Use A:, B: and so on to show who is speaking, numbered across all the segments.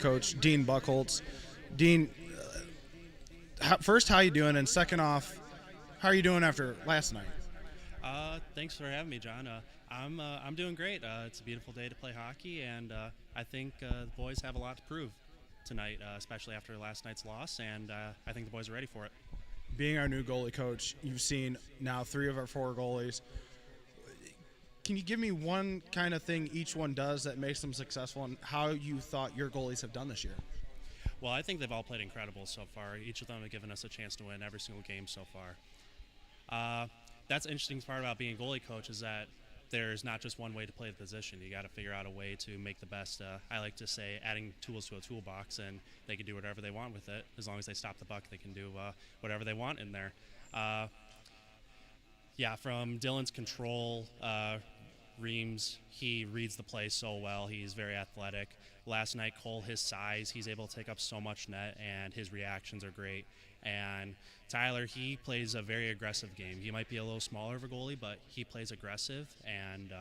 A: coach, Dean Buckholz. Dean, first, how you doing? And second off, how are you doing after last night?
B: Thanks for having me, John. I'm doing great. It's a beautiful day to play hockey, and I think the boys have a lot to prove tonight, especially after last night's loss, and I think the boys are ready for it.
A: Being our new goalie coach, you've seen now 3 of our 4 goalies. Can you give me one kind of thing each one does that makes them successful, and how you thought your goalies have done this year?
B: Well, I think they've all played incredible so far. Each of them have given us a chance to win every single game so far. That's the interesting part about being a goalie coach is that there's not just one way to play the position. You got to figure out a way to make the best. I like to say adding tools to a toolbox, and they can do whatever they want with it. As long as they stop the puck, they can do whatever they want in there. From Dylan's control, Reams, he reads the play so well. He's very athletic. Last night, Cole, his size, he's able to take up so much net, and his reactions are great. And Tyler, he plays a very aggressive game. He might be a little smaller of a goalie, but he plays aggressive and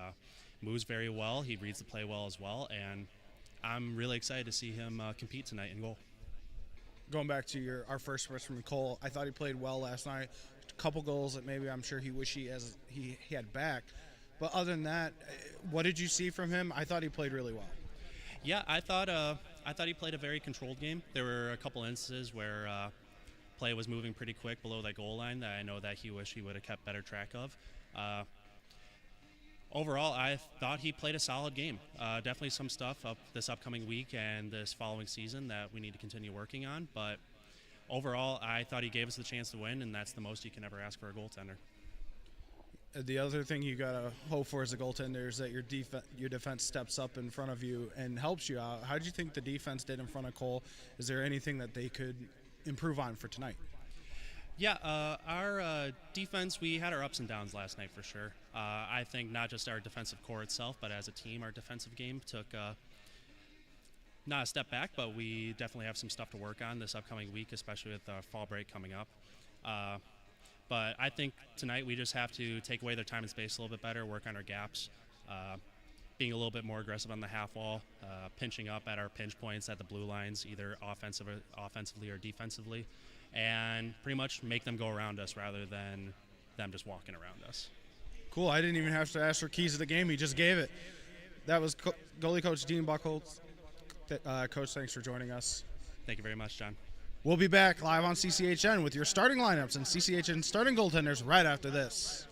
B: moves very well. He reads the play well as well, and I'm really excited to see him compete tonight in goal.
A: Going back to our first freshman, Cole, I thought he played well last night. A couple goals that maybe I'm sure he wish he had back. But other than that, what did you see from him? I thought he played really well.
B: Yeah, I thought he played a very controlled game. There were a couple instances where play was moving pretty quick below that goal line that I know that he wished he would have kept better track of. Overall, I thought he played a solid game. Definitely some stuff up this upcoming week and this following season that we need to continue working on. But overall, I thought he gave us the chance to win, and that's the most you can ever ask for a goaltender.
A: The other thing you got to hope for as a goaltender is that your defense steps up in front of you and helps you out. How did you think the defense did in front of Cole? Is there anything that they could improve on for tonight?
B: Yeah, our defense, we had our ups and downs last night for sure. I think not just our defensive core itself, but as a team, our defensive game took not a step back, but we definitely have some stuff to work on this upcoming week, especially with fall break coming up. But I think tonight we just have to take away their time and space a little bit better, work on our gaps, being a little bit more aggressive on the half wall, pinching up at our pinch points at the blue lines, either offensively or defensively, and pretty much make them go around us rather than them just walking around us.
A: Cool. I didn't even have to ask for keys to the game. He just gave it. That was goalie coach Dean Buckholz. Coach, thanks for joining us.
B: Thank you very much, John.
A: We'll be back live on CCHN with your starting lineups and CCHN starting goaltenders right after this.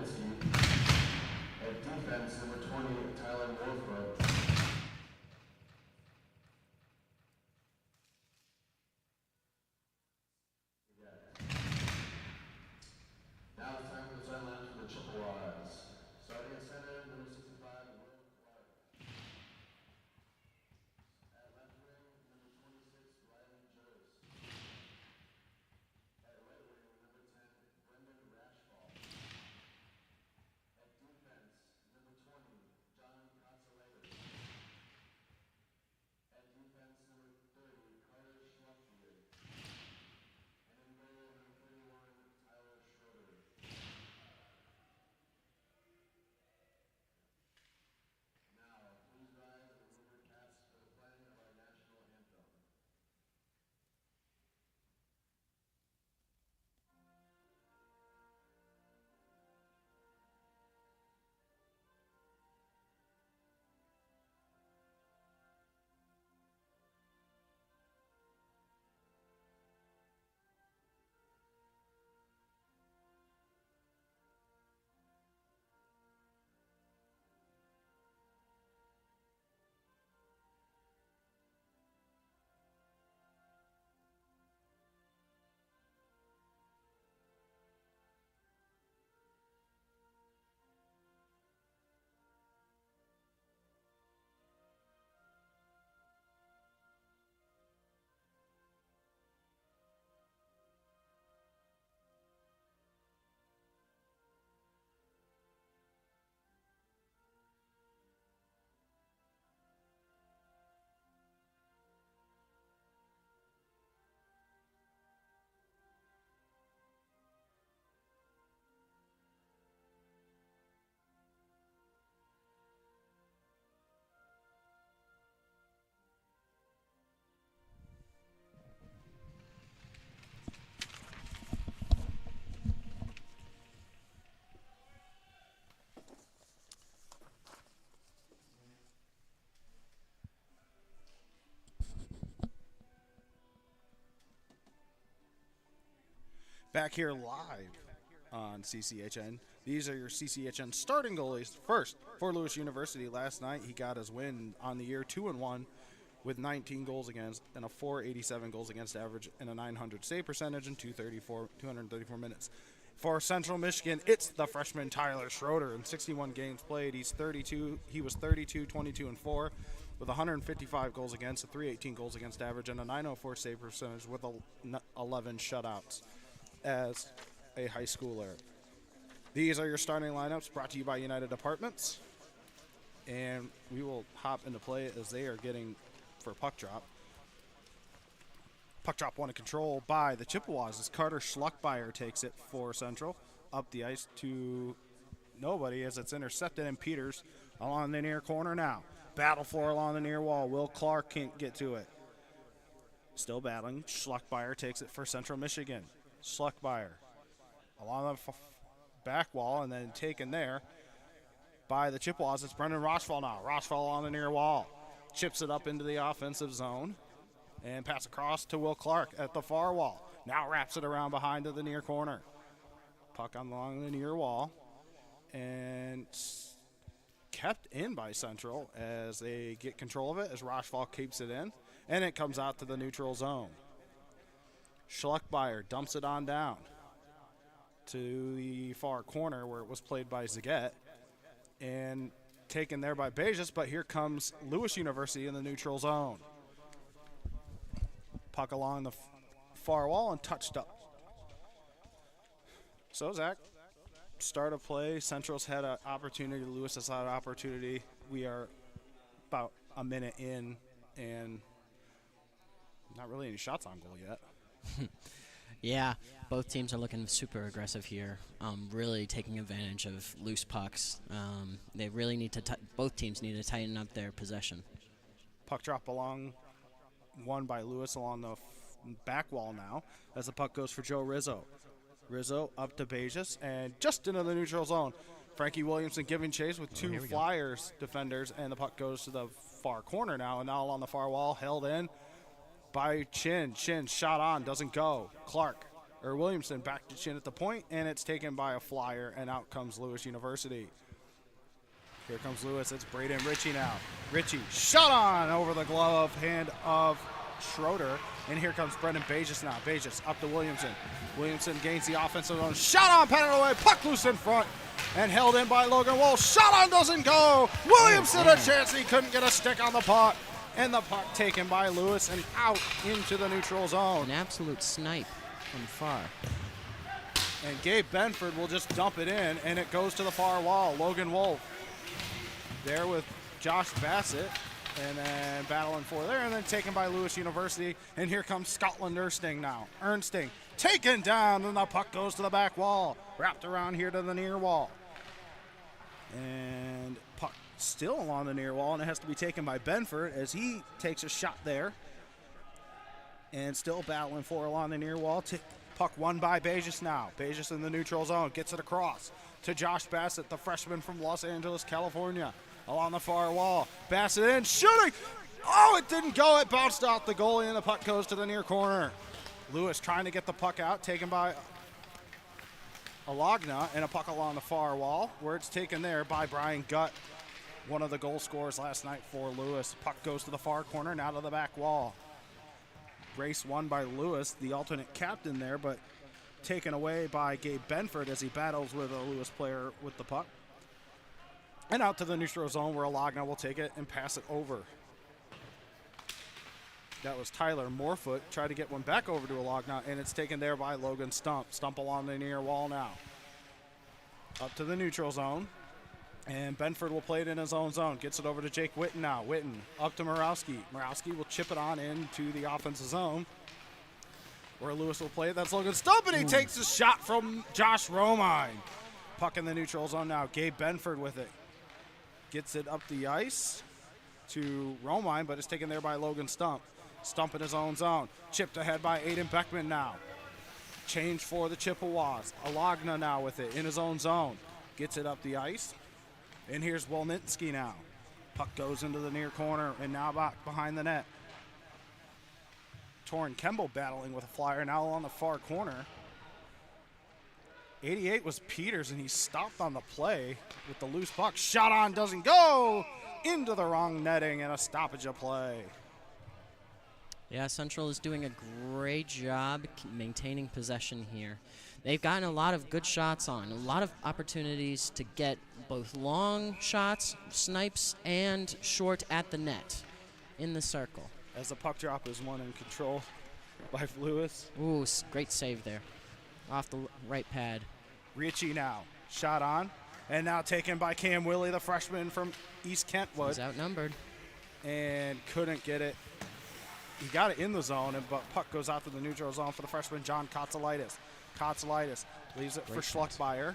C: At defense, number 20, Tyler Morford. Now it's time for the starting lineup for the Chippewas. Starting at center, number 65, Will Clark. At left wing, number 26, Riley Joyce. At right wing, number 10, Brendan Rashfall. At defense, number 20, John Consolidis. At defense, number 30, Carter Schluckbeard. And in goal, number 31, Tyler Schroeder. Now, please rise and remove your caps for the playing of our national anthem.
A: Back here live on CCHN. These are your CCHN starting goalies. First, for Lewis University, last night he got his win on the year 2-1 with 19 goals against and a 487 goals against average and a 900 save percentage in 234 minutes. For Central Michigan, it's the freshman Tyler Schroeder. In 61 games played, he was 32, 22, and 4 with 155 goals against, a 318 goals against average, and a 904 save percentage with 11 shutouts as a high schooler. These are your starting lineups brought to you by United Apartments. And we will hop into play as they are getting for puck drop. Puck drop won in control by the Chippewas as Carter Schluckbeyer takes it for Central. Up the ice to nobody as it's intercepted, and Peters along the near corner now. Battle for along the near wall. Will Clark can't get to it. Still battling. Schluckbeyer takes it for Central Michigan. Schluckbeyer along the back wall and then taken there by the Chippewas. It's Brendan Rochfall now. Rochfall on the near wall. Chips it up into the offensive zone and pass across to Will Clark at the far wall. Now wraps it around behind to the near corner. Puck along the near wall and kept in by Central as they get control of it as Rochfall keeps it in, and it comes out to the neutral zone. Schluckbeyer dumps it on down to the far corner where it was played by Zagat and taken there by Bejes, but here comes Lewis University in the neutral zone. Puck along the far wall and touched up. So, Zach, start of play. Central's had an opportunity. Lewis has had an opportunity. We are about a minute in and not really any shots on goal yet.
D: Yeah, both teams are looking super aggressive here, really taking advantage of loose pucks. They really need to, both teams need to tighten up their possession.
A: Puck drop along, won by Lewis along the back wall now as the puck goes for Joe Rizzo. Rizzo up to Bejes and just into the neutral zone. Frankie Williamson giving chase with two Flyers defenders, and the puck goes to the far corner now, and now along the far wall, held in by Chin. Chin shot on, doesn't go. Clark Williamson back to Chin at the point, and it's taken by a flyer, and out comes Lewis University. Here comes Lewis. It's Braden Ritchie now. Ritchie shot on over the glove hand of Schroeder. And here comes Brendan Bages now. Bages up to Williamson. Williamson gains the offensive zone. Shot on, patted away. Puck loose in front. And held in by Logan Wolf. Shot on doesn't go. Williamson a chance. He couldn't get a stick on the puck. And the puck taken by Lewis and out into the neutral zone.
D: An absolute snipe from far.
A: And Gabe Benford will just dump it in, and it goes to the far wall. Logan Wolf there with Josh Bassett, and then battling for there, and then taken by Lewis University. And here comes Scotland Ernsting now. Ernsting taken down, and the puck goes to the back wall. Wrapped around here to the near wall. And puck still along the near wall, and it has to be taken by Benford as he takes a shot there. And still battling for along the near wall. Puck won by Bages now. Bages in the neutral zone, gets it across to Josh Bassett, the freshman from Los Angeles, California. Along the far wall. Bassett in, shooting. Oh, it didn't go. It bounced off the goalie, and the puck goes to the near corner. Lewis trying to get the puck out, taken by Alagna, and a puck along the far wall, where it's taken there by Brian Gutt, one of the goal scorers last night for Lewis. Puck goes to the far corner, now to the back wall. Race won by Lewis, the alternate captain there, but taken away by Gabe Benford as he battles with a Lewis player with the puck. And out to the neutral zone where Alagna will take it and pass it over. That was Tyler Morefoot. Tried to get one back over to Alagna, and it's taken there by Logan Stump. Stump along the near wall now. Up to the neutral zone. And Benford will play it in his own zone. Gets it over to Jake Witten now. Witten up to Morawski. Morawski will chip it on into the offensive zone, where Lewis will play it. That's Logan Stump, and he takes a shot from Josh Romine. Puck in the neutral zone now. Gabe Benford with it. Gets it up the ice to Romine, but it's taken there by Logan Stump. Stump in his own zone. Chipped ahead by Aiden Beckman now. Change for the Chippewas. Alagna now with it in his own zone. Gets it up the ice. And here's Wolnitzky now. Puck goes into the near corner and now back behind the net. Torrin Kemble battling with a flyer now on the far corner. 88 was Peters, and he stopped on the play with the loose puck. Shot on, doesn't go. Into the wrong netting and a stoppage of play.
D: Yeah, Central is doing a great job maintaining possession here. They've gotten a lot of good shots on, a lot of opportunities to get both long shots, snipes, and short at the net in the circle.
A: As the puck drop is won in control by Lewis.
D: Ooh, great save there. Off the right pad.
A: Ritchie now. Shot on. And now taken by Cam Willie, the freshman from East Kentwood.
D: He's outnumbered.
A: And couldn't get it. He got it in the zone, but puck goes out to the neutral zone for the freshman John Kotsalitis. Kotsalitis leaves it for Schluckbeyer.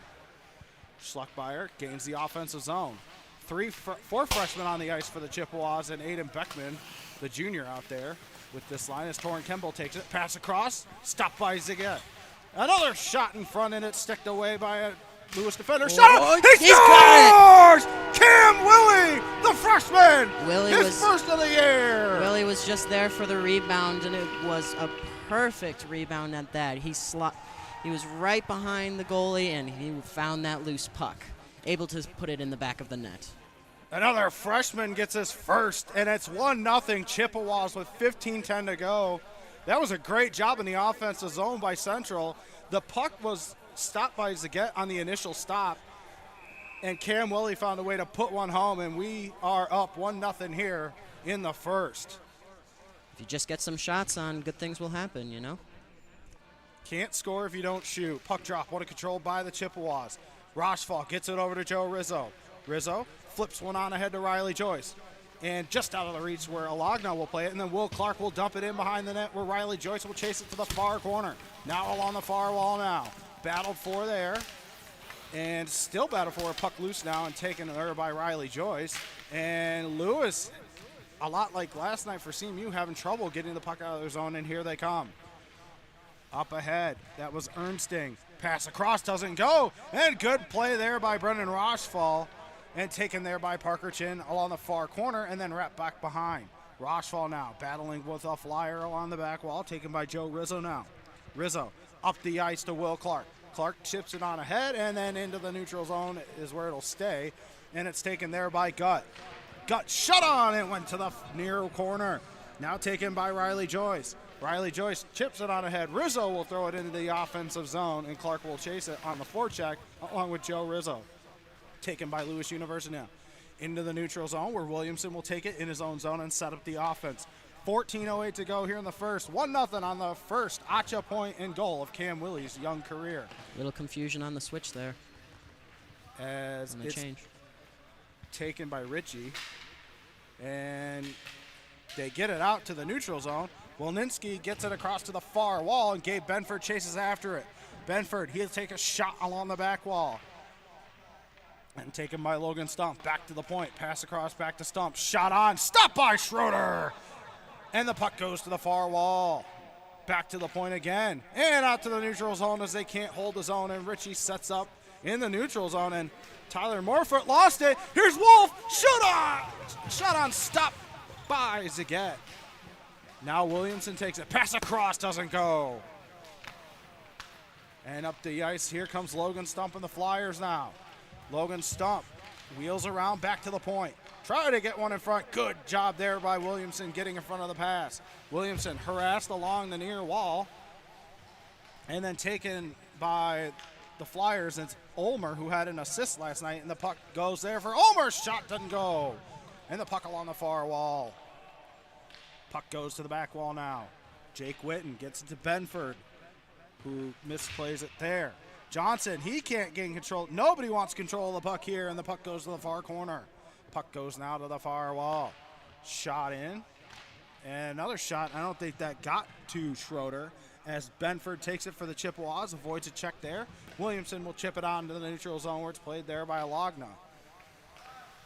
A: Schluckbeyer gains the offensive zone. Four freshmen on the ice for the Chippewas, and Aiden Beckman, the junior out there with this line as Torrin Kemble takes it. Pass across. Stopped by Ziggett. Another shot in front, and it's sticked away by a Lewis defender. Shot! He scores! Cam Willie, the freshman! His first of the year!
D: Willie was just there for the rebound, and it was a perfect rebound at that. He was right behind the goalie, and he found that loose puck, able to put it in the back of the net.
A: Another freshman gets his first, and it's 1-0 Chippewas with 15:10 to go. That was a great job in the offensive zone by Central. The puck was stopped by Zaget on the initial stop, and Cam Willie found a way to put one home, and we are up 1-0 here in the first.
D: If you just get some shots on, good things will happen, you know?
A: Can't score if you don't shoot. Puck drop, one controlled by the Chippewas. Rochefort gets it over to Joe Rizzo. Rizzo flips one on ahead to Riley Joyce. And just out of the reach where Alagna will play it, and then Will Clark will dump it in behind the net where Riley Joyce will chase it to the far corner. Now along the far wall now. Battled for there. And still battled for a puck loose now and taken there by Riley Joyce. And Lewis, a lot like last night for CMU, having trouble getting the puck out of their zone, and here they come. Up ahead, that was Ernsting. Pass across, doesn't go. And good play there by Brendan Rochefort. And taken there by Parker Chin along the far corner, and then wrapped back behind. Rochefort now battling with a flyer along the back wall, taken by Joe Rizzo now.
E: Rizzo up the ice to Will Clark. Clark chips it on ahead, and then into the neutral zone is where it'll stay, and it's taken there by Gut. Gut shut on, it went to the near corner. Now taken by Riley Joyce. Riley Joyce chips it on ahead. Rizzo will throw it into the offensive zone, and Clark will chase it on the forecheck along with Joe Rizzo. Taken by Lewis University now. Into the neutral zone where Williamson will take it in his own zone and set up the offense. 14:08 to go here in the first. 1-0 on the first Acha point and goal of Cam Willie's young career.
D: Little confusion on the switch there.
E: As
D: On the
E: it's
D: change.
E: taken by Ritchie. And they get it out to the neutral zone. Wilninski gets it across to the far wall, and Gabe Benford chases after it. Benford, he'll take a shot along the back wall. And taken by Logan Stump. Back to the point. Pass across, back to Stump. Shot on. Stopped by Schroeder. And the puck goes to the far wall. Back to the point again. And out to the neutral zone as they can't hold the zone. And Ritchie sets up in the neutral zone. And Tyler Morfoot lost it. Here's Wolf. Shoot on. Shot on. Stop by Zagat. Now Williamson takes it. Pass across. Doesn't go. And up the ice. Here comes Logan Stump and the Flyers now. Logan Stump wheels around back to the point. Try to get one in front. Good job there by Williamson getting in front of the pass. Williamson harassed along the near wall. And then taken by the Flyers. It's Ulmer who had an assist last night. And the puck goes there for Ulmer's shot. Doesn't go. And the puck along the far wall. Puck goes to the back wall now. Jake Witten gets it to Benford, who misplays it there. Johnson, he can't gain control. Nobody wants control of the puck here, and the puck goes to the far corner. Puck goes now to the far wall. Shot in. And another shot. I don't think that got to Schroeder as Benford takes it for the Chippewas, avoids a check there. Williamson will chip it on to the neutral zone where it's played there by Alagna.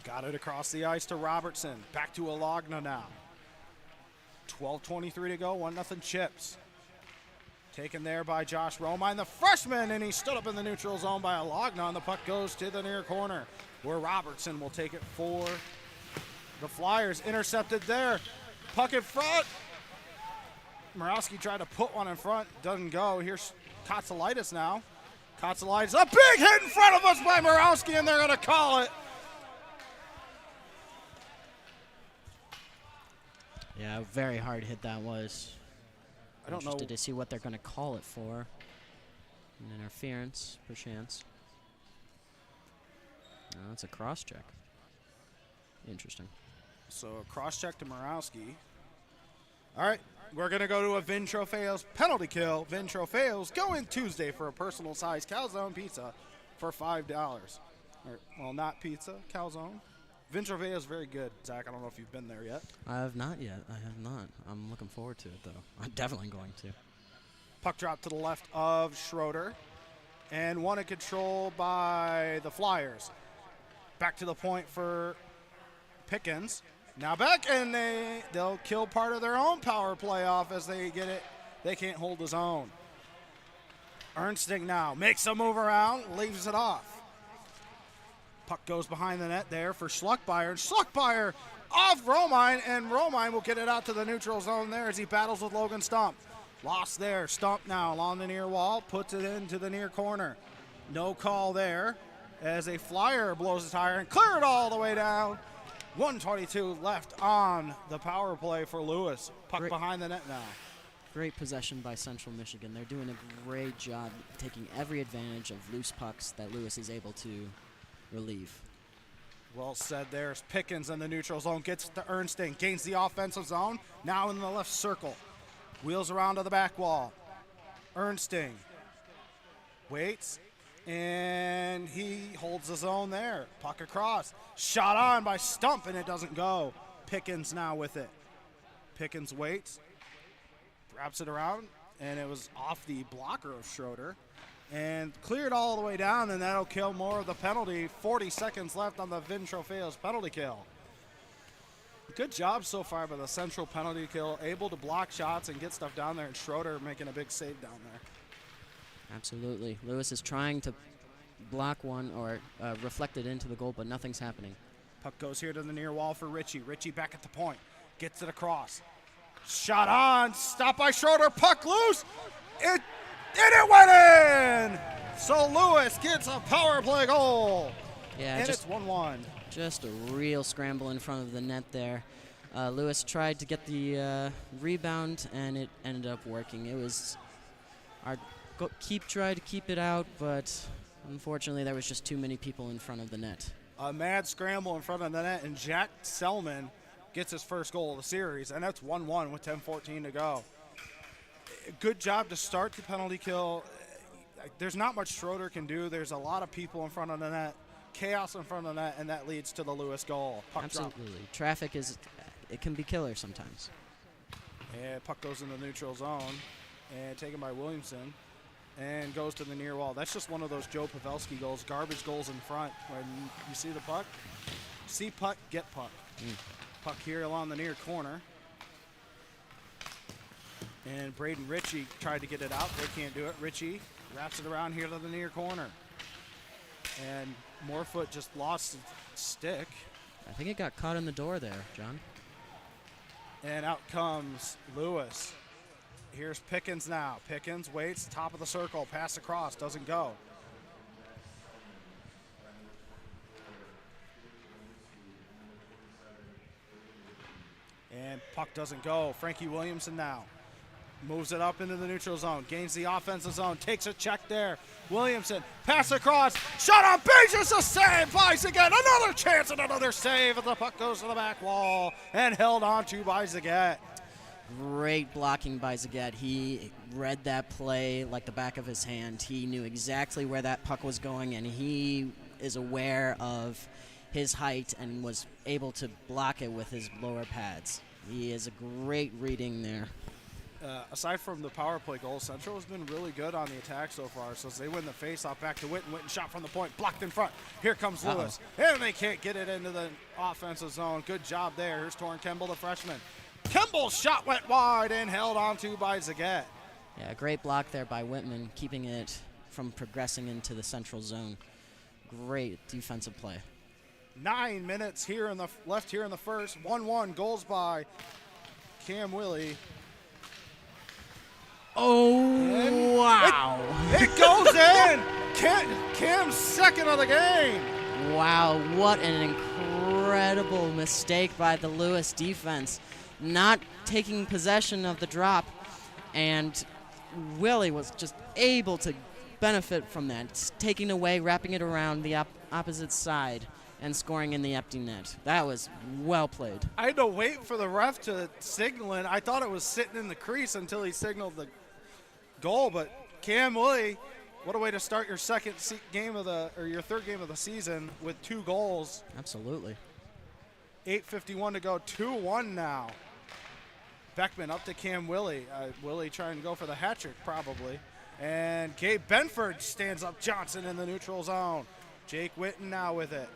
E: Got it across the ice to Robertson. Back to Alagna now. 12:23 to go, 1-0 Chips. Taken there by Josh Romine, the freshman, and he stood up in the neutral zone by Alagna, and the puck goes to the near corner where Robertson will take it for the Flyers. Intercepted there. Puck in front. Morawski tried to put one in front. Doesn't go. Here's Katsalitis now. Katsalitis, a big hit in front of us by Morawski, and they're going to call it.
D: Yeah, very hard hit that was.
E: I don't know.
D: Interested to see what they're going to call it for. An interference, perchance. No, it's a cross check. Interesting.
E: So a cross check to Morawski. All right, we're going to go to a Vin Trofeos penalty kill. Vin Trofeos going Tuesday for a personal size calzone pizza for $5. Or, well, not pizza, calzone. Vin Trofeos very good. Zach, I don't know if you've been there yet.
D: I have not yet. I have not. I'm looking forward to it, though. I'm definitely going to.
E: Puck drop to the left of Schroeder. And one in control by the Flyers. Back to the point for Pickens. Now back, and they'll kill part of their own power play off as they get it. They can't hold the zone. Ernsting now makes a move around, leaves it off. Puck goes behind the net there for Schluckbeyer. And Schluckbeyer off Romine, and Romine will get it out to the neutral zone there as he battles with Logan Stump. Lost there. Stump now along the near wall, puts it into the near corner. No call there as a Flyer blows a tire and clear it all the way down. 1:22 left on the power play for Lewis. Puck behind the net now.
D: Great possession by Central Michigan. They're doing a great job taking every advantage of loose pucks that Lewis is able to relieve.
E: Well said. There's Pickens in the neutral zone. Gets to Ernsting. Gains the offensive zone. Now in the left circle. Wheels around to the back wall. Ernsting waits. And he holds the zone there. Puck across. Shot on by Stump, and it doesn't go. Pickens now with it. Pickens waits. Wraps it around, and it was off the blocker of Schroeder. And cleared all the way down, and that'll kill more of the penalty. 40 seconds left on the Vin Trofeos penalty kill. Good job so far by the Central penalty kill. Able to block shots and get stuff down there, and Schroeder making a big save down there.
D: Absolutely. Lewis is trying to block one or reflect it into the goal, but nothing's happening.
E: Puck goes here to the near wall for Ritchie. Ritchie back at the point. Gets it across. Shot on. Stopped by Schroeder. Puck loose. It it went in! So Lewis gets a power play goal.
D: Yeah,
E: And
D: just
E: it's 1-1.
D: Just a real scramble in front of the net there. Lewis tried to get the rebound, and it ended up working. It was our tried to keep it out, but unfortunately there was just too many people in front of the net.
E: A mad scramble in front of the net, and Jack Selman gets his first goal of the series, and that's 1-1 with 10:14 to go. Good job to start the penalty kill. There's not much Schroeder can do. There's a lot of people in front of the net, chaos in front of the net, and that leads to the Lewis goal. Puck
D: Absolutely.
E: drop.
D: Traffic it can be killer sometimes.
E: And puck goes in the neutral zone, and taken by Williamson, and goes to the near wall. That's just one of those Joe Pavelski goals, garbage goals in front. When you see the puck, see puck, get puck. Puck here along the near corner. And Braden Ritchie tried to get it out. They can't do it. Ritchie wraps it around here to the near corner. And Morefoot just lost his stick.
D: I think it got caught in the door there, John.
E: And out comes Lewis. Here's Pickens now. Pickens waits, top of the circle, pass across, doesn't go. And puck doesn't go. Frankie Williamson now moves it up into the neutral zone, gains the offensive zone, takes a check there. Williamson, pass across, shot on base, it's a save, Bice again, another chance and another save, and the puck goes to the back wall and held on to by Zagat.
D: Great blocking by Zagat. He read that play like the back of his hand. He knew exactly where that puck was going, and he is aware of his height and was able to block it with his lower pads. He is a great reading there.
E: Aside from the power play goal, Central has been really good on the attack so far. So as they win the faceoff, back to Witten. Witten shot from the point, blocked in front. Here comes Lewis, and they can't get it into the offensive zone. Good job there. Here's Torrin Kemble, the freshman. Kemble's shot went wide and held onto by Zagat.
D: Yeah, great block there by Whitman, keeping it from progressing into the central zone. Great defensive play.
E: 9 minutes here in the left here in the first. 1-1 goals by Cam Willie.
D: Oh, wow.
E: It goes in. Cam's second of the game.
D: Wow, what an incredible mistake by the Lewis defense. Not taking possession of the drop, and Willie was just able to benefit from that, taking away, wrapping it around the opposite side, and scoring in the empty net. That was well played.
E: I had to wait for the ref to signal it. I thought it was sitting in the crease until he signaled the goal, but Cam Willie, what a way to start your your third game of the season with 2 goals.
D: Absolutely.
E: 8:51 to go, 2-1 now. Beckman up to Cam Willie. Willie trying to go for the hat trick probably. And Gabe Benford stands up Johnson in the neutral zone. Jake Witten now with it.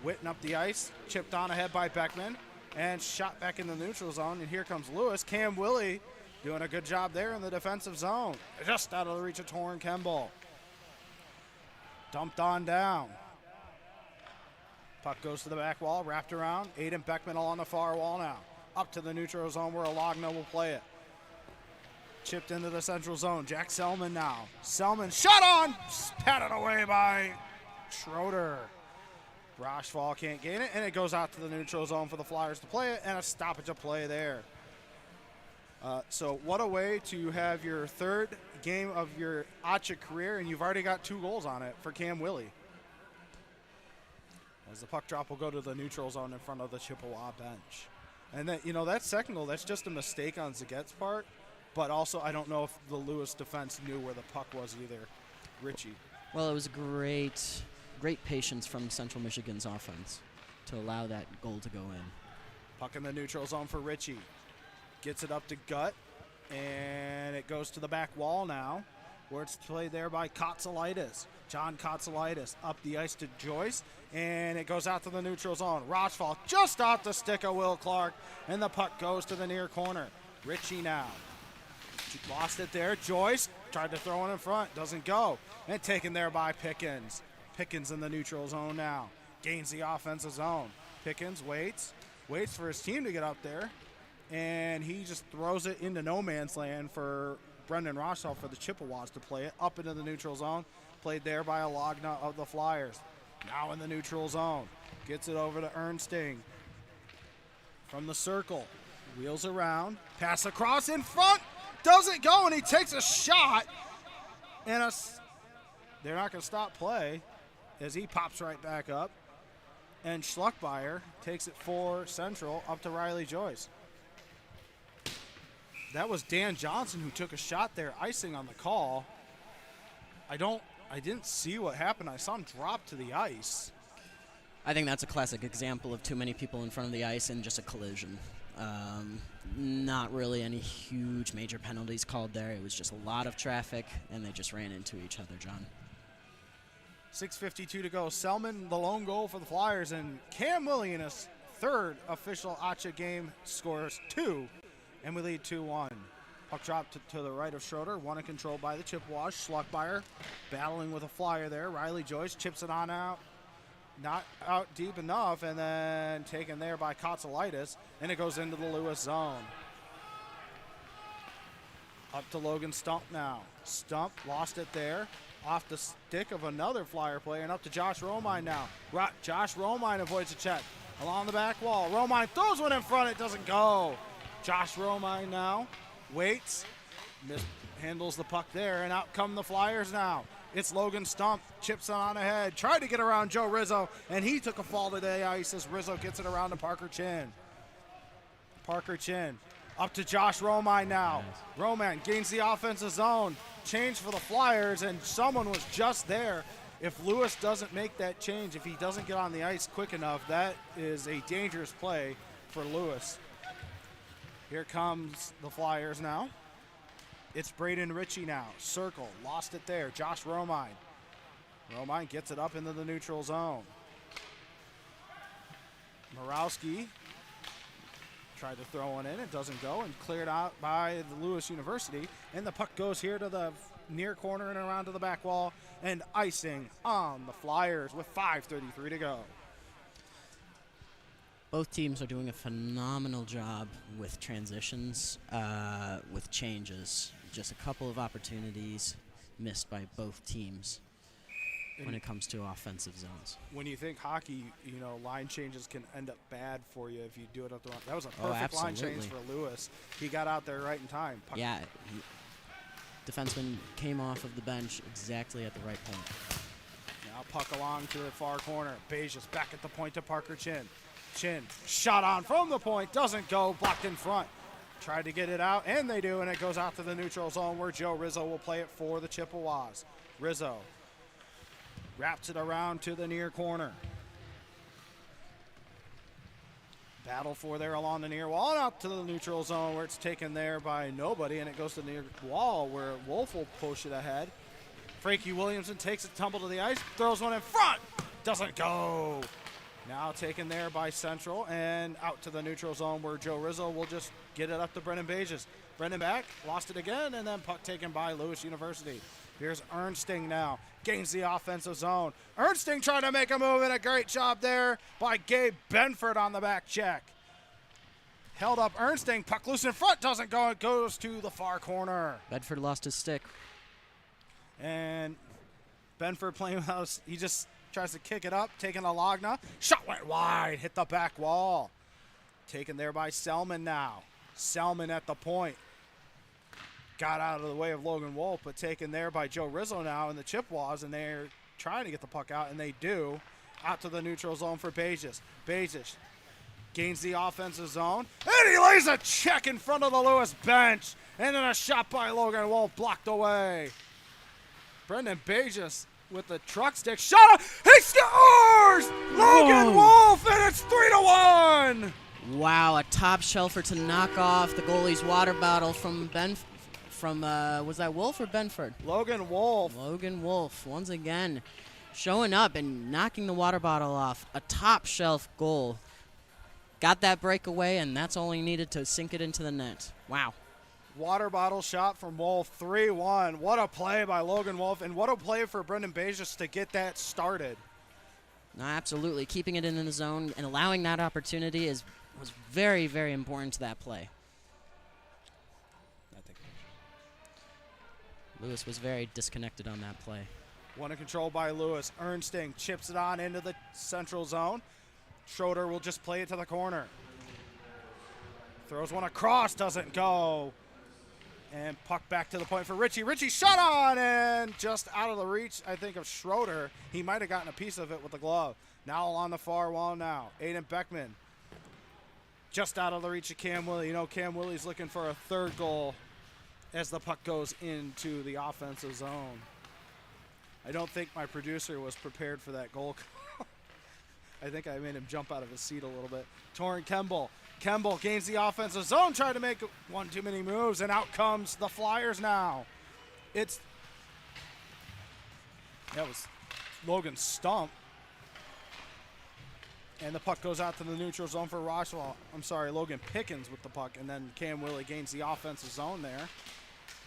E: Witten up the ice, chipped on ahead by Beckman, and shot back in the neutral zone. And here comes Lewis. Cam Willie doing a good job there in the defensive zone. Just out of the reach of Torrin Kemble. Dumped on down. Puck goes to the back wall, wrapped around. Aiden Beckman along the far wall now. Up to the neutral zone where Alagna will play it. Chipped into the central zone. Jack Selman now. Selman shot on. Patted away by Schroeder. Rochefall can't gain it, and it goes out to the neutral zone for the Flyers to play it, and a stoppage of play there. So what a way to have your third game of your ACHA career, and you've already got 2 goals on it for Cam Willie. As the puck drop will go to the neutral zone in front of the Chippewa bench. And then, that second goal, that's just a mistake on Zagat's part, but also I don't know if the Lewis defense knew where the puck was either. Ritchie.
D: Well, it was great patience from Central Michigan's offense to allow that goal to go in.
E: Puck in the neutral zone for Ritchie. Gets it up to Gut, and it goes to the back wall now, where it's played there by Kotsalitis. John Kotsalitis up the ice to Joyce, and it goes out to the neutral zone. Rochefall just off the stick of Will Clark, and the puck goes to the near corner. Ritchie now. Lost it there. Joyce tried to throw it in front. Doesn't go. And taken there by Pickens. Pickens in the neutral zone now. Gains the offensive zone. Pickens waits for his team to get up there. And he just throws it into no man's land for Brendan Rossall for the Chippewas to play it up into the neutral zone. Played there by Alagna of the Flyers. Now in the neutral zone. Gets it over to Ernsting. From the circle. Wheels around. Pass across in front. Doesn't go, and he takes a shot. And they're not going to stop play as he pops right back up. And Schluckmeyer takes it for Central up to Riley Joyce. That was Dan Johnson who took a shot there, icing on the call. I didn't see what happened. I saw him drop to the ice.
D: I think that's a classic example of too many people in front of the ice and just a collision. Not really any huge major penalties called there. It was just a lot of traffic, and they just ran into each other, John.
E: 6:52 to go. Selman, the lone goal for the Flyers, and Cam Williams, third official ACHA game, scores 2, and we lead 2-1. Puck dropped to the right of Schroeder, won and controlled by the Chippewas. Schluckmeyer battling with a Flyer there. Riley Joyce chips it on out. Not out deep enough, and then taken there by Kotsalitis, and it goes into the Lewis zone. Up to Logan Stump now. Stump lost it there. Off the stick of another Flyer player, and up to Josh Romine now. Josh Romine avoids a check. Along the back wall. Romine throws one in front. It doesn't go. Josh Romine now waits. Handles the puck there, and out come the Flyers now. It's Logan Stump. Chips it on ahead. Tried to get around Joe Rizzo, and he took a fall to the ice as Rizzo gets it around to Parker Chin. Parker Chin. Up to Josh Romine now. Romine gains the offensive zone. Change for the Flyers, and someone was just there. If Lewis doesn't make that change, if he doesn't get on the ice quick enough, that is a dangerous play for Lewis. Here comes the Flyers now. It's Braden Ritchie now. Circle. Lost it there. Josh Romine. Romine gets it up into the neutral zone. Morawski tried to throw one in. It doesn't go, and cleared out by the Lewis University. And the puck goes here to the near corner and around to the back wall. And icing on the Flyers with 5:33 to go.
D: Both teams are doing a phenomenal job with transitions, with changes. Just a couple of opportunities missed by both teams when it comes to offensive zones.
E: When you think hockey, line changes can end up bad for you if you do it up the wrong. That was a perfect line change for Lewis. He got out there right in time. Puck.
D: Yeah, defenseman came off of the bench exactly at the right point.
E: Now puck along to the far corner. Bejes back at the point to Parker Chin. Chin shot on from the point, doesn't go, blocked in front. Tried to get it out, and they do, and it goes out to the neutral zone where Joe Rizzo will play it for the Chippewas. Rizzo wraps it around to the near corner. Battle for there along the near wall, and out to the neutral zone where it's taken there by nobody, and it goes to the near wall where Wolf will push it ahead. Frankie Williamson takes a tumble to the ice, throws one in front, doesn't go. Now taken there by Central and out to the neutral zone where Joe Rizzo will just get it up to Brendan Bejes. Brendan back, lost it again, and then puck taken by Lewis University. Here's Ernsting now, gains the offensive zone. Ernsting trying to make a move, and a great job there by Gabe Benford on the back check. Held up Ernsting, puck loose in front, doesn't go, it goes to the far corner.
D: Bedford lost his stick.
E: And Benford playing with he just tries to kick it up, taking Alagna. Shot went wide, hit the back wall. Taken there by Selman now. Selman at the point. Got out of the way of Logan Wolf, but taken there by Joe Rizzo now in the Chippewas, and they're trying to get the puck out, and they do. Out to the neutral zone for Bejes. Bejes gains the offensive zone, and he lays a check in front of the Lewis bench, and then a shot by Logan Wolf blocked away. Brendan Bejes with the truck stick. Shot up. He scores! Logan Wolf, and it's 3-1.
D: Wow, a top shelfer to knock off the goalie's water bottle from was that Wolf or Benford?
E: Logan Wolf.
D: Logan Wolf, once again, showing up and knocking the water bottle off. A top shelf goal. Got that breakaway, and that's all he needed to sink it into the net. Wow.
E: Water bottle shot from Wolf, 3-1. What a play by Logan Wolf, and what a play for Brendan Bejes to get that started.
D: No, absolutely. Keeping it in the zone and allowing that opportunity was very, very important to that play. Lewis was very disconnected on that play.
E: One in control by Lewis. Ernsting chips it on into the central zone. Schroeder will just play it to the corner. Throws one across, doesn't go. And puck back to the point for Richie. Richie shot on and just out of the reach, I think, of Schroeder. He might have gotten a piece of it with the glove. Now on the far wall now. Aiden Beckman just out of the reach of Cam Willie. You know, Cam Willie's looking for a third goal as the puck goes into the offensive zone. I don't think my producer was prepared for that goal. I think I made him jump out of his seat a little bit. Torrin Kemble. Kemble gains the offensive zone, tried to make one too many moves, and out comes the Flyers now. That was Logan Stump. And the puck goes out to the neutral zone for Logan Pickens with the puck, and then Cam Willie gains the offensive zone there.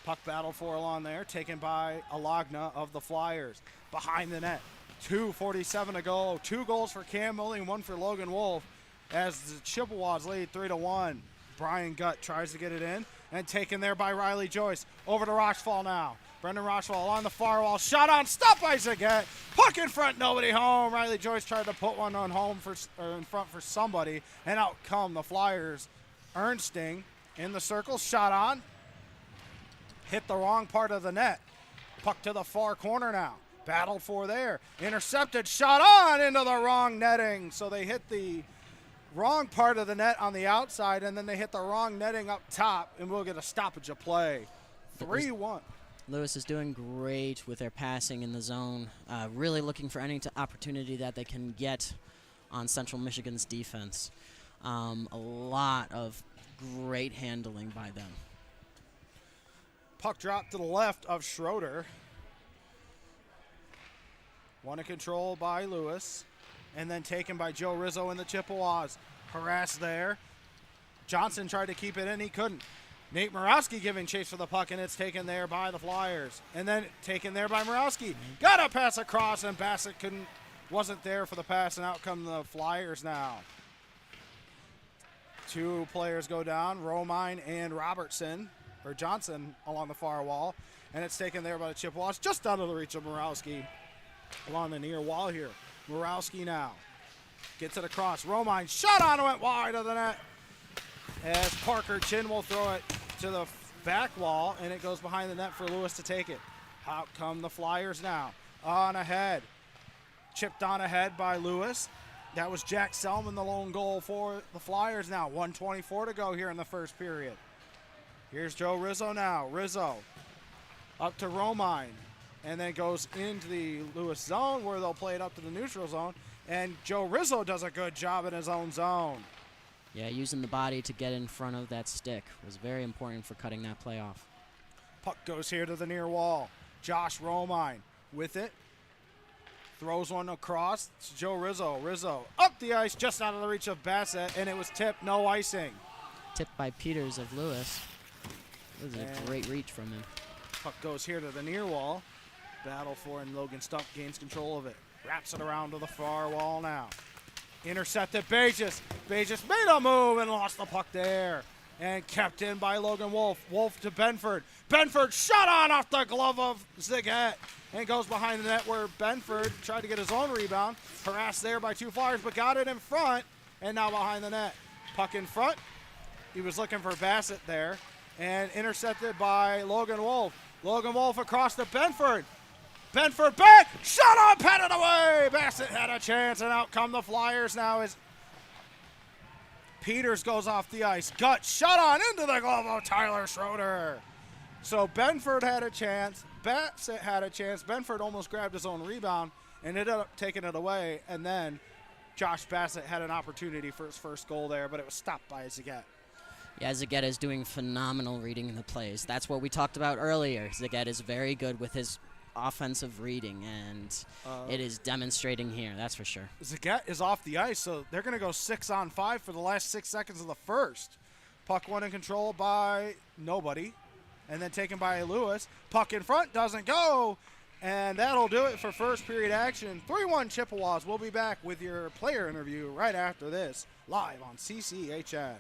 E: Puck battle for along there, taken by Alagna of the Flyers. Behind the net, 2:47 to go. 2 goals for Cam Willie and 1 for Logan Wolf as the Chippewas lead 3-1. Brian Gutt tries to get it in, and taken there by Riley Joyce. Over to Rochefall now. Brendan Rochefall on the far wall. Shot on, stop by Zagat. Puck in front, nobody home. Riley Joyce tried to put one on home in front for somebody, and out come the Flyers. Ernsting in the circle, shot on. Hit the wrong part of the net. Puck to the far corner now. Battled for there. Intercepted, shot on into the wrong netting. So they hit the wrong part of the net on the outside, and then they hit the wrong netting up top, and we'll get a stoppage of play. 3-1.
D: Lewis is doing great with their passing in the zone, really looking for any opportunity that they can get on Central Michigan's defense. A lot of great handling by them.
E: Puck drop to the left of Schroeder. One in control by Lewis, and then taken by Joe Rizzo in the Chippewas. Harassed there. Johnson tried to keep it in, he couldn't. Nate Morawski giving chase for the puck, and it's taken there by the Flyers. And then taken there by Morawski. Got a pass across, and Bassett wasn't there for the pass, and out come the Flyers now. 2 players go down, Romine and Johnson along the far wall. And it's taken there by the Chippewas, just out of the reach of Morawski along the near wall here. Morawski now gets it across. Romine shot on, went wide of the net. As Parker Chin will throw it to the back wall, and it goes behind the net for Lewis to take it. Out come the Flyers now. On ahead. Chipped on ahead by Lewis. That was Jack Selman, the lone goal for the Flyers now. 1:24 to go here in the first period. Here's Joe Rizzo now. Rizzo up to Romine, and then goes into the Lewis zone where they'll play it up to the neutral zone. And Joe Rizzo does a good job in his own zone.
D: Yeah, using the body to get in front of that stick was very important for cutting that play off.
E: Puck goes here to the near wall. Josh Romine with it. Throws one across. It's Joe Rizzo. Rizzo up the ice, just out of the reach of Bassett, and it was tipped, no icing.
D: Tipped by Peters of Lewis. It was a great reach from him.
E: Puck goes here to the near wall. Battle for, and Logan Stump gains control of it. Wraps it around to the far wall now. Intercepted Bages. Bages made a move and lost the puck there. And kept in by Logan Wolf. Wolf to Benford. Benford shot on off the glove of Ziggett. And goes behind the net where Benford tried to get his own rebound. Harassed there by 2 Flyers, but got it in front. And now behind the net. Puck in front. He was looking for Bassett there. And intercepted by Logan Wolf. Logan Wolf across to Benford. Benford back, shot on, patted away. Bassett had a chance, and out come the Flyers now as Peters goes off the ice. Gut shot on into the glove of Tyler Schroeder. So Benford had a chance. Bassett had a chance. Benford almost grabbed his own rebound and ended up taking it away. And then Josh Bassett had an opportunity for his first goal there, but it was stopped by Zagat.
D: Yeah, Zagat is doing phenomenal reading in the plays. That's what we talked about earlier. Zagat is very good with his offensive reading, and it is demonstrating here, that's for sure.
E: Zagat is off the ice, so they're going to go 6-on-5 for the last 6 seconds of the first. Puck one in control by nobody, and then taken by Lewis. Puck in front, doesn't go, and that'll do it for first period action. 3-1 Chippewas. We'll be back with your player interview right after this, live on CCHN.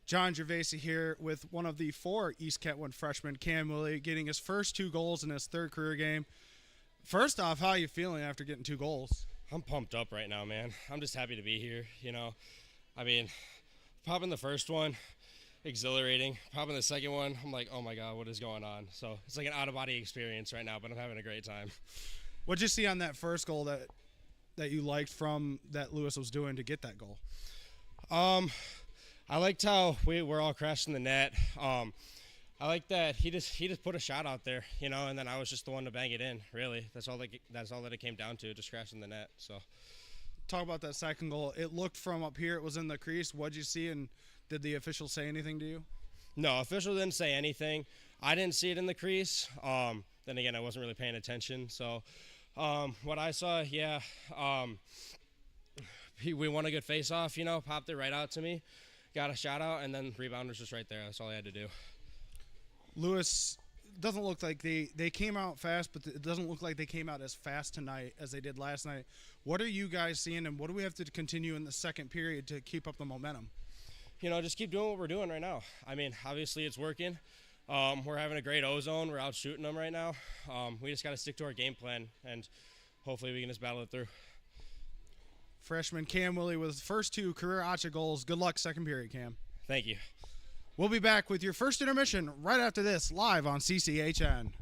A: John Gervasi here with one of the 4 East Kentwood freshmen, Cam Willie, getting his first 2 goals in his 3rd career game. First off, how are you feeling after getting 2 goals?
F: I'm pumped up right now, man. I'm just happy to be here, you know. I mean, popping the first one, exhilarating. Popping the second one, I'm like, oh my God, what is going on? So it's like an out-of-body experience right now, but I'm having a great time.
A: What'd you see on that first goal that you liked from that Lewis was doing to get that goal?
F: I liked how we're all crashing the net. I like that he just put a shot out there, you know, and then I was just the one to bang it in. Really, that's all that it came down to, just crashing the net. So,
A: talk about that second goal. It looked from up here, it was in the crease. What'd you see, and did the official say anything to you?
F: No, official didn't say anything. I didn't see it in the crease. Then again, I wasn't really paying attention. So, what I saw, yeah, we won a good face-off. You know, popped it right out to me, got a shot out, and then rebound was just right there. That's all I had to do.
A: Lewis doesn't look like they came out fast, but it doesn't look like they came out as fast tonight as they did last night. What are you guys seeing, and what do we have to continue in the second period to keep up the momentum?
F: You know, just keep doing what we're doing right now. I mean, obviously it's working. We're having a great O-zone. We're out shooting them right now. We just got to stick to our game plan, and hopefully we can just battle it through.
A: Freshman Cam Willie with his first 2 career ACHA goals. Good luck second period, Cam.
F: Thank you.
A: We'll be back with your first intermission right after this, live on CCHN.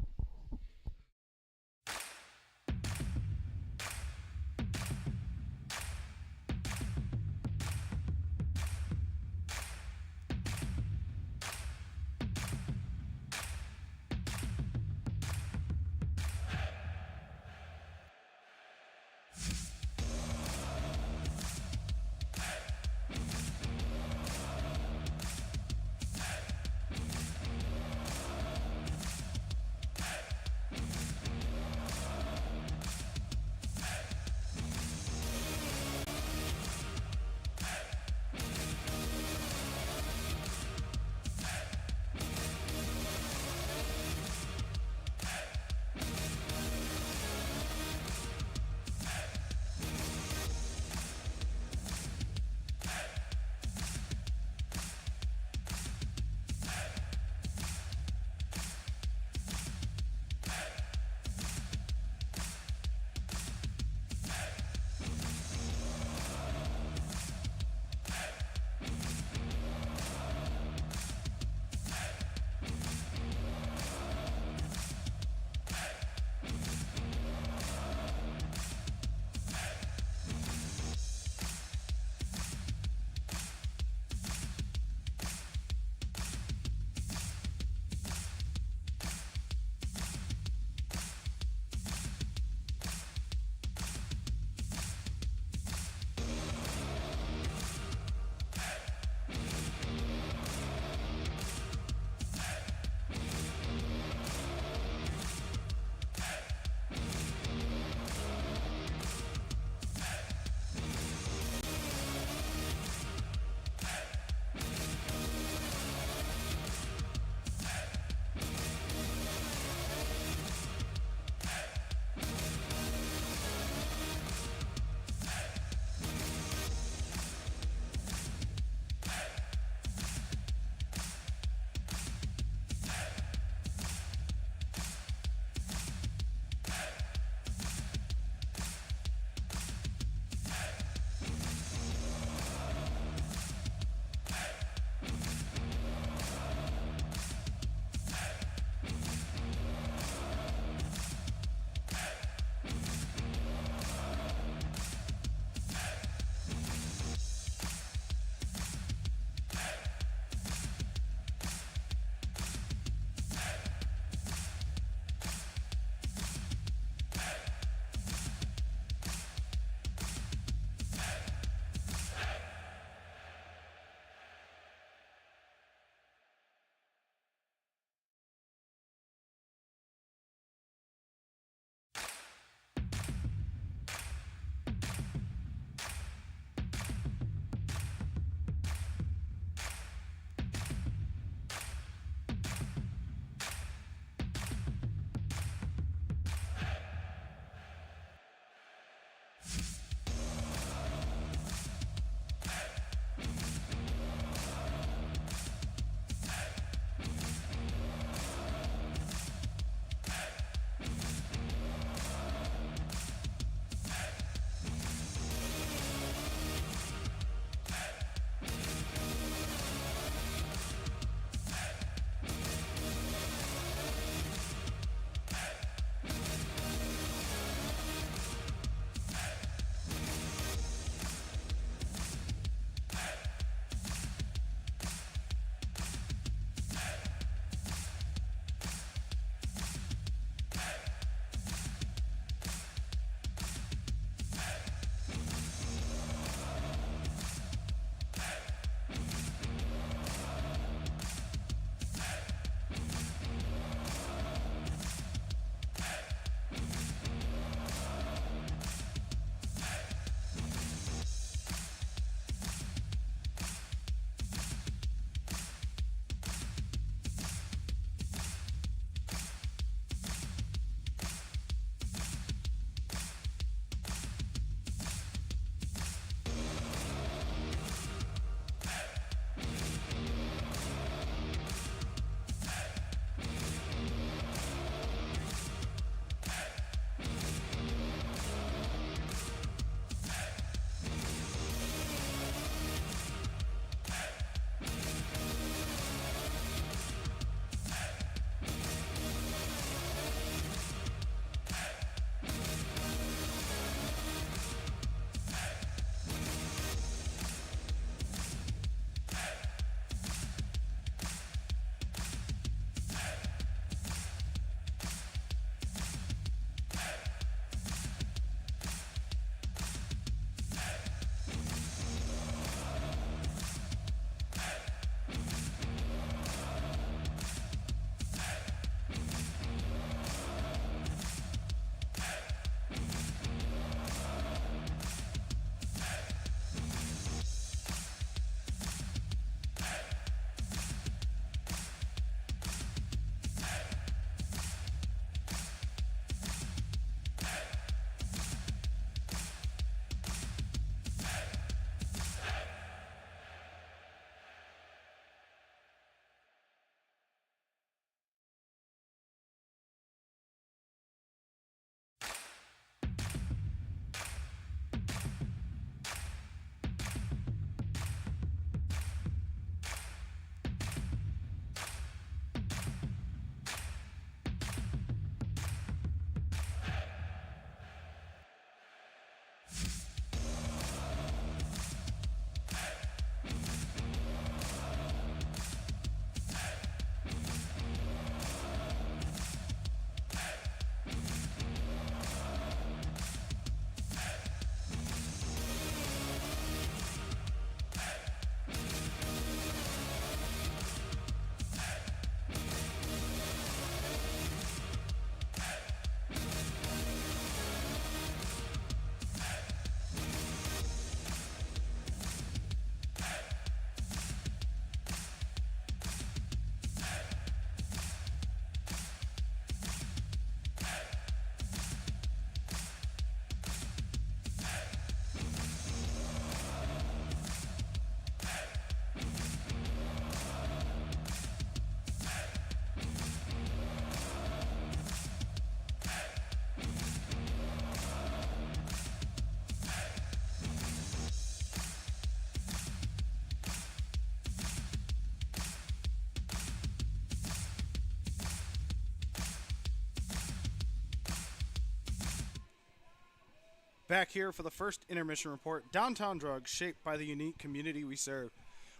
E: back here for the first intermission report. Downtown Drugs, shaped by the unique community we serve.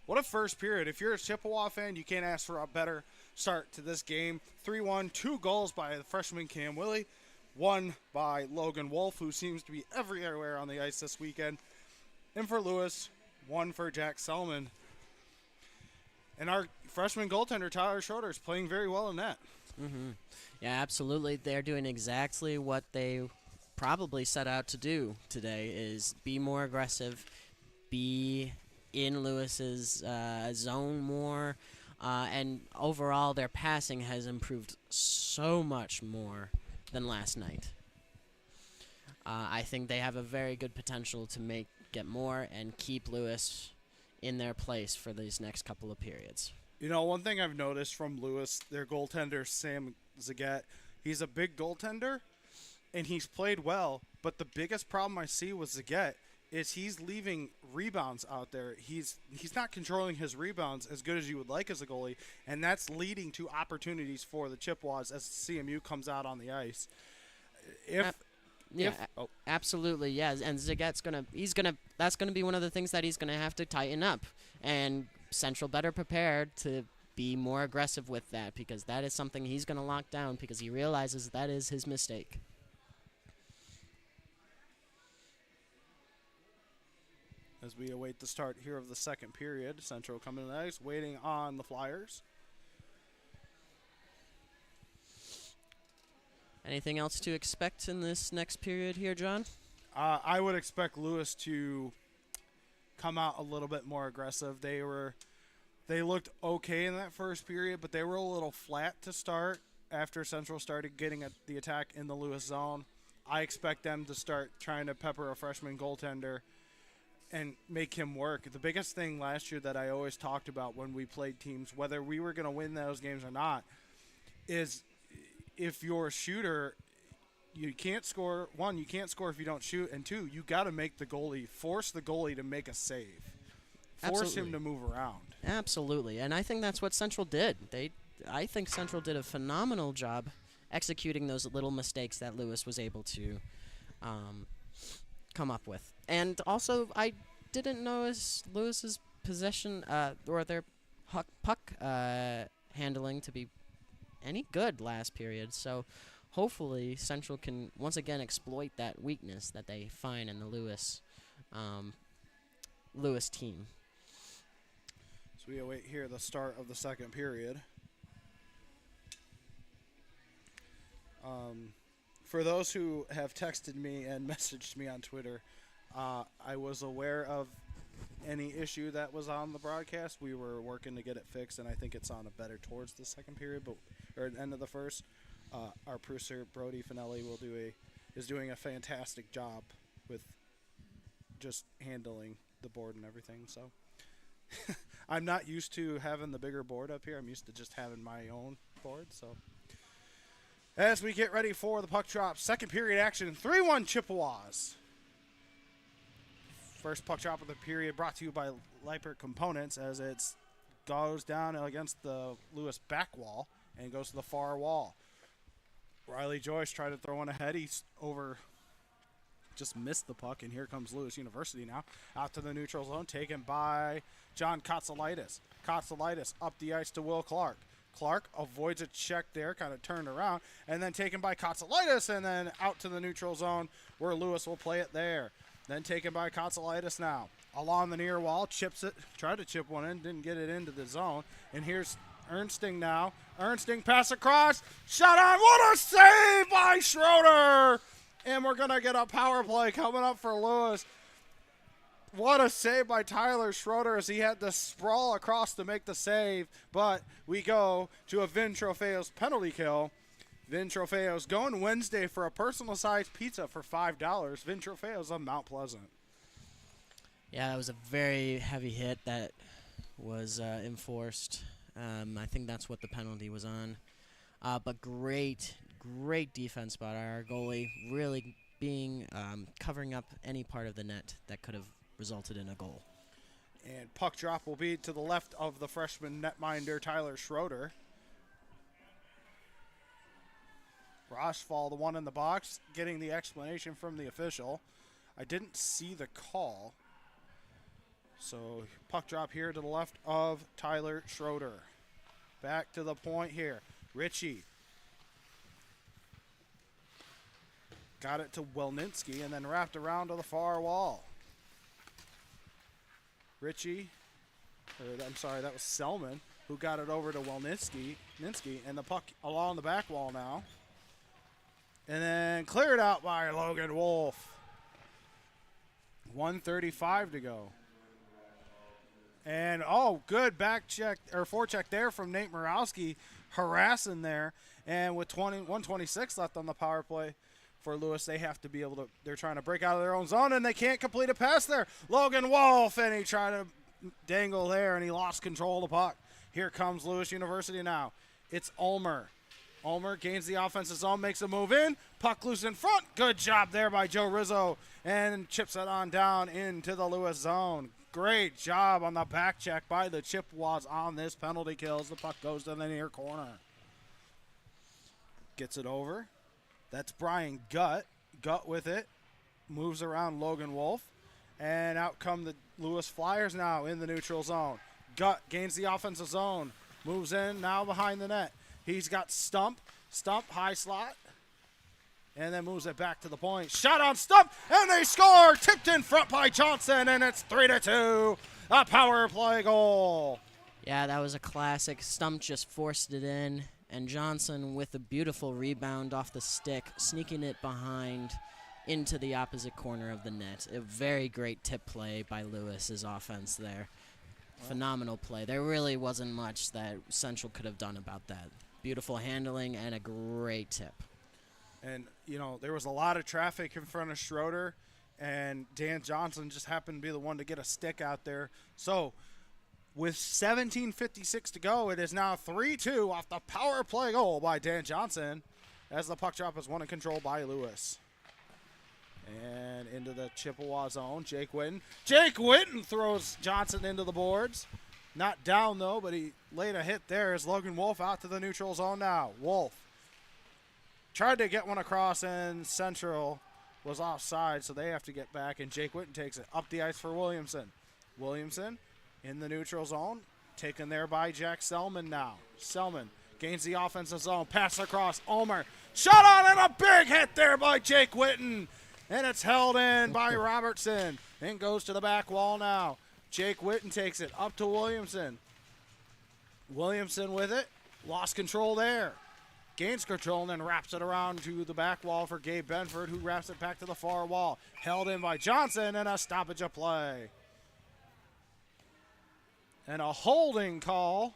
E: What a first period. If you're a Chippewa fan, you can't ask for a better start to this game. 3-1, 2 goals by the freshman Cam Willie, 1 by Logan Wolf, who seems to be everywhere on the ice this weekend. And for Lewis, 1 for Jack Selman. And our freshman goaltender, Tyler Schroeder, is playing very well in net.
D: Yeah, absolutely. They're doing exactly what they probably set out to do today, is be more aggressive, be in Lewis's zone more, and overall their passing has improved so much more than last night. I think they have a very good potential to get more and keep Lewis in their place for these next couple of periods.
E: You know, one thing I've noticed from Lewis, their goaltender, Sam Zagat, he's a big goaltender, and he's played well, but the biggest problem I see with Zagat is he's leaving rebounds out there. He's not controlling his rebounds as good as you would like as a goalie, and that's leading to opportunities for the Chippewas as CMU comes out on the ice.
D: Absolutely, yes. And Zagat's that's gonna be one of the things that he's gonna have to tighten up, and Central better prepared to be more aggressive with that, because that is something he's gonna lock down, because he realizes that is his mistake.
E: As we await the start here of the second period, Central coming to the ice, waiting on the Flyers.
D: Anything else to expect in this next period here, John?
E: I would expect Lewis to come out a little bit more aggressive. They looked okay in that first period, but they were a little flat to start after Central started getting the attack in the Lewis zone. I expect them to start trying to pepper a freshman goaltender and make him work. The biggest thing last year that I always talked about when we played teams, whether we were going to win those games or not, is if you're a shooter, you can't score. One, you can't score if you don't shoot, and two, you got to force the goalie to make a save. Force him to move around.
D: Absolutely, and I think that's what Central did. I think Central did a phenomenal job executing those little mistakes that Lewis was able to come up with. And also, I didn't notice Lewis's possession or their puck handling to be any good last period. So hopefully Central can once again exploit that weakness that they find in the Lewis team.
E: So we await here the start of the second period. For those who have texted me and messaged me on Twitter, I was aware of any issue that was on the broadcast. We were working to get it fixed, and I think it's on a better towards the second period, or end of the first. Our producer Brody Finelli is doing a fantastic job with just handling the board and everything. So I'm not used to having the bigger board up here. I'm used to just having my own board. So as we get ready for the puck drop, second period action, 3-1 Chippewas. First puck drop of the period brought to you by Leipert Components, as it goes down against the Lewis back wall and goes to the far wall. Riley Joyce tried to throw one ahead. He's just missed the puck, and here comes Lewis University now. Out to the neutral zone, taken by John Kotsalitis. Kotsalitis up the ice to Will Clark. Clark avoids a check there, kind of turned around, and then taken by Kotsalitis, and then out to the neutral zone where Lewis will play it there. Then taken by Kotsalitis now. Along the near wall, chips it, tried to chip one in, didn't get it into the zone. And here's Ernsting now. Ernsting pass across, shot on, what a save by Schroeder! And we're going to get a power play coming up for Lewis. What a save by Tyler Schroeder, as he had to sprawl across to make the save. But we go to a Vin Trofeo's penalty kill. Vin Trofeo's going Wednesday for a personal-sized pizza for $5. Vin Trofeo's on Mount Pleasant.
D: Yeah, that was a very heavy hit that was enforced. I think that's what the penalty was on. But great defense by our goalie, really being covering up any part of the net that could have resulted in a goal.
E: And puck drop will be to the left of the freshman netminder, Tyler Schroeder. Roshfall, the one in the box, getting the explanation from the official. I didn't see the call. So puck drop here to the left of Tyler Schroeder. Back to the point here. Ritchie got it to Welninski and then wrapped around to the far wall. Ritchie, I'm sorry, that was Selman who got it over to Welninski, and the puck along the back wall now. And then cleared out by Logan Wolf. 1:35 to go. And, good back check or forecheck there from Nate Murawski, harassing there. And with 1:26 left on the power play for Lewis, they have to be able to, they're trying to break out of their own zone, and they can't complete a pass there. Logan Wolf, and he tried to dangle there, and he lost control of the puck. Here comes Lewis University now. It's Ulmer. Ulmer gains the offensive zone, makes a move in. Puck loose in front. Good job there by Joe Rizzo, and chips it on down into the Lewis zone. Great job on the back check by the Chippewas on this penalty kill as the puck goes to the near corner. Gets it over. That's Brian Gutt. Gutt with it. Moves around Logan Wolf. And out come the Lewis Flyers now in the neutral zone. Gutt gains the offensive zone. Moves in now behind the net. He's got Stump. Stump, high slot. And then moves it back to the point. Shot on Stump, and they score! Tipped in front by Johnson, and it's 3-2. A power play goal.
D: Yeah, that was a classic. Stump just forced it in, and Johnson with a beautiful rebound off the stick, sneaking it behind into the opposite corner of the net. A very great tip play by Lewis's offense there. Phenomenal play. There really wasn't much that Central could have done about that. Beautiful handling and a great tip.
E: And, there was a lot of traffic in front of Schroeder, and Dan Johnson just happened to be the one to get a stick out there. So, with 17:56 to go, it is now 3-2 off the power play goal by Dan Johnson as the puck drop is won and controlled by Lewis. And into the Chippewa zone, Jake Witten. Jake Witten throws Johnson into the boards. Not down, though, but he laid a hit there as Logan Wolf out to the neutral zone now. Wolf tried to get one across, and Central was offside, so they have to get back, and Jake Witten takes it up the ice for Williamson. Williamson in the neutral zone, taken there by Jack Selman now. Selman gains the offensive zone, pass across, Ulmer. Shot on, and a big hit there by Jake Witten. And it's held in by Robertson and goes to the back wall now. Jake Witten takes it up to Williamson. Williamson with it. Lost control there. Gains control and then wraps it around to the back wall for Gabe Benford, who wraps it back to the far wall. Held in by Johnson and a stoppage of play. And a holding call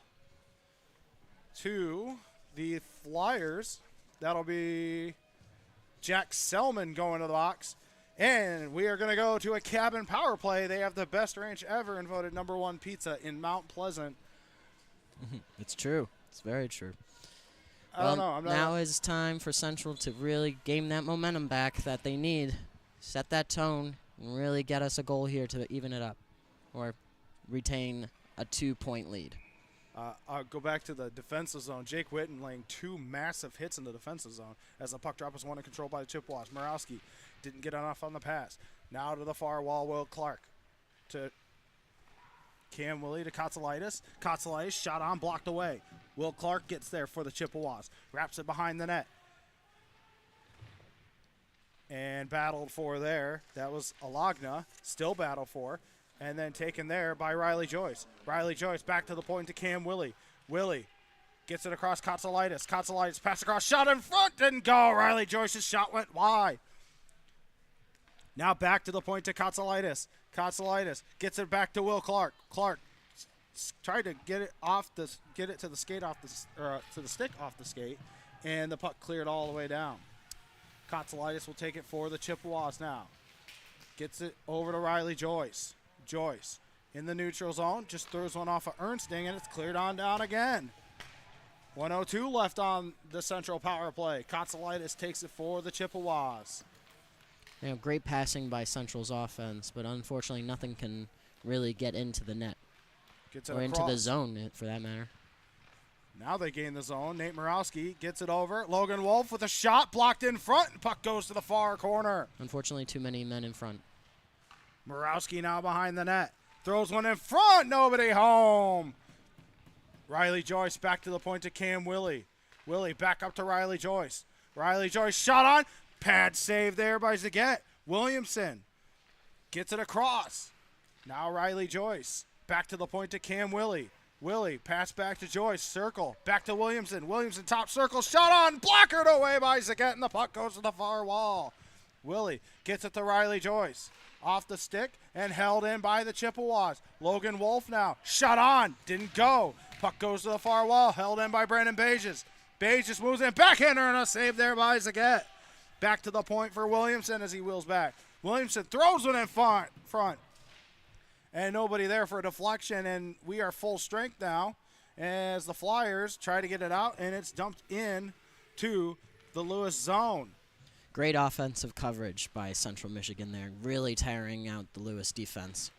E: to the Flyers. That'll be Jack Selman going to the box. And we are going to go to a cabin power play. They have the best ranch ever and voted #1 pizza in Mount Pleasant.
D: It's true. It's very true.
E: I don't know.
D: Now is time for Central to really gain that momentum back that they need. Set that tone and really get us a goal here to even it up or retain a 2-point lead.
E: I'll go back to the defensive zone. Jake Witten laying 2 massive hits in the defensive zone as the puck drop is won and controlled by the Chippewas. Murawski didn't get enough on the pass. Now to the far wall, Will Clark to Cam Willie to Kotsalitis. Kotsalitis shot on, blocked away. Will Clark gets there for the Chippewas. Wraps it behind the net. And battled for there. That was Alagna. Still battled for. And then taken there by Riley Joyce. Riley Joyce back to the point to Cam Willie. Willie gets it across Kotsalitis. Kotsalitis pass across, shot in front, didn't go. Riley Joyce's shot went wide. Now back to the point to Kotsalitis. Kotsalitis gets it back to Will Clark. Clark tried to get it to the skate off to the stick off the skate, and the puck cleared all the way down. Kotsalitis will take it for the Chippewas now. Gets it over to Riley Joyce. Joyce in the neutral zone, just throws one off of Ernsting, and it's cleared on down again. 1:02 left on the Central power play. Kotsalitis takes it for the Chippewas.
D: Great passing by Central's offense, but unfortunately nothing can really get into the net.
E: Gets it
D: or
E: across.
D: into the zone, for that matter.
E: Now they gain the zone. Nate Morawski gets it over. Logan Wolf with a shot blocked in front. Puck goes to the far corner.
D: Unfortunately, too many men in front.
E: Morawski now behind the net. Throws one in front. Nobody home. Riley Joyce back to the point to Cam Willie. Willie back up to Riley Joyce. Riley Joyce shot on. Pad save there by Zagat. Williamson gets it across. Now Riley Joyce back to the point to Cam Willie. Willie, pass back to Joyce, circle, back to Williamson. Williamson, top circle, shot on, blockered away by Zagat, and the puck goes to the far wall. Willie gets it to Riley Joyce. Off the stick and held in by the Chippewas. Logan Wolf now, shot on, didn't go. Puck goes to the far wall, held in by Brandon Bages. Bages moves in, backhander, and a save there by Zagat. Back to the point for Williamson as he wheels back. Williamson throws it in front. And nobody there for a deflection, and we are full strength now as the Flyers try to get it out, and it's dumped in to the Lewis zone.
D: Great offensive coverage by Central Michigan there, really tiring out the Lewis defense.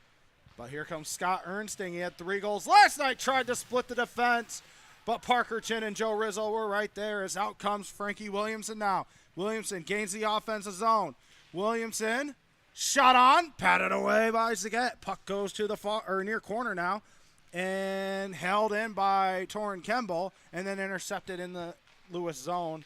E: But here comes Scott Ernsting. He had 3 goals last night, tried to split the defense, but Parker Chin and Joe Rizzo were right there as out comes Frankie Williamson now. Williamson gains the offensive zone. Williamson, shot on, patted away by Zagat. Puck goes to the far or near corner now, and held in by Torrin Kemble, and then intercepted in the Lewis zone.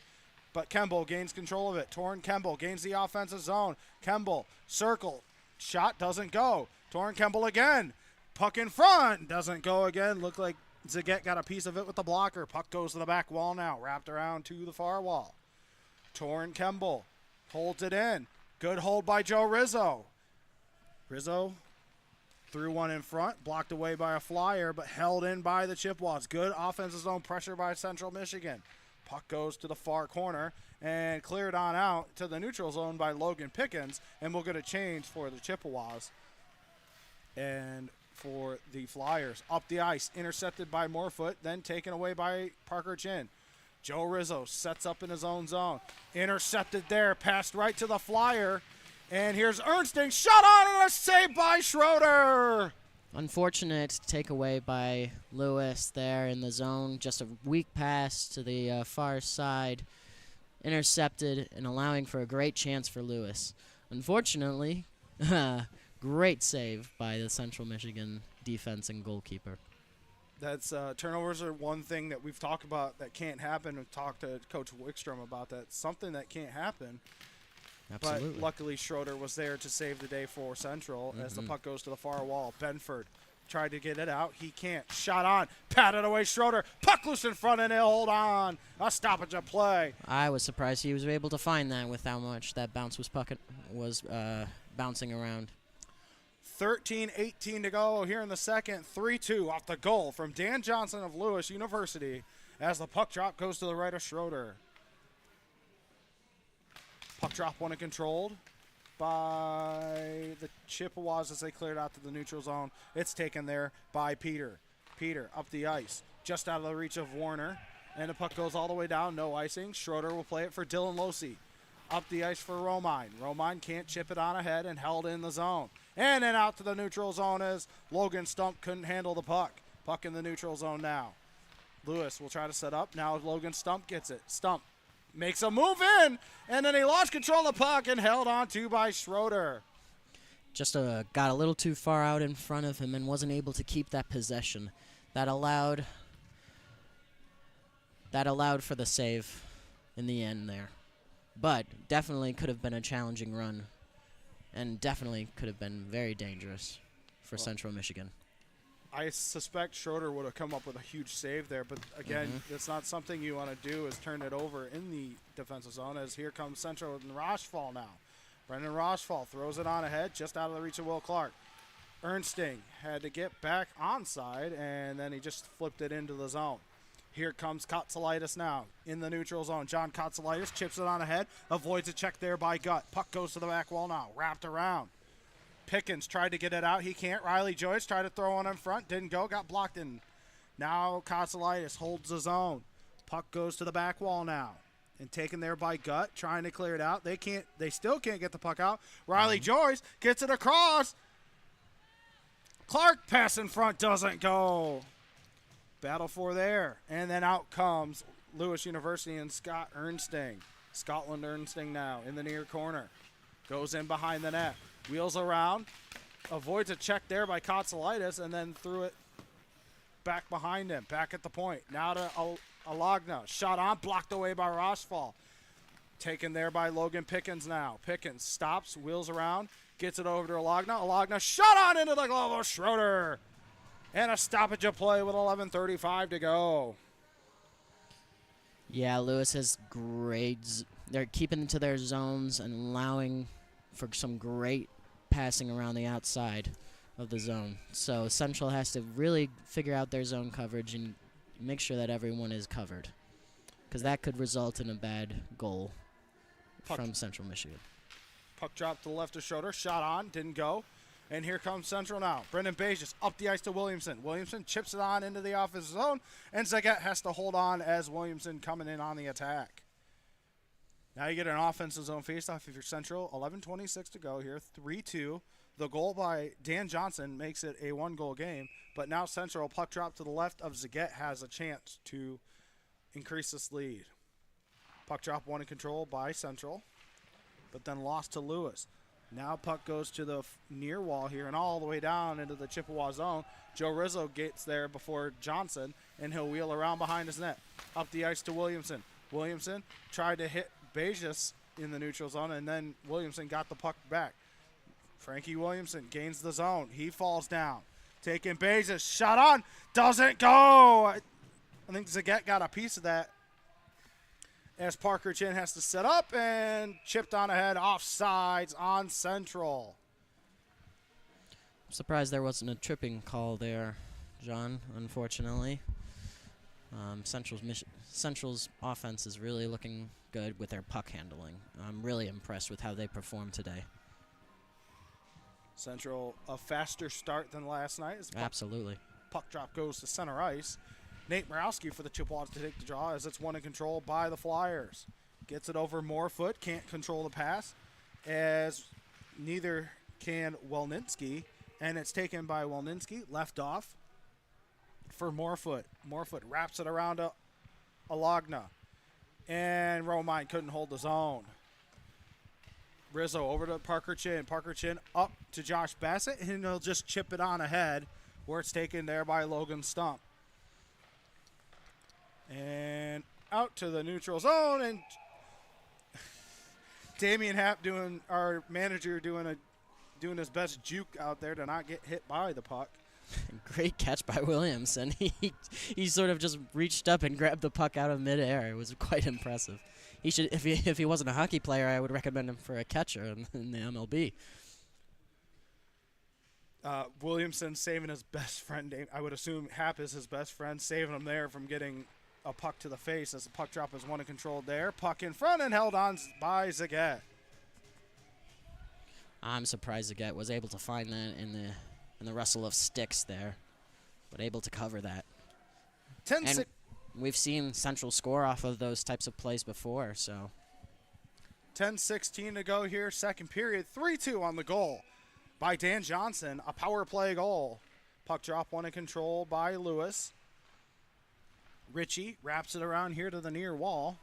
E: But Kemble gains control of it. Torrin Kemble gains the offensive zone. Kemble, circle, shot doesn't go. Torrin Kemble again, puck in front, doesn't go again. Looked like Zagat got a piece of it with the blocker. Puck goes to the back wall now, wrapped around to the far wall. Torrin Kemble holds it in. Good hold by Joe Rizzo. Rizzo threw one in front, blocked away by a Flyer, but held in by the Chippewas. Good offensive zone pressure by Central Michigan. Puck goes to the far corner and cleared on out to the neutral zone by Logan Pickens, and we'll get a change for the Chippewas. And for the Flyers, up the ice, intercepted by Morefoot, then taken away by Parker Chin. Joe Rizzo sets up in his own zone. Intercepted there, passed right to the Flyer. And here's Ernsting, shot on and a save by Schroeder.
D: Unfortunate takeaway by Lewis there in the zone. Just a weak pass to the far side. Intercepted and allowing for a great chance for Lewis. Unfortunately, great save by the Central Michigan defense and goalkeeper.
E: That's turnovers are one thing that we've talked about that can't happen. We've talked to Coach Wickstrom about that. Something that can't happen.
D: Absolutely.
E: But luckily Schroeder was there to save the day for Central as the puck goes to the far wall. Benford tried to get it out. He can't. Shot on. Patted away Schroeder. Puck loose in front and he'll hold on. A stoppage of play.
D: I was surprised he was able to find that with how much that bounce was bouncing around.
E: 13:18 to go here in the second. 3-2 off the goal from Dan Johnson of Lewis University as the puck drop goes to the right of Schroeder. Puck drop won and controlled by the Chippewas as they cleared out to the neutral zone. It's taken there by Peter. Peter up the ice, just out of the reach of Warner. And the puck goes all the way down, no icing. Schroeder will play it for Dylan Losey. Up the ice for Romine. Romine can't chip it on ahead and held in the zone. And then out to the neutral zone as Logan Stump couldn't handle the puck. Puck in the neutral zone now. Lewis will try to set up. Now Logan Stump gets it. Stump makes a move in, and then he lost control of the puck and held on to by Schroeder.
D: Just got a little too far out in front of him and wasn't able to keep that possession. That allowed for the save in the end there. But definitely could have been a challenging run and definitely could have been very dangerous for Central Michigan.
E: I suspect Schroeder would have come up with a huge save there, but again, it's not something you want to do is turn it over in the defensive zone as here comes Central and Rochefall now. Brendan Rochefall throws it on ahead, just out of the reach of Will Clark. Ernsting had to get back onside, and then he just flipped it into the zone. Here comes Kotsalitis now in the neutral zone. John Kotsalitis chips it on ahead, avoids a check there by Gut. Puck goes to the back wall now, wrapped around. Pickens tried to get it out. He can't. Riley Joyce tried to throw one in front. Didn't go. Got blocked in. Now Kotsalitis holds the zone. Puck goes to the back wall now. And taken there by Gut, trying to clear it out. They still can't get the puck out. Riley Joyce gets it across. Clark pass in front doesn't go. Battle for there. And then out comes Lewis University and Scott Ernsting. Scotland Ernsting now in the near corner. Goes in behind the net. Wheels around. Avoids a check there by Kotsalitis and then threw it back behind him. Back at the point. Now to Alagna. Shot on. Blocked away by Rochefall. Taken there by Logan Pickens now. Pickens stops. Wheels around. Gets it over to Alagna. Alagna shot on into the glove of Schroeder. And a stoppage of play with 11:35 to go.
D: Yeah, Lewis has they're keeping into their zones and allowing for some great passing around the outside of the zone. So Central has to really figure out their zone coverage and make sure that everyone is covered, because that could result in a bad goal from Central Michigan.
E: Puck dropped to the left of Schroeder. Shot on. Didn't go. And here comes Central now. Brendan Bejes up the ice to Williamson. Williamson chips it on into the offensive zone. And Zagat has to hold on as Williamson coming in on the attack. Now you get an offensive zone faceoff if you're Central. 11:26 to go here. 3-2. The goal by Dan Johnson makes it a one-goal game. But now Central, puck drop to the left of Zagat, has a chance to increase this lead. Puck drop one in control by Central, but then lost to Lewis. Now puck goes to the near wall here and all the way down into the Chippewa zone. Joe Rizzo gets there before Johnson, and he'll wheel around behind his net. Up the ice to Williamson. Williamson tried to hit Bejes in the neutral zone, and then Williamson got the puck back. Frankie Williamson gains the zone. He falls down. Taking Bejes. Shot on. Doesn't go. I think Zagat got a piece of that, as Parker Chin has to set up and chipped on ahead, offsides on Central.
D: I'm surprised there wasn't a tripping call there, John, unfortunately. Central's offense is really looking good with their puck handling. I'm really impressed with how they performed today.
E: Central, a faster start than last night.
D: Absolutely.
E: Puck drop goes to center ice. Nate Morawski for the Chippewas to take the draw as it's one in control by the Flyers. Gets it over Morefoot, can't control the pass, as neither can Welninski, and it's taken by Welninski, left off for Morefoot. Morefoot wraps it around to Alagna, and Romine couldn't hold the zone. Rizzo over to Parker Chin. Parker Chin up to Josh Bassett, and he'll just chip it on ahead, where it's taken there by Logan Stump. And out to the neutral zone, and Damian Happ our manager doing his best juke out there to not get hit by the puck.
D: Great catch by Williamson. He sort of just reached up and grabbed the puck out of midair. It was quite impressive. He should, if he wasn't a hockey player, I would recommend him for a catcher in the MLB.
E: Williamson saving his best friend. I would assume Happ is his best friend, saving him there from getting a puck to the face as the puck drop is one and controlled there. Puck in front and held on by Zagat.
D: I'm surprised Zagat was able to find that in the rustle of sticks there, but able to cover that. And we've seen Central score off of those types of plays before, so.
E: 10:16 to go here, second period. 3-2 on the goal by Dan Johnson, a power play goal. Puck drop one in control by Lewis. Ritchie wraps it around here to the near wall,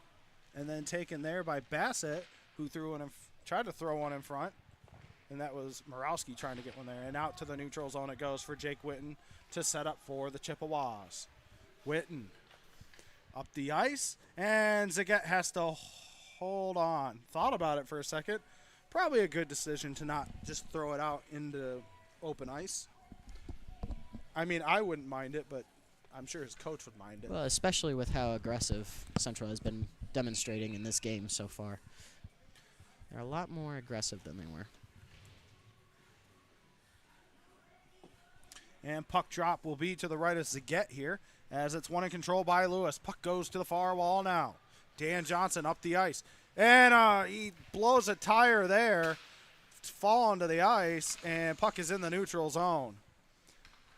E: and then taken there by Bassett, who tried to throw one in front, and that was Morawski trying to get one there. And out to the neutral zone it goes for Jake Witten to set up for the Chippewas. Witten up the ice, and Zagat has to hold on. Thought about it for a second. Probably a good decision to not just throw it out into open ice. I mean, I wouldn't mind it, but I'm sure his coach would mind it.
D: Well, especially with how aggressive Central has been demonstrating in this game so far. They're a lot more aggressive than they were.
E: And puck drop will be to the right of Zagat here, as it's one in control by Lewis. Puck goes to the far wall now. Dan Johnson up the ice. And he blows a tire there, fall onto the ice, and puck is in the neutral zone.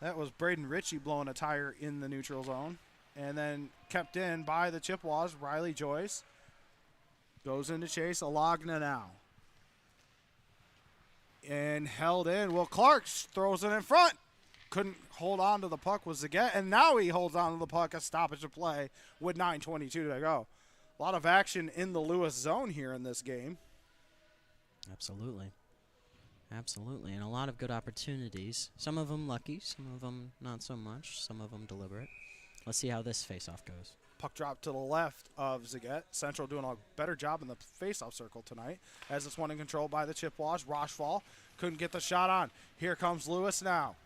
E: That was Braden Ritchie blowing a tire in the neutral zone. And then kept in by the Chippewas. Riley Joyce goes into chase. Alagna now. And held in. Will Clark throws it in front. couldn't hold on to the puck was Zagat, and now he holds on to the puck, a stoppage of play with 9:22 to go. A lot of action in the Lewis zone here in this game.
D: Absolutely. Absolutely, and a lot of good opportunities. Some of them lucky, some of them not so much, some of them deliberate. Let's see how this face-off goes.
E: Puck drop to the left of Zagat. Central doing a better job in the face-off circle tonight as it's one in control by the Chippewas. Rochefall couldn't get the shot on. Here comes Lewis now.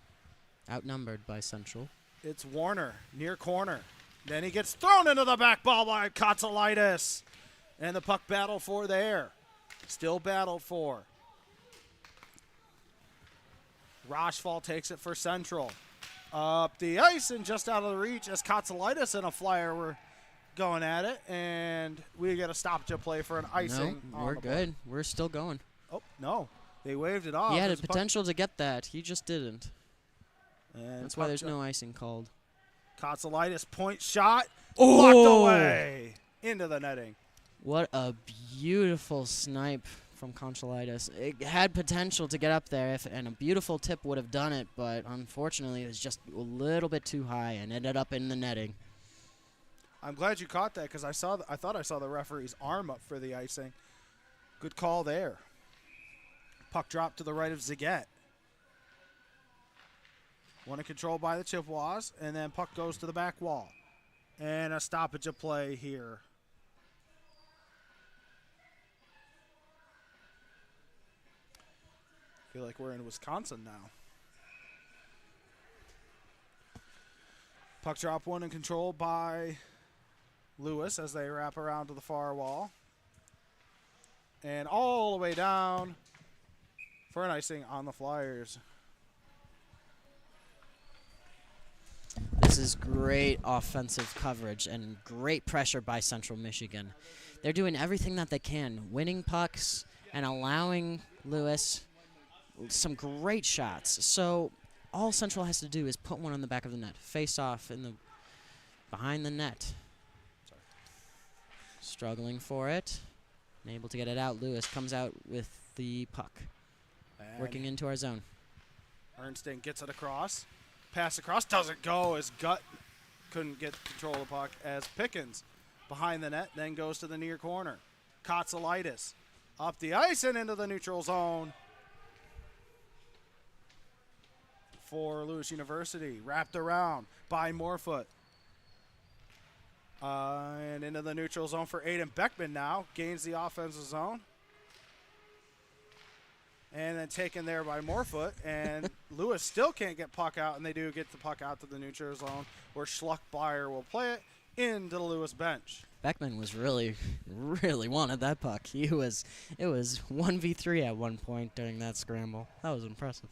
D: Outnumbered by Central.
E: It's Warner, near corner. Then he gets thrown into the back ball by Katsalitis. And the puck battled for there. Still battled for. Rochefall takes it for Central. Up the ice and just out of the reach as Katsalitis and a flyer were going at it. And we get a stoppage of play for an icing.
D: No,
E: on
D: we're
E: the
D: good. We're still going.
E: Oh, no. They waved it off.
D: He had a
E: as the puck-
D: potential to get that. He just didn't.
E: and
D: That's why
E: puck
D: there's
E: jo-
D: no icing called.
E: Katsalitis point shot.
D: Oh!
E: Blocked away into the netting.
D: What a beautiful snipe from Conchalitis. It had potential to get up there, and a beautiful tip would have done it, but unfortunately it was just a little bit too high and ended up in the netting.
E: I'm glad you caught that because I thought I saw the referee's arm up for the icing. Good call there. Puck drop to the right of Zagat. One in control by the Chippewas, and then puck goes to the back wall. And a stoppage of play here. Feel like we're in Wisconsin now. Puck drop one in control by Lewis as they wrap around to the far wall. And all the way down for an icing on the Flyers.
D: This is great offensive coverage and great pressure by Central Michigan. They're doing everything that they can, winning pucks and allowing Lewis some great shots. So all Central has to do is put one on the back of the net, face off in the behind the net. Struggling for it, unable to get it out. Lewis comes out with the puck,
E: And
D: working into our zone.
E: Ernstein gets it across. Pass across doesn't go. His gut couldn't get control of the puck as Pickens behind the net, then goes to the near corner. Katsalitis up the ice and into the neutral zone for Lewis University. Wrapped around by Morefoot. And into the neutral zone for Aiden Beckman now. Gains the offensive zone. And then taken there by Morefoot. And Lewis still can't get puck out, and they do get the puck out to the neutral zone where Schluckbauer will play it into the Lewis bench.
D: Beckman was really wanted that puck. It was 1v3 at one point during that scramble. That was impressive.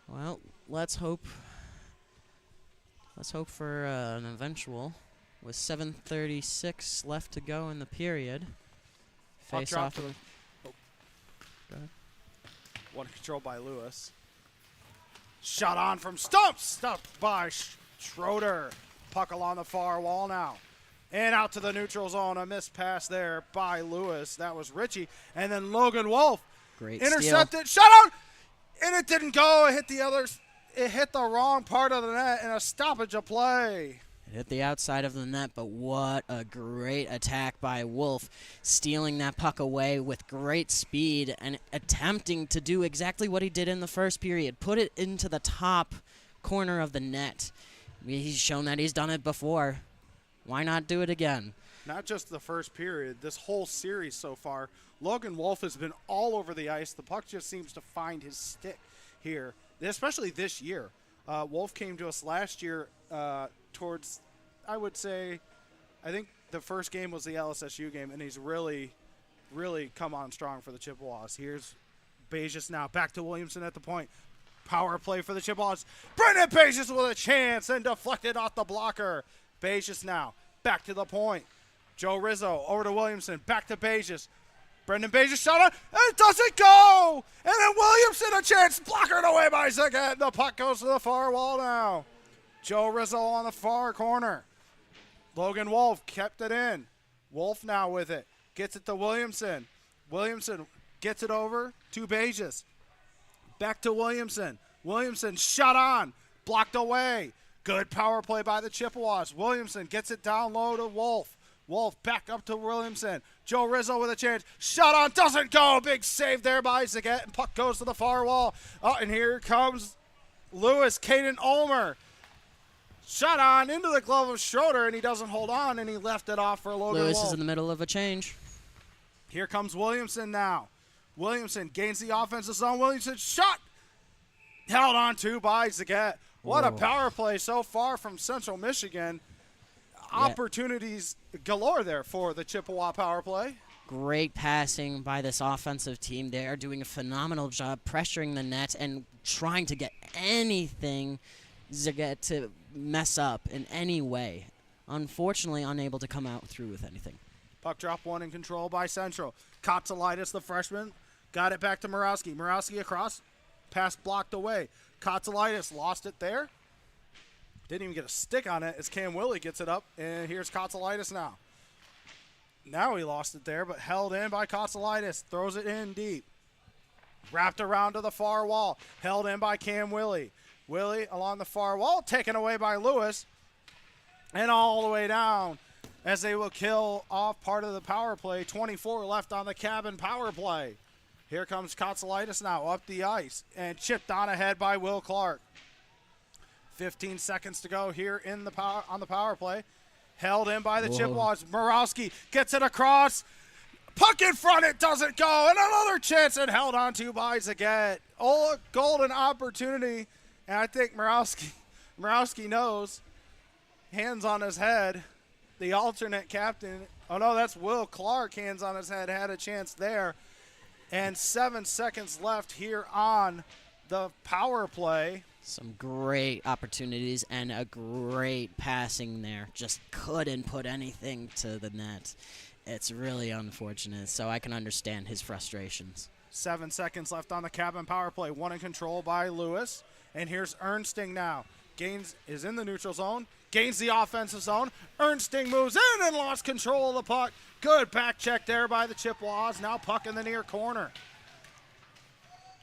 D: Well, let's hope for an eventual. With 7:36 left to go in the period.
E: Puck
D: Face
E: drop
D: off.
E: to the-
D: Go ahead.
E: One control by Lewis. Shot on from Stump. Stumped by Schroeder. Puck along the far wall now. And out to the neutral zone. A missed pass there by Lewis. That was Ritchie. And then Logan Wolf.
D: Great
E: Intercepted. Shot out. And it didn't go. It hit the others. It hit the wrong part of the net and a stoppage of play.
D: It hit the outside of the net, but what a great attack by Wolf, stealing that puck away with great speed and attempting to do exactly what he did in the first period, put it into the top corner of the net. He's shown that he's done it before. Why not do it again?
E: Not just the first period, this whole series so far. Logan Wolf has been all over the ice. The puck just seems to find his stick here, especially this year. Wolf came to us last year towards, I would say, I think the first game was the LSSU game, and he's really come on strong for the Chippewas. Here's Bejes now, back to Williamson at the point. Power play for the Chippewas. Brendan Bejes with a chance and deflected off the blocker. Bejes now, back to the point. Joe Rizzo over to Williamson, back to Bejes. Brendan Bejes shot on, and it doesn't go! And then Williamson a chance, blockered away by Zagat. The puck goes to the far wall now. Joe Rizzo on the far corner. Logan Wolf kept it in. Wolf now with it. Gets it to Williamson. Williamson gets it over to Bejes. Back to Williamson. Williamson shot on. Blocked away. Good power play by the Chippewas. Williamson gets it down low to Wolf. Wolf back up to Williamson. Joe Rizzo with a chance. Shot on. Doesn't go. Big save there by Zagat. And puck goes to the far wall. Oh, and here comes Lewis. Caden Ulmer. Shot on into the glove of Schroeder, and he doesn't hold on, and he left it off for Logan
D: Lewis
E: Wolf.
D: is in the middle of a change.
E: Here comes Williamson now. Williamson gains the offensive zone. Williamson shot. Held on to by Zagat. What a power play so far from Central Michigan. Opportunities galore there for the Chippewa power play.
D: Great passing by this offensive team. They are doing a phenomenal job pressuring the net and trying to get anything Zagat to mess up in any way. Unfortunately, unable to come out through with anything.
E: Puck drop one in control by Central. Kotsalitis, the freshman, got it back to Morawski. Morawski across. Pass blocked away. Kotsalitis lost it there. Didn't even get a stick on it as Cam Willie gets it up. And here's Kotsalitis now. Now he lost it there, but held in by Kotsalitis. Throws it in deep. Wrapped around to the far wall. Held in by Cam Willie. Willie along the far wall. Taken away by Lewis. And all the way down as they will kill off part of the power play. 24 left on the Cabin power play. Here comes Kotsalitis now up the ice and chipped on ahead by Will Clark. 15 seconds to go here in the on the power play. Held in by the Chippewas. Morawski gets it across. Puck in front, it doesn't go. And another chance and held on to by Zagat. Oh, golden opportunity. And I think Morawski knows. Hands on his head. The alternate captain. Oh, no, that's Will Clark. Hands on his head. Had a chance there. And 7 seconds left here on the power play.
D: Some great opportunities and a great passing there. Just couldn't put anything to the net. It's really unfortunate, so I can understand his frustrations.
E: 7 seconds left on the Cabin power play. One in control by Lewis. And here's Ernsting now. Gaines is in the neutral zone. Gains the offensive zone. Ernsting moves in and lost control of the puck. Good back check there by the Chippewas. Now puck in the near corner.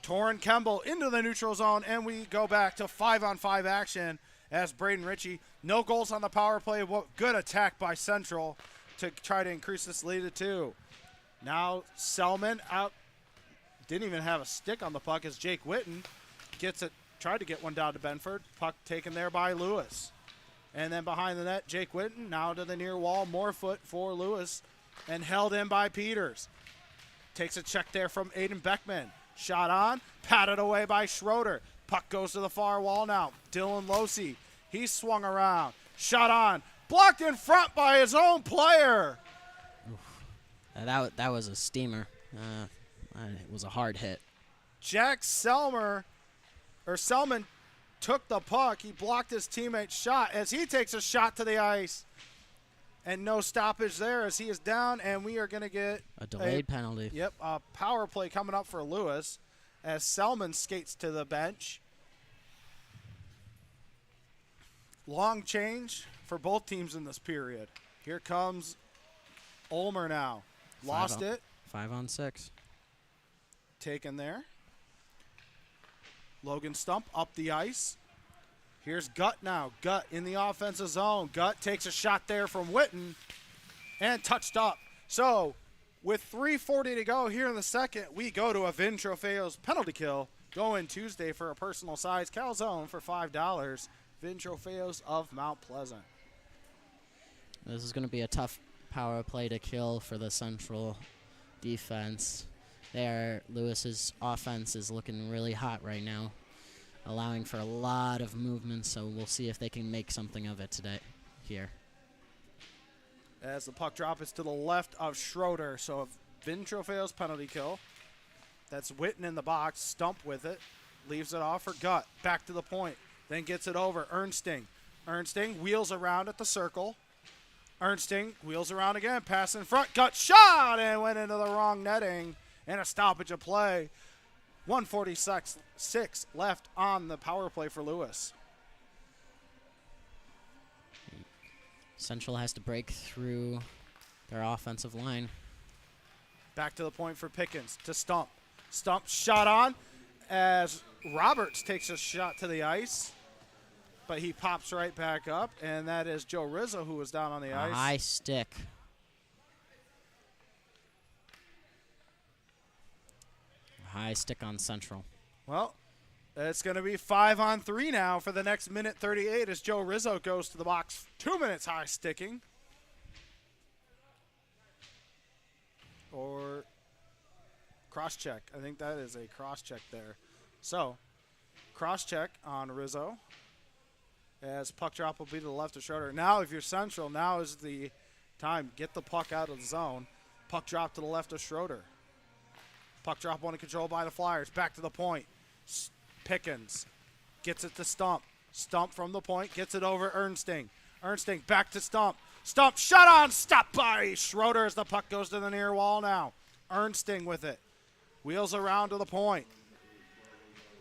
E: Torrin Kemble into the neutral zone, and we go back to 5-on-5 action as Braden Ritchie. No goals on the power play. Good attack by Central to try to increase this lead to 2. Now Selman out. Didn't even have a stick on the puck as Jake Witten gets it. Tried to get one down to Benford. Puck taken there by Lewis. And then behind the net, Jake Witten now to the near wall. Morefoot for Lewis and held in by Peters. Takes a check there from Aiden Beckman. Shot on, patted away by Schroeder. Puck goes to the far wall now. Dylan Losey, he swung around. Shot on, blocked in front by his own player.
D: That was a steamer. It was a hard hit.
E: Jack Selman took the puck. He blocked his teammate's shot as he takes a shot to the ice. And no stoppage there as he is down, and we are going to get
D: a delayed penalty.
E: Yep, a power play coming up for Lewis as Selman skates to the bench. Long change for both teams in this period. Here comes Ulmer now. Lost it.
D: 5-on-6.
E: Taken there. Logan Stump up the ice. Here's Gutt now. Gutt in the offensive zone. Gutt takes a shot there from Witten and touched up. So with 3:40 to go here in the second, we go to a Vin Trofeos penalty kill. Going Tuesday for a personal size calzone for $5. Vin Trofeos of Mount Pleasant.
D: This is going to be a tough power play to kill for the Central defense. Lewis's offense is looking really hot right now, allowing for a lot of movement, so we'll see if they can make something of it today here.
E: As the puck drop is to the left of Schroeder, so a Vin Trofeos penalty kill. That's Witten in the box, Stump with it, leaves it off for Gutt, back to the point, then gets it over, Ernsting. Ernsting wheels around at the circle. Ernsting wheels around again, pass in front, Gutt shot, and went into the wrong netting, and a stoppage of play. 1:46 left on the power play for Lewis.
D: Central has to break through their offensive line.
E: Back to the point for Pickens to Stump. Stump shot on as Roberts takes a shot to the ice, but he pops right back up, and that is Joe Rizzo who was down on the ice.
D: High stick. High stick on Central.
E: Well, it's going to be 5-on-3 now for the next minute 38 as Joe Rizzo goes to the box. 2 minutes high sticking. Or cross check. I think that is a cross check there. So, cross check on Rizzo as puck drop will be to the left of Schroeder. Now, if you're Central, now is the time. Get the puck out of the zone. Puck drop to the left of Schroeder. Puck drop one in control by the Flyers. Back to the point. Pickens gets it to Stump. Stump from the point. Gets it over Ernsting. Ernsting back to Stump. Stump shot on. Stopped by Schroeder as the puck goes to the near wall now. Ernsting with it. Wheels around to the point.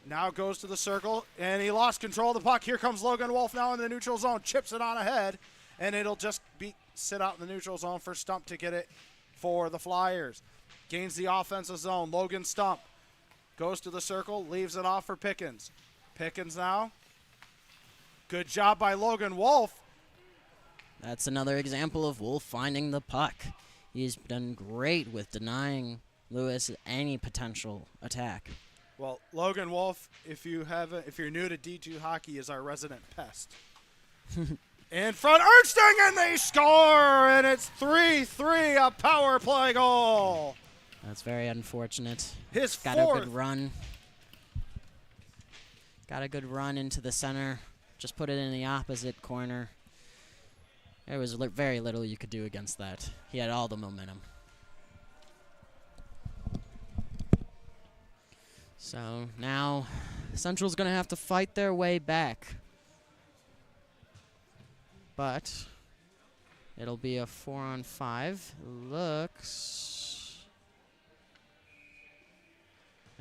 E: Now goes to the circle, and he lost control of the puck. Here comes Logan Wolf now in the neutral zone. Chips it on ahead, and it'll just sit out in the neutral zone for Stump to get it for the Flyers. Gains the offensive zone. Logan Stump goes to the circle, leaves it off for Pickens. Pickens now. Good job by Logan Wolf.
D: That's another example of Wolf finding the puck. He's done great with denying Lewis any potential attack.
E: Well, Logan Wolf, if you're new to D2 hockey, is our resident pest. In front, Ernsting, and they score, and it's 3-3, a power play goal.
D: That's very unfortunate.
E: His
D: Got
E: fourth.
D: a good run. Got a good run into the center. Just put it in the opposite corner. There was very little you could do against that. He had all the momentum. So now Central's going to have to fight their way back. But it'll be a 4-on-5. Looks.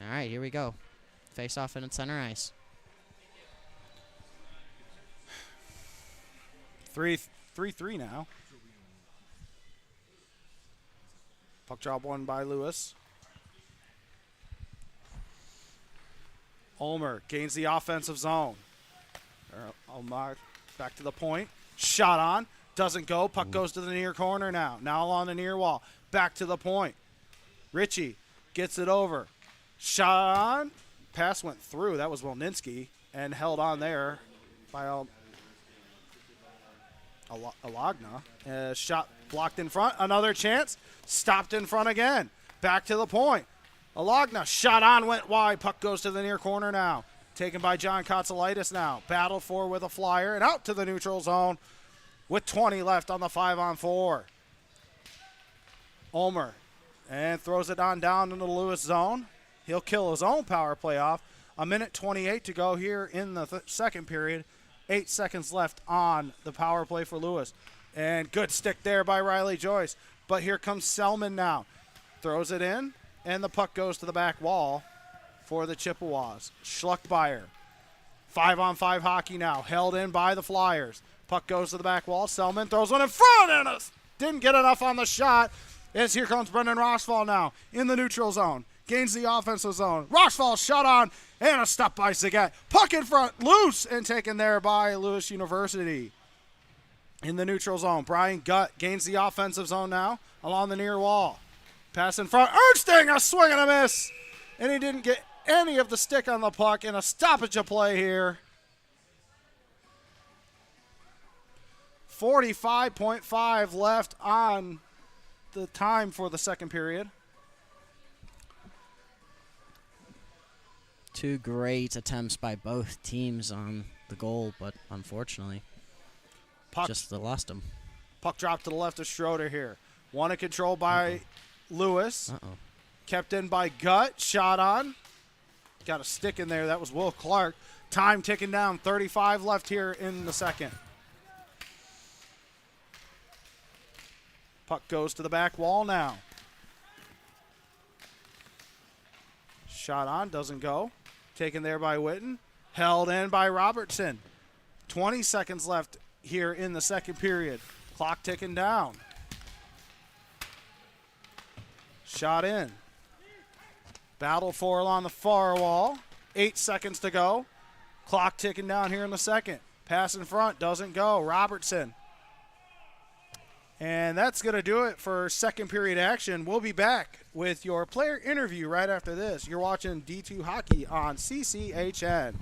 D: All right, here we go. Face off in center ice.
E: 3-3 now. Puck drop one by Lewis. Ulmer gains the offensive zone. Ulmer back to the point. Shot on. Doesn't go. Puck goes to the near corner now. Now along the near wall. Back to the point. Ritchie gets it over. Shot on. Pass went through. That was Wolninski. And held on there by Alagna. Shot blocked in front. Another chance. Stopped in front again. Back to the point. Alagna shot on, went wide. Puck goes to the near corner now. Taken by John Kotsalitis now. Battle for with a flyer and out to the neutral zone with 20 left on the 5-on-4. Ulmer and throws it on down into the Lewis zone. He'll kill his own power play off. 1:28 to go here in the second period. 8 seconds left on the power play for Lewis. And good stick there by Riley Joyce. But here comes Selman now. Throws it in, and the puck goes to the back wall for the Chippewas. Schluckbeyer. 5-on-5 hockey now. Held in by the Flyers. Puck goes to the back wall. Selman throws one in front, and didn't get enough on the shot. As here comes Brendan Rossfall now in the neutral zone. Gains the offensive zone. Rossfall shot on, and a stop by Saget. Puck in front, loose, and taken there by Lewis University. In the neutral zone, Brian Gutt gains the offensive zone now along the near wall. Pass in front, Ernsting, a swing and a miss. And he didn't get any of the stick on the puck, and a stoppage of play here. 45.5 left on the time for the second period.
D: Two great attempts by both teams on the goal, but unfortunately, just lost them.
E: Puck dropped to the left of Schroeder here. One in control by Lewis. Kept in by Gutt. Shot on. Got a stick in there. That was Will Clark. Time ticking down. 35 left here in the second. Puck goes to the back wall now. Shot on. Doesn't go. Taken there by Witten. Held in by Robertson. 20 seconds left here in the second period. Clock ticking down. shot in. Battle for along the far wall. 8 seconds to go. Clock ticking down here in the second. Pass in front, doesn't go. Robertson. And that's going to do it for second period action. We'll be back with your player interview right after this. You're watching D2 Hockey on CCHN.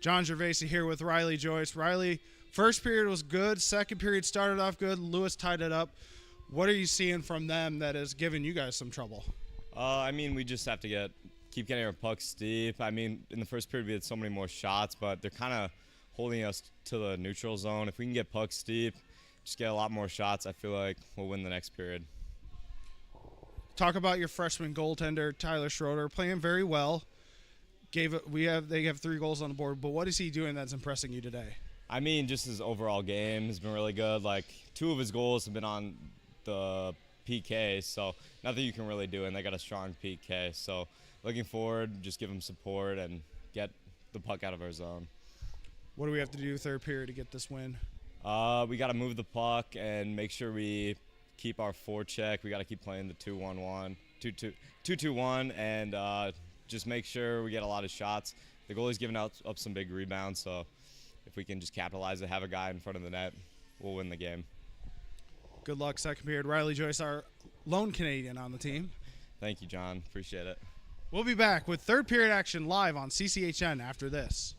A: John Gervasi here with Riley Joyce. Riley, first period was good. Second period started off good. Lewis tied it up. What are you seeing from them that has given you guys some trouble?
G: I mean, we just have to keep getting our pucks deep. I mean, in the first period we had so many more shots, but they're kind of holding us to the neutral zone. If we can get pucks deep, just get a lot more shots, I feel like we'll win the next period.
A: Talk about your freshman goaltender, Tyler Schroeder, playing very well. They have 3 goals on the board, but what is he doing that's impressing you today?
G: I mean, just his overall game has been really good. Like, 2 of his goals have been on the PK, so nothing you can really do, and they got a strong PK. So looking forward, just give him support and get the puck out of our zone.
A: What do we have to do third period to get this win?
G: We got to move the puck and make sure we keep our forecheck. We got to keep playing the 2-1-1, 2-2-1, and just make sure we get a lot of shots. The goalie's giving up some big rebounds, so if we can just capitalize and have a guy in front of the net, we'll win the game.
A: Good luck second period. Riley Joyce, our lone Canadian on the team.
G: Thank you, John. Appreciate it.
A: We'll be back with third period action live on CCHN after this.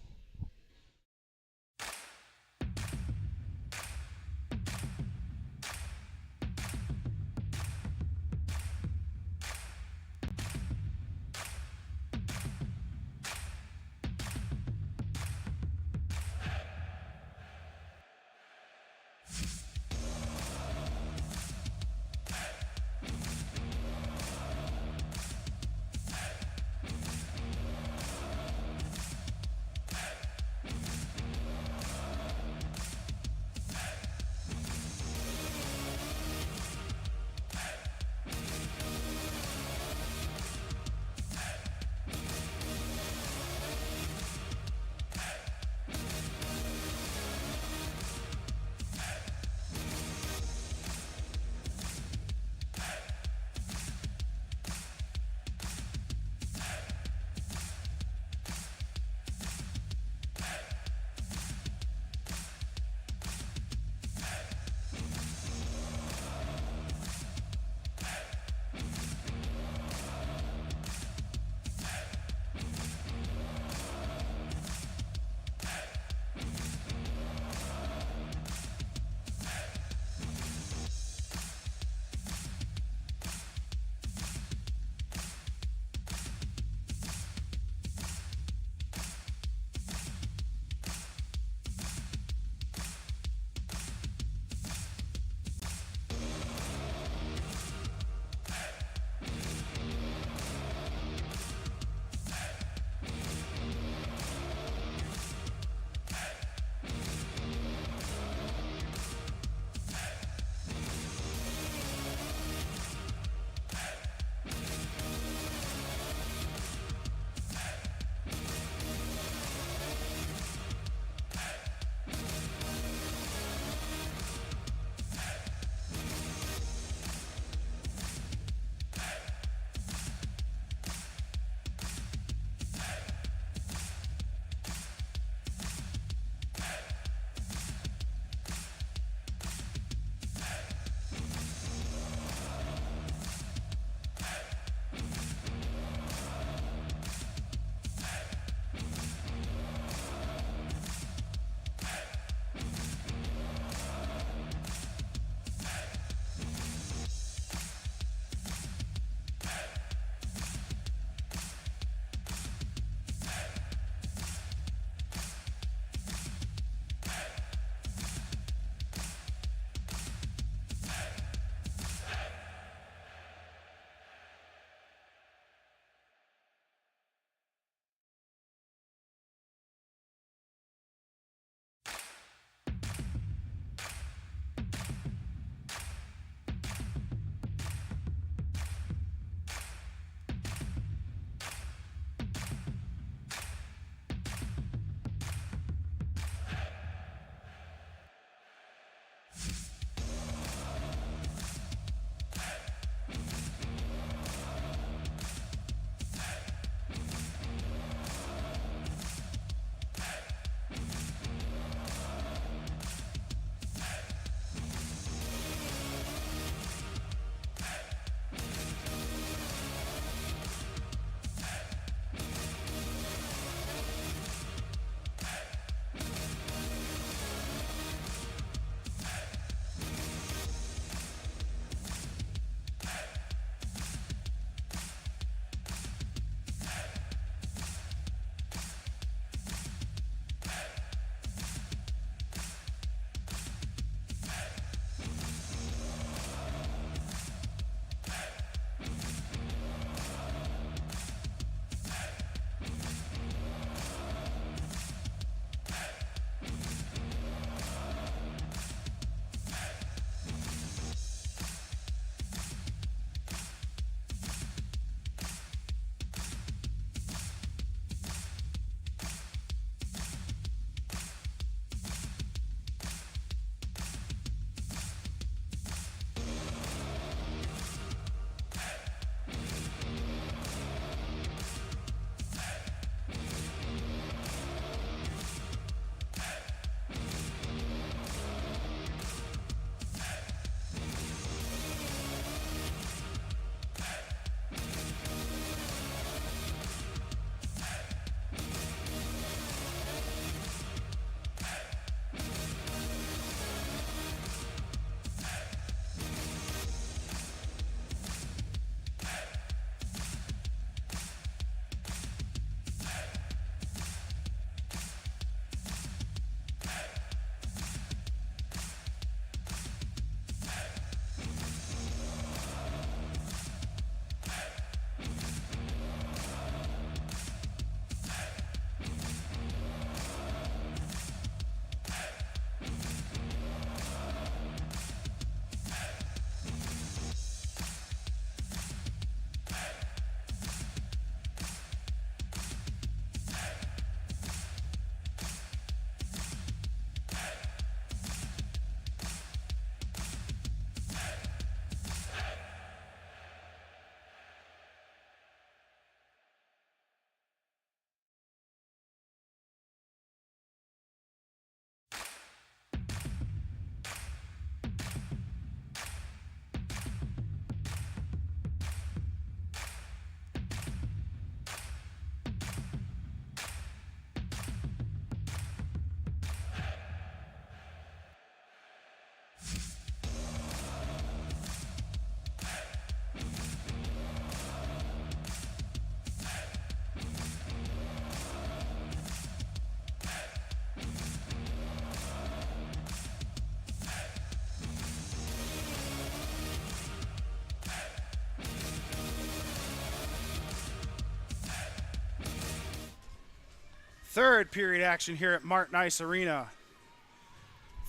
E: Third period action here at Martin Ice Arena.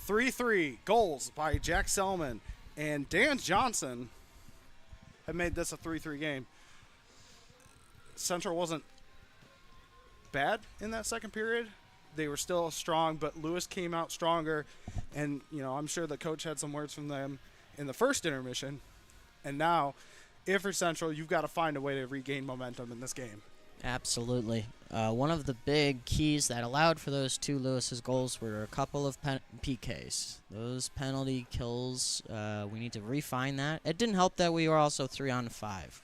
E: 3-3 goals by Jack Selman and Dan Johnson have made this a 3-3 game. Central wasn't bad in that second period. They were still strong, but Lewis came out stronger. And, I'm sure the coach had some words from them in the first intermission. And now, if you're Central, you've got to find a way to regain momentum in this game.
D: Absolutely. One of the big keys that allowed for those two Lewis's goals were a couple of PKs. Those penalty kills, we need to refine that. It didn't help that we were also 3-on-5.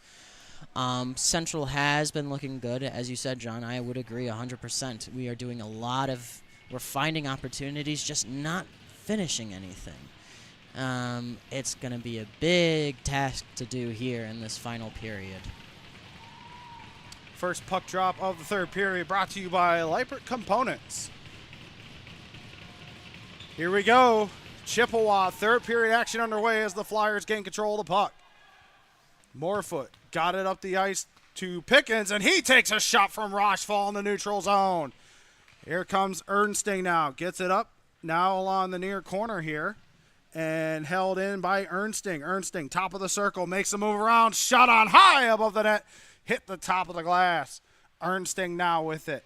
D: Central has been looking good. As you said, John, I would agree 100%. We're finding opportunities, just not finishing anything. It's going to be a big task to do here in this final period.
E: First puck drop of the third period brought to you by Lippert Components. Here we go. Chippewa, third period action underway as the Flyers gain control of the puck. Morefoot got it up the ice to Pickens, and he takes a shot from Rochefall in the neutral zone. Here comes Ernsting now. Gets it up now along the near corner here. And held in by Ernsting. Ernsting, top of the circle, makes a move around. Shot on high above the net. Hit the top of the glass. Ernsting now with it.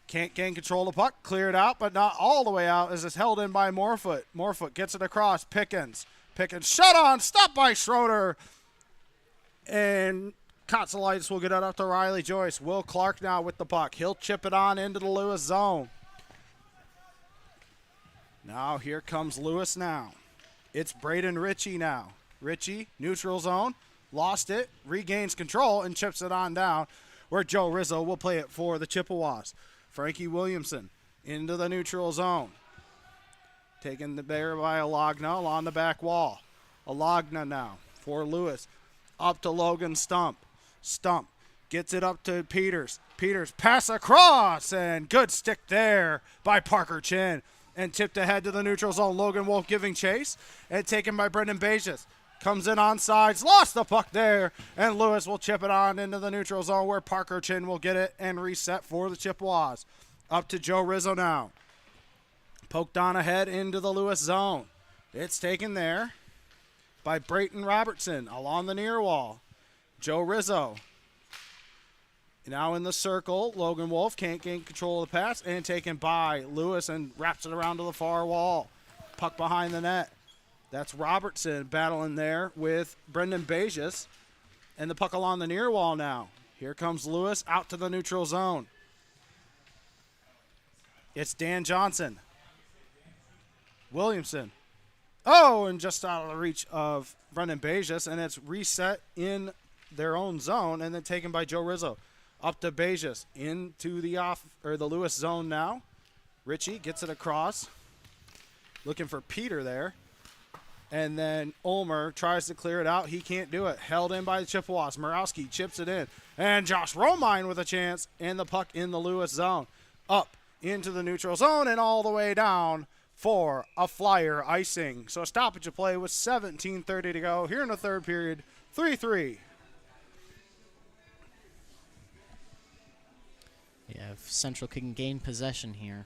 E: Can't gain control of the puck. Cleared out, but not all the way out as it's held in by Morefoot. Morefoot gets it across. Pickens. Pickens shot on. Stopped by Schroeder. And Kotzelitis will get it up to Riley Joyce. Will Clark now with the puck. He'll chip it on into the Lewis zone. Now here comes Lewis now. It's Braden Ritchie now. Ritchie, neutral zone. Lost it, regains control, and chips it on down where Joe Rizzo will play it for the Chippewas. Frankie Williamson into the neutral zone. Taken there by Alagna along the back wall. Alagna now for Lewis. Up to Logan Stump. Stump gets it up to Peters. Peters pass across, and good stick there by Parker Chin. And tipped ahead to the neutral zone. Logan Wolf giving chase, and taken by Brendan Bejes. Comes in on sides, lost the puck there, and Lewis will chip it on into the neutral zone where Parker Chin will get it and reset for the Chippewas. Up to Joe Rizzo now. Poked on ahead into the Lewis zone. It's taken there by Brayton Robertson along the near wall. Joe Rizzo. Now in the circle, Logan Wolf can't gain control of the pass, and taken by Lewis and wraps it around to the far wall. Puck behind the net. That's Robertson battling there with Brendan Bejes. And the puck along the near wall now. Here comes Lewis out to the neutral zone. It's Dan Johnson. Williamson. Oh, and just out of the reach of Brendan Bejes. And it's reset in their own zone and then taken by Joe Rizzo. Up to Bejes into the Lewis zone now. Ritchie gets it across. Looking for Peter there. And then Ulmer tries to clear it out. He can't do it. Held in by the Chippewas. Murawski chips it in. And Josh Romine with a chance. And the puck in the Lewis zone. Up into the neutral zone and all the way down for a Flyer icing. So a stoppage of play with 17:30 to go here in the third period. 3-3.
D: Yeah, if Central can gain possession here,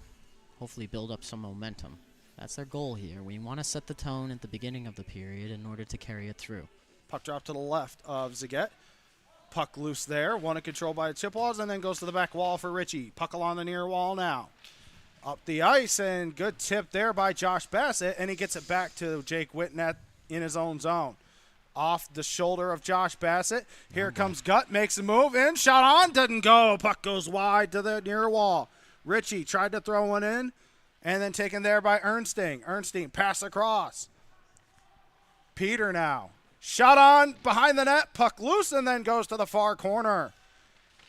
D: hopefully build up some momentum. That's their goal here. We want to set the tone at the beginning of the period in order to carry it through.
E: Puck drop to the left of Zaget. Puck loose there. One in control by the Chippewas, and then goes to the back wall for Ritchie. Puck along the near wall now. Up the ice, and good tip there by Josh Bassett, and he gets it back to Jake Whitnett in his own zone. Off the shoulder of Josh Bassett. Here comes Gutt, makes a move, and shot on, doesn't go. Puck goes wide to the near wall. Ritchie tried to throw one in. And then taken there by Ernsting. Ernsting pass across. Peter now. Shot on behind the net. Puck loose and then goes to the far corner.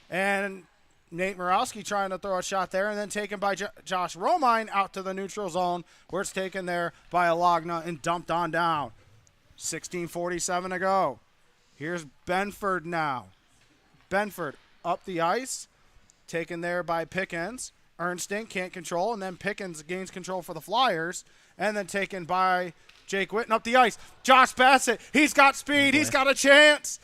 E: And Nate Murawski trying to throw a shot there and then taken by Josh Romine out to the neutral zone where it's taken there by Alagna and dumped on down. 16:47 to go. Here's Benford now. Benford up the ice. Taken there by Pickens. Ernsting can't control, and then Pickens gains control for the Flyers, and then taken by Jake Whitten up the ice. Josh Bassett, he's got speed, he's got a chance.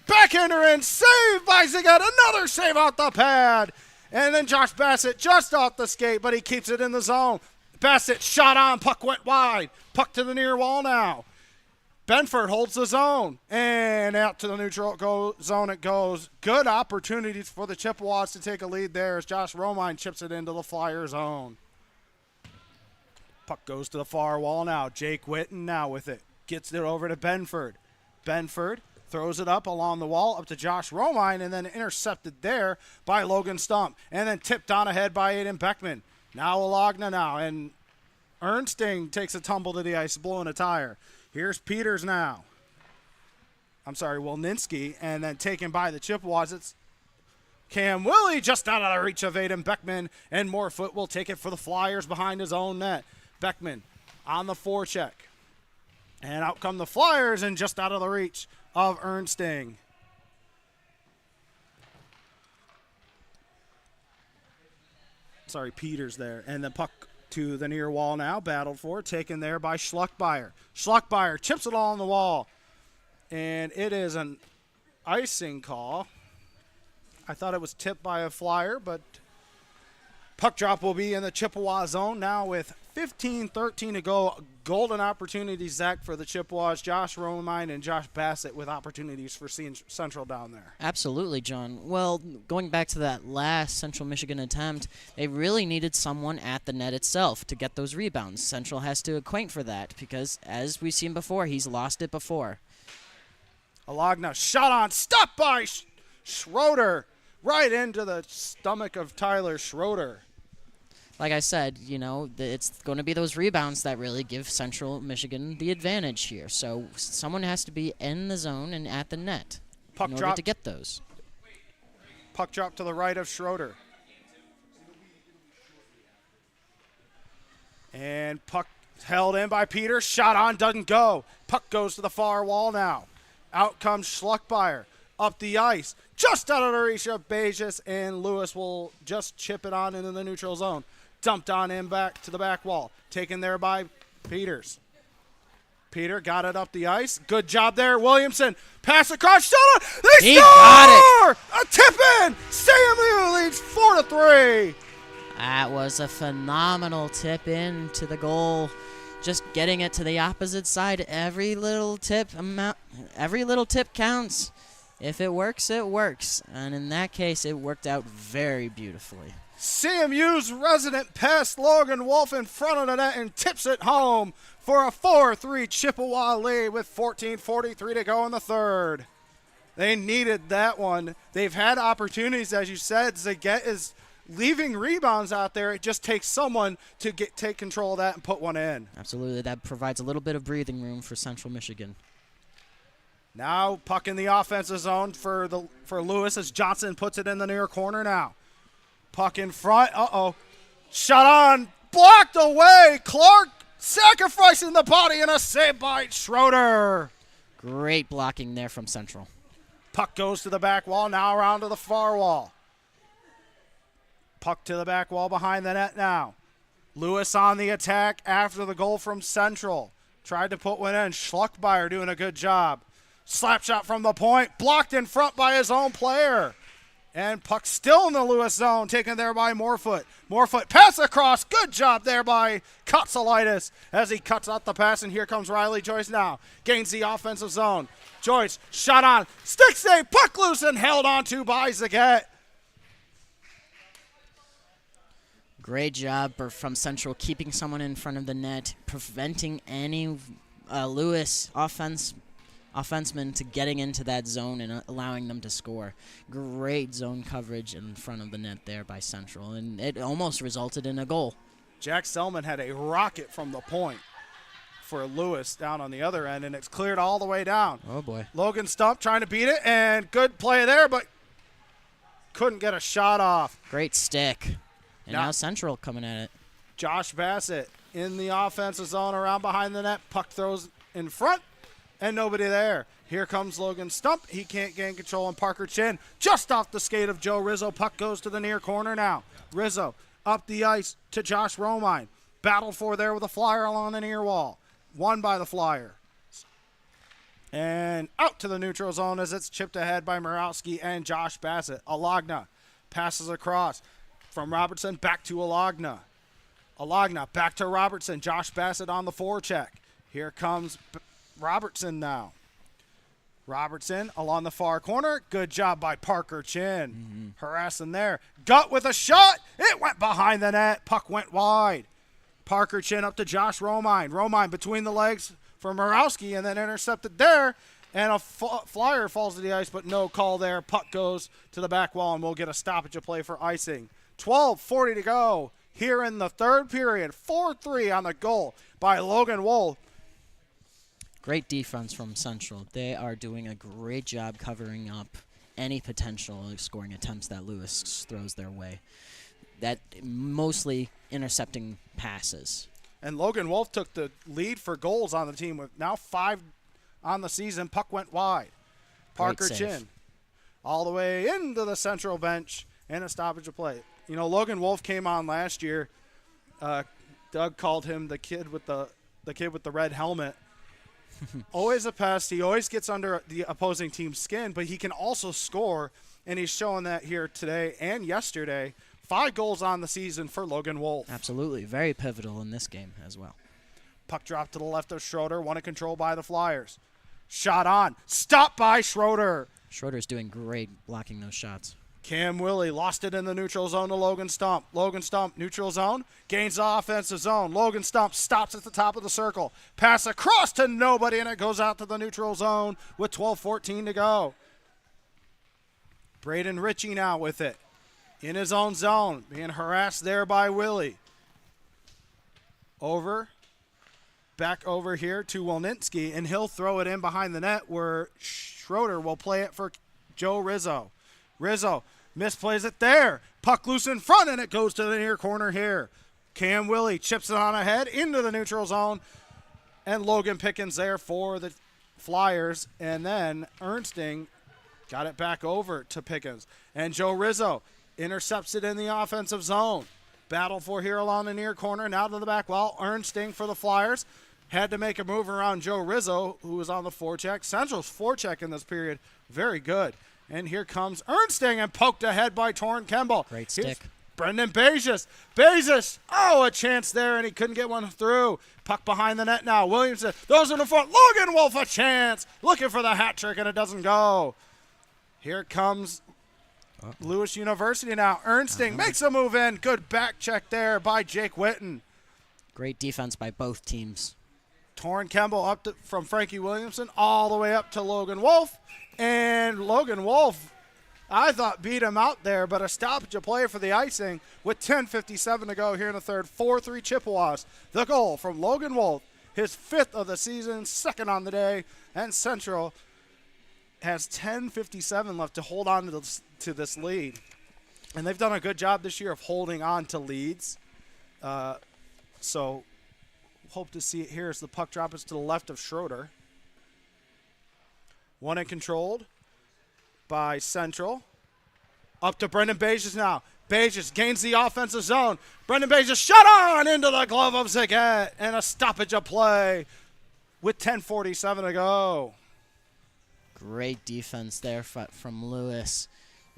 E: Backhander in, saved by Zagat, another save out the pad. And then Josh Bassett just off the skate, but he keeps it in the zone. Bassett shot on, puck went wide. Puck to the near wall now. Benford holds the zone, and out to the neutral zone it goes. Good opportunities for the Chippewas to take a lead there as Josh Romine chips it into the Flyer zone. Puck goes to the far wall now. Jake Witten now with it. Gets it over to Benford. Benford throws it up along the wall up to Josh Romine, and then intercepted there by Logan Stump, and then tipped on ahead by Aiden Beckman. Now Alagna now, and Ernsting takes a tumble to the ice, blowing a tire. Here's Peters now. Wilninski, and then taken by the Chippewas. It's Cam Willie just out of the reach of Aiden Beckman, and Morefoot will take it for the Flyers behind his own net. Beckman on the forecheck. And out come the Flyers, and just out of the reach of Ernsting. Peters there. And the puck to the near wall now, battled for, taken there by Schluckbeyer. Schluckbeyer chips it all on the wall, and it is an icing call. I thought it was tipped by a Flyer, but puck drop will be in the Chippewa zone now with 15:13 to go. Golden opportunities, Zach, for the Chippewas. Josh Romine and Josh Bassett with opportunities for Central down there.
D: Absolutely, John. Well, going back to that last Central Michigan attempt, they really needed someone at the net itself to get those rebounds. Central has to acquaint for that because, as we've seen before, he's lost it before.
E: Alagna shot on, stopped by Schroeder, right into the stomach of Tyler Schroeder.
D: Like I said, it's going to be those rebounds that really give Central Michigan the advantage here. So someone has to be in the zone and at the net in order to get those.
E: Puck drop to the right of Schroeder. And puck held in by Peters. Shot on, doesn't go. Puck goes to the far wall now. Out comes Schluckbeyer. Up the ice. Just out of the reach of Bejes, and Lewis will just chip it on into the neutral zone. Dumped on in back to the back wall. Taken there by Peters. Peter got it up the ice. Good job there. Williamson. Pass across. Shot on. They score!
D: Got it.
E: A tip in. Samuel leads 4-3.
D: That was a phenomenal tip in to the goal. Just getting it to the opposite side. Every little tip counts. If it works, it works. And in that case, it worked out very beautifully.
E: CMU's resident pest Logan Wolf in front of the net and tips it home for a 4-3 Chippewa lead with 14:43 to go in the third. They needed that one. They've had opportunities, as you said. Zaget is leaving rebounds out there. It just takes someone to take control of that and put one in.
D: Absolutely. That provides a little bit of breathing room for Central Michigan.
E: Now puck in the offensive zone for Lewis as Johnson puts it in the near corner now. Puck in front. Shot on. Blocked away. Clark sacrificing the body and a save by Schroeder.
D: Great blocking there from Central.
E: Puck goes to the back wall. Now around to the far wall. Puck to the back wall behind the net now. Lewis on the attack after the goal from Central. Tried to put one in. Schluckbeyer doing a good job. Slap shot from the point. Blocked in front by his own player. And puck still in the Lewis zone, taken there by Morefoot. Morefoot pass across. Good job there by Kotsalitis as he cuts out the pass. And here comes Riley Joyce now. Gains the offensive zone. Joyce shot on. Stick save. Puck loose and held on to by Zagat.
D: Great job from Central keeping someone in front of the net, preventing any Lewis offensemen to getting into that zone and allowing them to score. Great zone coverage in front of the net there by Central, and it almost resulted in a goal.
E: Jack Selman had a rocket from the point for Lewis down on the other end, and it's cleared all the way down.
D: Oh, boy.
E: Logan Stump trying to beat it, and good play there, but couldn't get a shot off.
D: Great stick. And now Central coming at it.
E: Josh Bassett in the offensive zone around behind the net. Puck throws in front. And nobody there. Here comes Logan Stump. He can't gain control on Parker Chin. Just off the skate of Joe Rizzo. Puck goes to the near corner now. Rizzo up the ice to Josh Romine. Battled for there with a Flyer along the near wall. Won by the Flyer. And out to the neutral zone as it's chipped ahead by Murawski and Josh Bassett. Alagna passes across. from Robertson back to Alagna. Alagna back to Robertson. Josh Bassett on the forecheck. Here comes Robertson now. Robertson along the far corner. Good job by Parker Chin. Harassing there. Gut with a shot. It went behind the net. Puck went wide. Parker Chin up to Josh Romine. Romine between the legs for Morawski and then intercepted there. And a flyer falls to the ice, but no call there. Puck goes to the back wall, and we'll get a stoppage of play for icing. 12:40 to go here in the third period. 4-3 on the goal by Logan Wolf.
D: Great defense from Central. They are doing a great job covering up any potential scoring attempts that Lewis throws their way. That mostly intercepting passes.
E: And Logan Wolf took the lead for goals on the team with now 5 on the season. Puck went wide. Parker Chin all the way into the Central bench and a stoppage of play. You know, Logan Wolf came on last year. Doug called him the kid with the red helmet. Always a pest. He always gets under the opposing team's skin, but he can also score, and he's showing that here today and yesterday. 5 goals on the season for Logan Wolf.
D: Absolutely. Very pivotal in this game as well.
E: Puck dropped to the left of Schroeder. Won in control by the Flyers. Shot on. Stopped by Schroeder.
D: Schroeder's doing great blocking those shots.
E: Cam Willie lost it in the neutral zone to Logan Stump. Logan Stump, neutral zone, gains the offensive zone. Logan Stump stops at the top of the circle. Pass across to nobody, and it goes out to the neutral zone with 12:14 to go. Braden Ritchie now with it. In his own zone, being harassed there by Willie. Back over here to Wolninski, and he'll throw it in behind the net where Schroeder will play it for Joe Rizzo. Rizzo misplays it there. Puck loose in front, and it goes to the near corner here. Cam Willie chips it on ahead into the neutral zone, and Logan Pickens there for the Flyers. And then Ernsting got it back over to Pickens. And Joe Rizzo intercepts it in the offensive zone. Battle for here along the near corner, now to the back wall. Ernsting for the Flyers. Had to make a move around Joe Rizzo, who was on the forecheck. Central's forecheck in this period, very good. And here comes Ernsting and poked ahead by Torrin Kemble.
D: Great stick.
E: Here's Brendan Bezos. Bezos, a chance there, and he couldn't get one through. Puck behind the net now. Williamson, those in the front. Logan Wolf, a chance. Looking for the hat trick, and it doesn't go. Here comes Lewis University now. Ernsting makes a move in. Good back check there by Jake Witten.
D: Great defense by both teams.
E: Torrin Kemble up from Frankie Williamson all the way up to Logan Wolf. And Logan Wolf, I thought, beat him out there, but a stoppage of play for the icing with 10:57 to go here in the third. 4-3 Chippewas. The goal from Logan Wolf, his 5th of the season, 2nd on the day, and Central has 10:57 left to hold on to this lead. And they've done a good job this year of holding on to leads. So hope to see it here as the puck drop is to the left of Schroeder. Won and controlled by Central. Up to Brendan Bezos now. Bezos gains the offensive zone. Brendan Bezos shot on into the glove of Zagat, and a stoppage of play with 10:47 to go.
D: Great defense there from Lewis.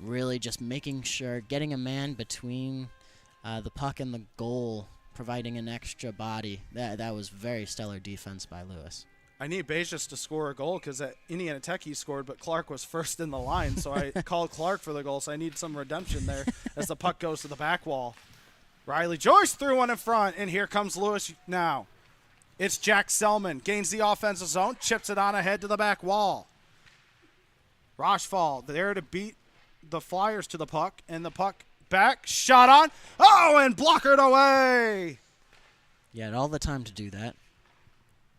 D: Really just making sure, getting a man between the puck and the goal, providing an extra body. That was very stellar defense by Lewis.
E: I need Bezos to score a goal because at Indiana Tech he scored, but Clark was first in the line, so I called Clark for the goal, so I need some redemption there as the puck goes to the back wall. Riley Joyce threw one in front, and here comes Lewis now. It's Jack Selman, gains the offensive zone, chips it on ahead to the back wall. Rochefall there to beat the Flyers to the puck, and the puck back, shot on, and blockered away.
D: You had all the time to do that.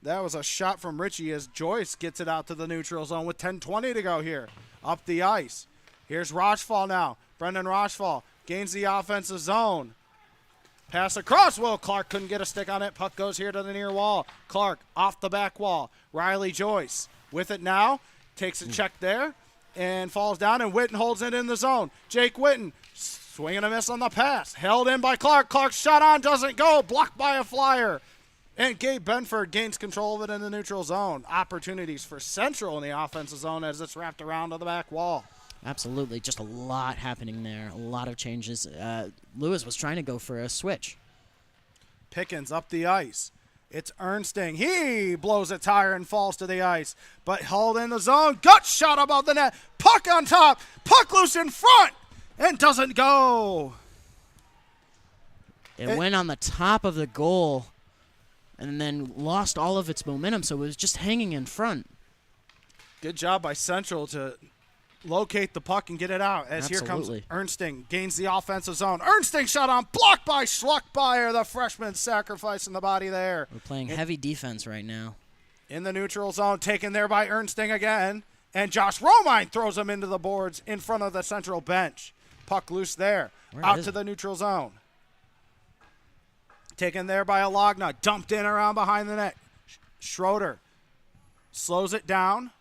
E: That was a shot from Ritchie as Joyce gets it out to the neutral zone with 10:20 to go here. Up the ice. Here's Rochefall now. Brendan Rochefall gains the offensive zone. Pass across. Well, Clark couldn't get a stick on it. Puck goes here to the near wall. Clark off the back wall. Riley Joyce with it now. Takes a check there and falls down, and Witten holds it in the zone. Jake Witten swinging a miss on the pass. Held in by Clark. Clark shot on, doesn't go. Blocked by a Flyer. And Gabe Benford gains control of it in the neutral zone. Opportunities for Central in the offensive zone as it's wrapped around to the back wall.
D: Absolutely, just a lot happening there, a lot of changes. Lewis was trying to go for a switch.
E: Pickens up the ice. It's Ernsting. He blows a tire and falls to the ice, but held in the zone. Gut shot above the net. Puck on top. Puck loose in front and doesn't go.
D: It went on the top of the goal and then lost all of its momentum, so it was just hanging in front.
E: Good job by Central to locate the puck and get it out. As
D: Absolutely.
E: Here comes Ernsting, gains the offensive zone. Ernsting shot on, blocked by Schluckbeyer, the freshman sacrificing the body there.
D: We're playing heavy defense right now.
E: In the neutral zone, taken there by Ernsting again. And Josh Romine throws him into the boards in front of the Central bench. Puck loose there, out to the neutral zone. Taken there by Alagna, dumped in around behind the net. Schroeder slows it down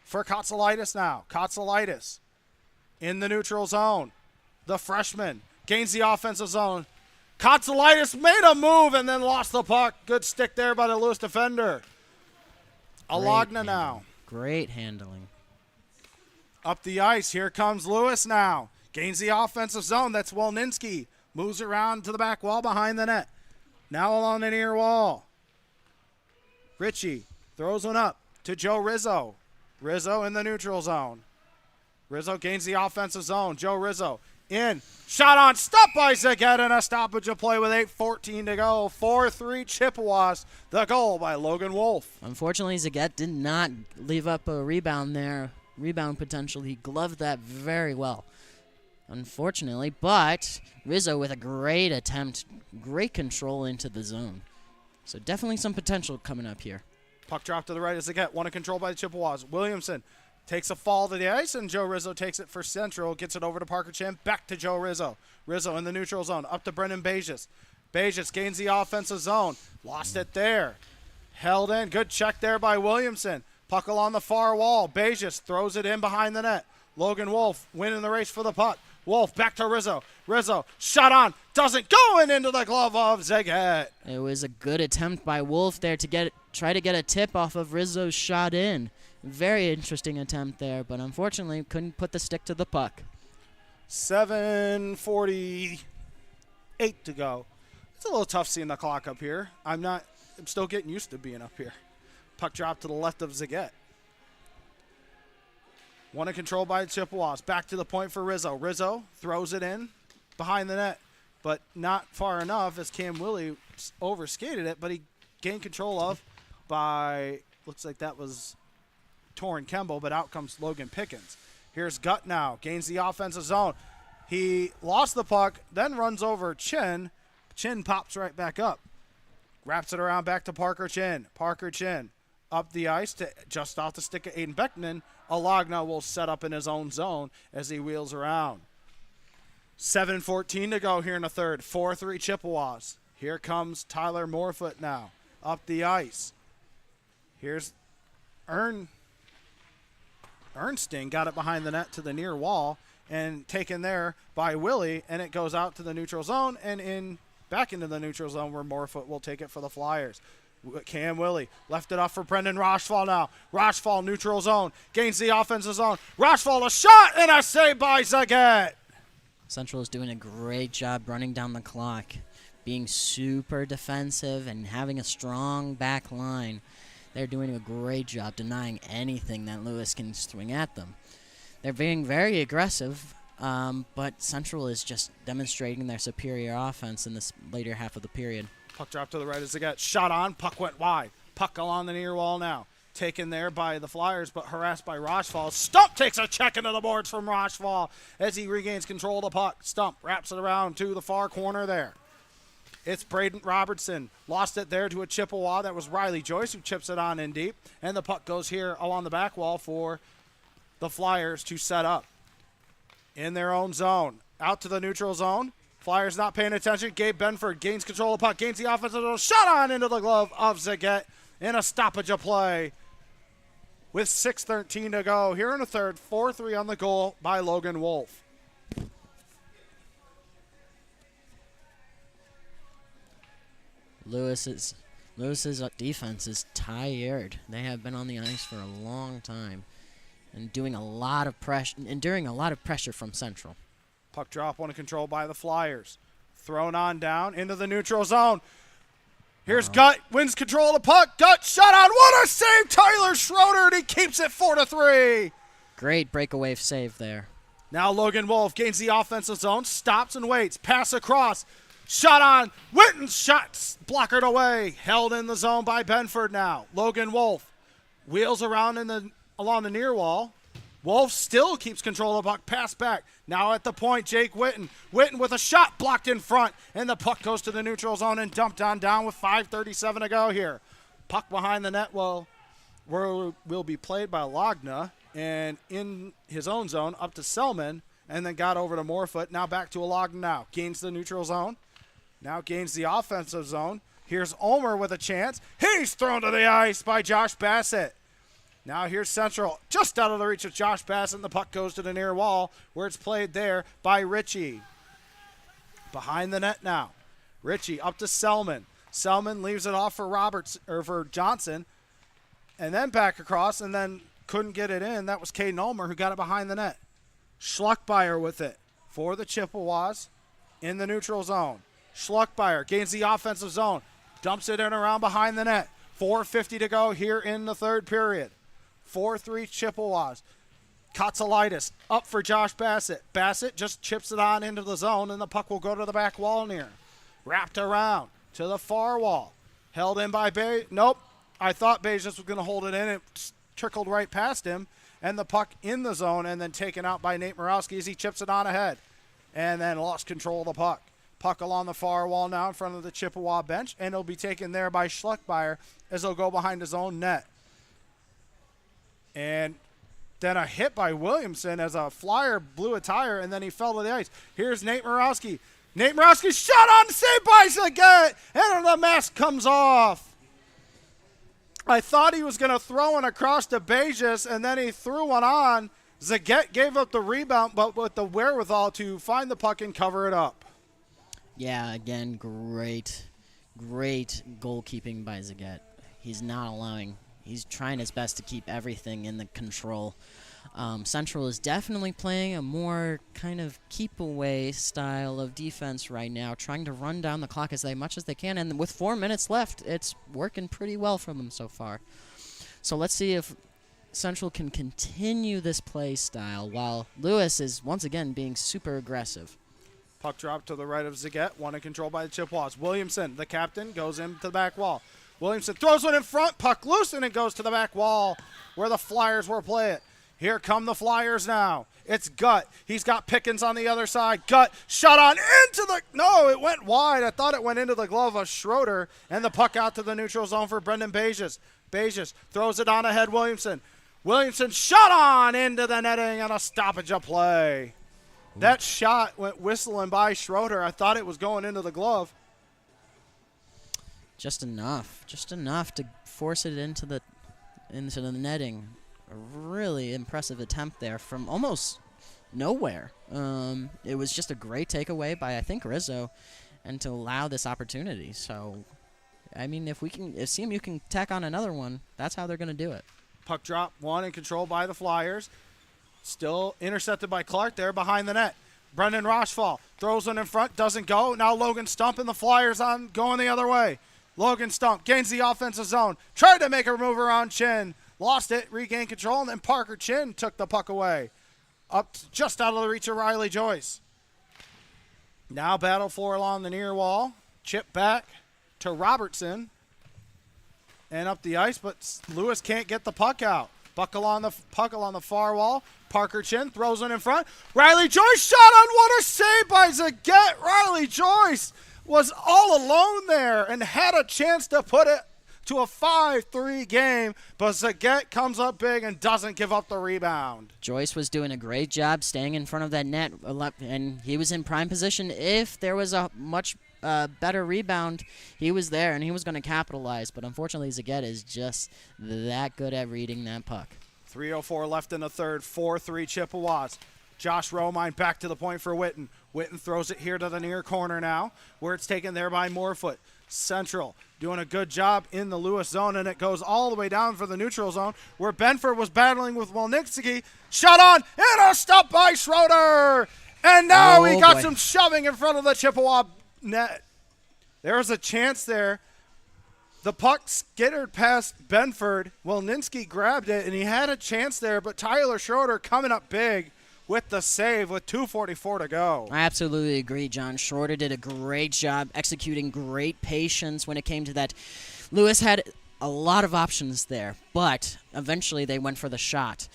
E: for Kotsalitis now. Kotsalitis in the neutral zone. The freshman gains the offensive zone. Kotsalitis made a move and then lost the puck. Good stick there by the Lewis defender. Alagna now.
D: Great handling.
E: Up the ice. Here comes Lewis now. Gains the offensive zone. That's Wolninski. Moves around to the back wall behind the net. Now along the near wall. Ritchie throws one up to Joe Rizzo. Rizzo in the neutral zone. Rizzo gains the offensive zone. Joe Rizzo in. Shot on. Stop by Zagat and a stoppage of play with 8:14 to go. 4-3 Chippewas. The goal by Logan Wolf.
D: Unfortunately, Zagat did not leave up a rebound there. Rebound potential. He gloved that very well. Unfortunately, but Rizzo with a great attempt, great control into the zone. So definitely some potential coming up here.
E: Puck drop to the right as they get one in control by the Chippewas. Williamson takes a fall to the ice, and Joe Rizzo takes it for Central. Gets it over to Parker Chin. Back to Joe Rizzo. Rizzo in the neutral zone. Up to Brendan Bejes. Bejes gains the offensive zone. Lost it there. Held in. Good check there by Williamson. Puck along the far wall. Bejes throws it in behind the net. Logan Wolf winning the race for the puck. Wolf back to Rizzo. Rizzo shot on. Doesn't go and into the glove of Zeget.
D: It was a good attempt by Wolf there to try to get a tip off of Rizzo's shot in. Very interesting attempt there, but unfortunately couldn't put the stick to the puck.
E: 7:48 to go. It's a little tough seeing the clock up here. I'm still getting used to being up here. Puck drop to the left of Zagat. One in control by the Chippewas. Back to the point for Rizzo. Rizzo throws it in behind the net, but not far enough as Cam Willie overskated it, but he gained control of by, looks like that was Torrin Kemble, but out comes Logan Pickens. Here's Gutt now. Gains the offensive zone. He lost the puck, then runs over Chin. Chin pops right back up. Wraps it around back to Parker Chin. Parker Chin up the ice to just off the stick of Aiden Beckman. Alagna will set up in his own zone as he wheels around. 7:14 to go here in the third. 4-3 Chippewas. Here comes Tyler Morefoot now. Up the ice. Here's Ernsting. Got it behind the net to the near wall and taken there by Willie, and it goes out to the neutral zone and back into the neutral zone where Morefoot will take it for the Flyers. Cam Willie left it off for Brendan Rochefall now. Rochefall neutral zone. Gains the offensive zone. Rochefall a shot and a save by Zagat.
D: Central is doing a great job running down the clock, being super defensive and having a strong back line. They're doing a great job denying anything that Lewis can swing at them. They're being very aggressive, but Central is just demonstrating their superior offense in this later half of the period.
E: Puck drop to the right as they got shot on. Puck went wide. Puck along the near wall now. Taken there by the Flyers, but harassed by Rochefall. Stump takes a check into the boards from Rochefall as he regains control of the puck. Stump wraps it around to the far corner there. It's Braden Robertson. Lost it there to a Chippewa. That was Riley Joyce who chips it on in deep. And the puck goes here along the back wall for the Flyers to set up. In their own zone. Out to the neutral zone. Flyers not paying attention. Gabe Benford gains control of the puck. Gains the offensive zone. Shot on into the glove of Zagat in a stoppage of play. With 6:13 to go here in the third. 4-3 on the goal by Logan Wolf.
D: Lewis's defense is tired. They have been on the ice for a long time. and doing a lot of pressure, enduring a lot of pressure from Central.
E: Puck drop, one control by the Flyers. Thrown on down into the neutral zone. Here's Gut, wins control of the puck. Gut shot on. What a save, Tyler Schroeder, and he keeps it 4-3.
D: Great breakaway save there.
E: Now Logan Wolf gains the offensive zone, stops and waits. Pass across. Shot on. Witten's shot blockered away. Held in the zone by Benford now. Logan Wolf wheels around along the near wall. Wolf still keeps control of the puck. Pass back. Now at the point, Jake Witten. Witten with a shot blocked in front. And the puck goes to the neutral zone and dumped on down with 5:37 to go here. Puck behind the net will be played by Lagna. And in his own zone, up to Selman. And then got over to Morefoot. Now back to Lagna now. Gains the neutral zone. Now gains the offensive zone. Here's Omer with a chance. He's thrown to the ice by Josh Bassett. Now here's Central, just out of the reach of Josh Bassett, and the puck goes to the near wall, where it's played there by Ritchie. Behind the net now. Ritchie up to Selman. Selman leaves it off for Johnson, and then back across, and then couldn't get it in. That was Caden Ulmer who got it behind the net. Schluckbeyer with it for the Chippewas in the neutral zone. Schluckbeyer gains the offensive zone, dumps it in around behind the net. 4:50 to go here in the third period. 4-3 Chippewas. Katsalitis up for Josh Bassett. Bassett just chips it on into the zone, and the puck will go to the back wall near. Wrapped around to the far wall. Held in by Bay. Nope. I thought Bay just was going to hold it in. It trickled right past him, and the puck in the zone, and then taken out by Nate Morawski as he chips it on ahead. And then lost control of the puck. Puck along the far wall now in front of the Chippewa bench, and it'll be taken there by Schluckbeyer as he'll go behind his own net. And then a hit by Williamson as a Flyer blew a tire, and then he fell to the ice. Here's Nate Morawski. Nate Morawski shot on, saved by Zagat, and the mask comes off. I thought he was going to throw one across to Bejes, and then he threw one on. Zagat gave up the rebound, but with the wherewithal to find the puck and cover it up.
D: Yeah, again, great goalkeeping by Zagat. He's not allowing. He's trying his best to keep everything in the control. Central is definitely playing a more kind of keep-away style of defense right now, trying to run down the clock as much as they can. And with 4 minutes left, it's working pretty well for them so far. So let's see if Central can continue this play style while Lewis is once again being super aggressive.
E: Puck drop to the right of Zagat, one in control by the Chippewas. Williamson, the captain, goes into the back wall. Williamson throws one in front, puck loose, and it goes to the back wall where the Flyers will play it. Here come the Flyers now. It's Gut. He's got Pickens on the other side. Gut shot on into the... No, it went wide. I thought it went into the glove of Schroeder, and the puck out to the neutral zone for Brendan Bejes. Bejes throws it on ahead Williamson. Williamson shot on into the netting on a stoppage of play. That shot went whistling by Schroeder. I thought it was going into the glove.
D: Just enough to force it into the netting. A really impressive attempt there from almost nowhere. It was just a great takeaway by, I think, Rizzo, and to allow this opportunity. So, I mean, if CMU can tack on another one, that's how they're going to do it.
E: Puck drop, one in control by the Flyers. Still intercepted by Clark there behind the net. Brendan Rochefall throws one in front, doesn't go. Now Logan Stump and the Flyers on going the other way. Logan Stump gains the offensive zone. Tried to make a move around Chin. Lost it, regained control, and then Parker Chin took the puck away. Up just out of the reach of Riley Joyce. Now battle for along the near wall. Chip back to Robertson. And up the ice, but Lewis can't get the puck out. Puck along the far wall. Parker Chin throws it in front. Riley Joyce shot on. What a save by Zagat. Riley Joyce was all alone there and had a chance to put it to a 5-3 game, but Zagat comes up big and doesn't give up the rebound.
D: Joyce was doing a great job staying in front of that net, and he was in prime position. If there was a much better rebound, he was there, and he was going to capitalize, but unfortunately Zagat is just that good at reading that puck.
E: 3:04 left in the third, 4-3 Chippewas. Josh Romine back to the point for Witten. Witten throws it here to the near corner now, where it's taken there by Morefoot. Central doing a good job in the Lewis zone, and it goes all the way down for the neutral zone, where Benford was battling with Wolnicki. Shot on, and a stop by Schroeder! And now we got some shoving in front of the Chippewa net. There was a chance there. The puck skittered past Benford. Wolnicki grabbed it, and he had a chance there, but Tyler Schroeder coming up big with the save with 2:44 to go.
D: I absolutely agree, John. Schroeder did a great job executing great patience when it came to that. Lewis had a lot of options there, but eventually they went for the shot.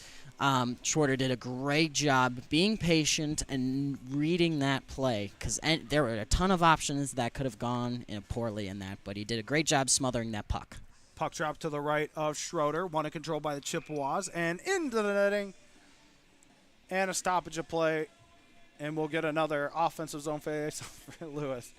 D: Schroeder did a great job being patient and reading that play, because there were a ton of options that could have gone poorly in that, but he did a great job smothering that puck.
E: Puck drop to the right of Schroeder, one in control by the Chippewas, and into the netting. And a stoppage of play, and we'll get another offensive zone face for Lewis.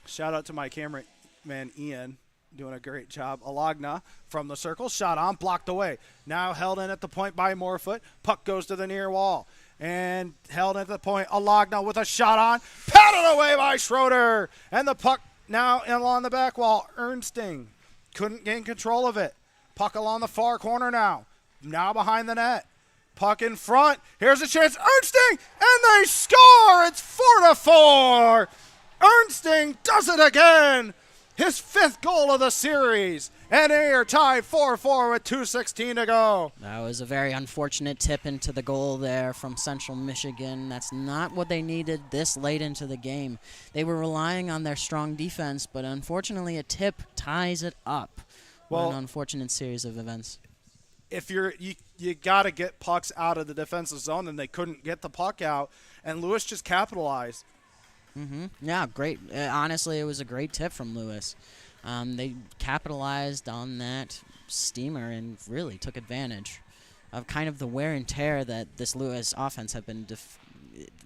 E: Shout out to my cameraman, Ian, doing a great job. Alagna from the circle, shot on, blocked away. Now held in at the point by Morefoot. Puck goes to the near wall. And held at the point, Alagna with a shot on, patted away by Schroeder. And the puck now along the back wall. Ernsting couldn't gain control of it. Puck along the far corner now. Now behind the net. Puck in front. Here's a chance. Ernsting! And they score! It's 4-4! Ernsting does it again! His 5th goal of the series. And they are tied 4-4 with 2:16 to go.
D: That was a very unfortunate tip into the goal there from Central Michigan. That's not what they needed this late into the game. They were relying on their strong defense, but unfortunately a tip ties it up. Well, an unfortunate series of events.
E: If you got to get pucks out of the defensive zone, and they couldn't get the puck out, and Lewis just capitalized.
D: Yeah, great. Honestly, it was a great tip from Lewis. They capitalized on that steamer and really took advantage of kind of the wear and tear that this Lewis offense have been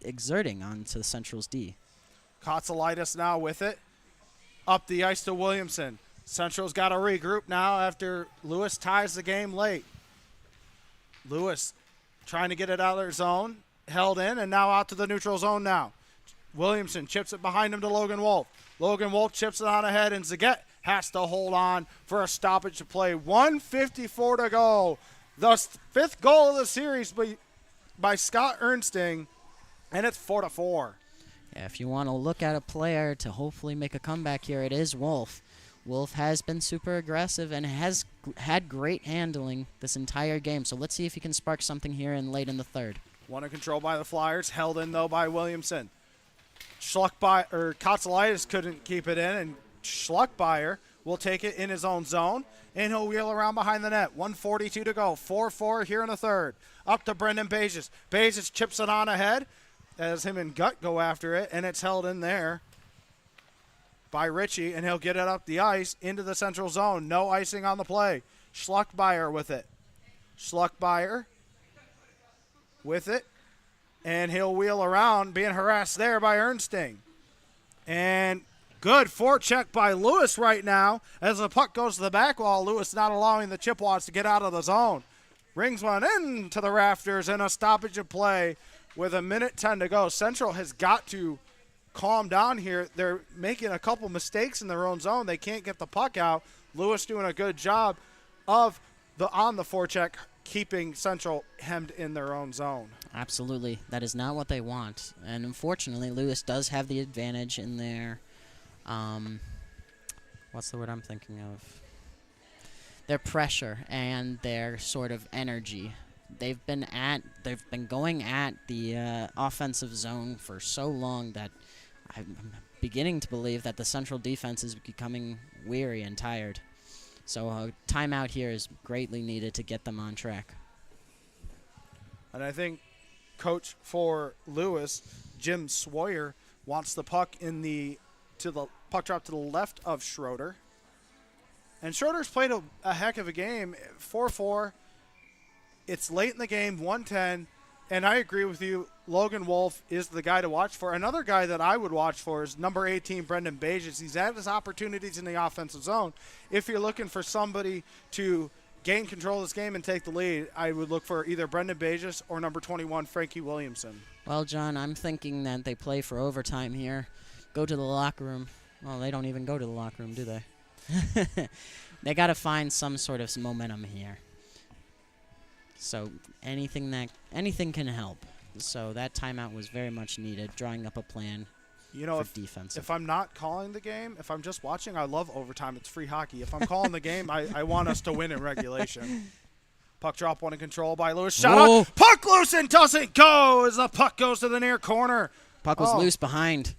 D: exerting onto the Central's D.
E: Kotsalitis now with it. Up the ice to Williamson. Central's got to regroup now after Lewis ties the game late. Lewis trying to get it out of their zone. Held in, and now out to the neutral zone now. Williamson chips it behind him to Logan Wolf. Logan Wolf chips it on ahead, and Zagat has to hold on for a stoppage to play. 1:54 to go. The 5th goal of the series by Scott Ernsting, and it's 4-4.
D: Yeah, if you want to look at a player to hopefully make a comeback here, it is Wolf. Wolf has been super aggressive and has had great handling this entire game. So let's see if he can spark something here late in the 3rd.
E: One in control by the Flyers, held in though by Williamson. Kotsalitis couldn't keep it in, and Schluckbeyer will take it in his own zone, and he'll wheel around behind the net. 1:42 to go. 4-4 here in the 3rd. Up to Brendan Bages. Bages chips it on ahead as him and Gut go after it, and it's held in there by Ritchie, and he'll get it up the ice into the central zone. No icing on the play. Schluckbeyer with it. Schluckbeyer with it, and he'll wheel around, being harassed there by Ernsting. And good forecheck by Lewis right now as the puck goes to the back wall. Lewis not allowing the Chippewas to get out of the zone. Rings one into the rafters, and a stoppage of play with 1:10 to go. Central has got to calm down here. They're making a couple mistakes in their own zone. They can't get the puck out. Lewis doing a good job of on the forecheck, keeping Central hemmed in their own zone.
D: Absolutely. That is not what they want. And unfortunately, Lewis does have the advantage in their, what's the word I'm thinking of? Their pressure and their sort of energy. They've been going at the offensive zone for so long that I'm beginning to believe that the Central defense is becoming weary and tired. So a timeout here is greatly needed to get them on track.
E: And I think coach for Lewis, Jim Swoyer, wants the puck to the puck drop to the left of Schroeder. And Schroeder's played a heck of a game, 4-4. It's late in the game, 1:10, and I agree with you. Logan Wolf is the guy to watch for. Another guy that I would watch for is number 18, Brendan Bages. He's had his opportunities in the offensive zone. If you're looking for somebody to gain control of this game and take the lead, I would look for either Brendan Bajus or number 21, Frankie Williamson.
D: Well, John, I'm thinking that they play for overtime here. Go to the locker room. Well, they don't even go to the locker room, do they? They got to find some sort of momentum here. So anything can help. So that timeout was very much needed, drawing up a plan for defense.
E: If I'm not calling the game, if I'm just watching, I love overtime. It's free hockey. If I'm calling the game, I want us to win in regulation. Puck drop, one in control by Lewis. Shot on. Puck loose and doesn't go as the puck goes to the near corner.
D: Puck was loose behind.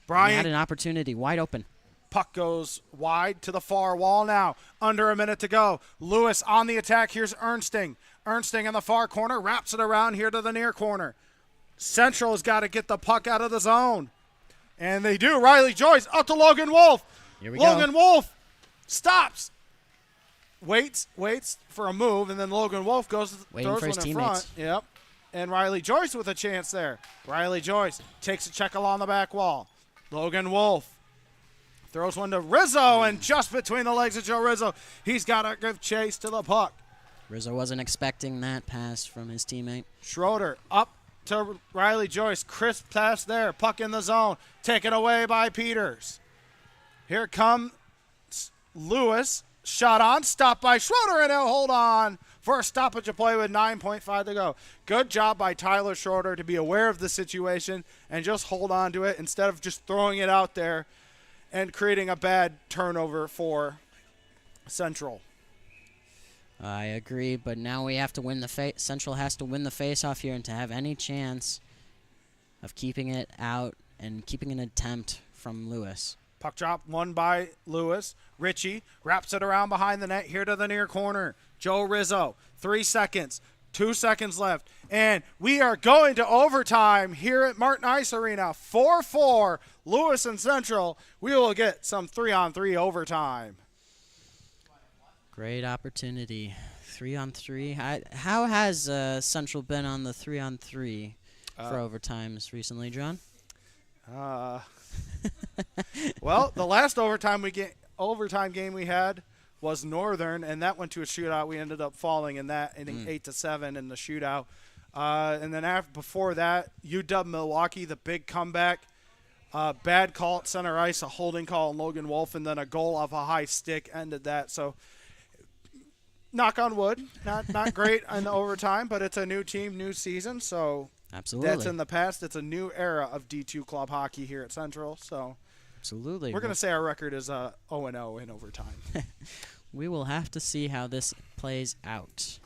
E: Brian
D: had an opportunity, wide open.
E: Puck goes wide to the far wall now. Under a minute to go. Lewis on the attack. Here's Ernsting. Ernsting in the far corner. Wraps it around here to the near corner. Central has got to get the puck out of the zone. And they do. Riley Joyce up to Logan Wolf.
D: Here we
E: Logan
D: go.
E: Wolf stops. Waits for a move, and then Logan Wolf goes,
D: Waiting
E: throws
D: for his
E: one in
D: teammates.
E: front. Yep. And Riley Joyce with a chance there. Riley Joyce takes a check along the back wall. Logan Wolf throws one to Rizzo, and just between the legs of Joe Rizzo, he's got to give chase to the puck.
D: Rizzo wasn't expecting that pass from his teammate.
E: Schroeder up to Riley Joyce. Crisp pass there. Puck in the zone. Taken away by Peters. Here comes Lewis. Shot on. Stopped by Schroeder, and he'll hold on for a stoppage of play with 9.5 to go. Good job by Tyler Schroeder to be aware of the situation and just hold on to it instead of just throwing it out there and creating a bad turnover for Central.
D: I agree, but now we have to win the Central has to win the face-off here, and to have any chance of keeping it out and keeping an attempt from Lewis.
E: Puck drop, won by Lewis. Ritchie wraps it around behind the net here to the near corner. Joe Rizzo, 3 seconds, 2 seconds left. And we are going to overtime here at Martin Ice Arena. 4-4, Lewis and Central. We will get some 3-on-3 overtime.
D: Great opportunity. 3-on-3. How has Central been on the 3-on-3 for overtimes recently, John?
E: Well, the last overtime game we had was Northern, and that went to a shootout. We ended up falling in that, ending 8-7 in the shootout. And then before that, UW Milwaukee, the big comeback. Bad call at center ice, a holding call on Logan Wolf, and then a goal off a high stick ended that. So, knock on wood, not great in the overtime, but it's a new team, new season, so
D: absolutely.
E: That's in the past. It's a new era of D2 club hockey here at Central, so
D: absolutely.
E: We're going to say our record is 0-0 in overtime.
D: We will have to see how this plays out.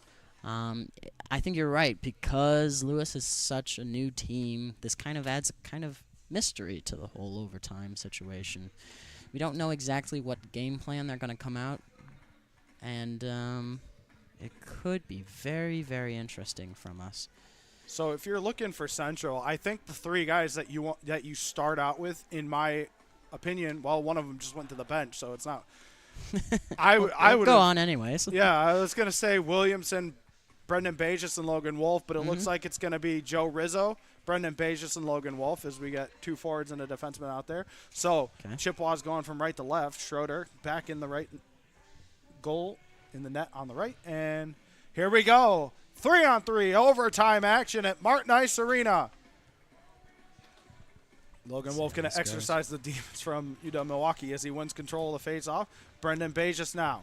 D: I think you're right, because Lewis is such a new team, this kind of adds a kind of mystery to the whole overtime situation. We don't know exactly what game plan they're going to come out, and it could be very, very interesting from us.
E: So if you're looking for Central, I think the three guys that you start out with, in my opinion, well, one of them just went to the bench, so it's not. I would
D: go on anyways.
E: Yeah, I was gonna say Williamson, Brendan Bajus, and Logan Wolf, but it looks like it's gonna be Joe Rizzo, Brendan Bajus, and Logan Wolf, as we got two forwards and a defenseman out there. So Chippewas going from right to left. Schroeder back in the right goal in the net on the right, and here we go. 3-on-3 overtime action at Martin Ice Arena. Logan Wolf going to exercise the defense from UW Milwaukee as he wins control of the face-off. Brendan Bajus now.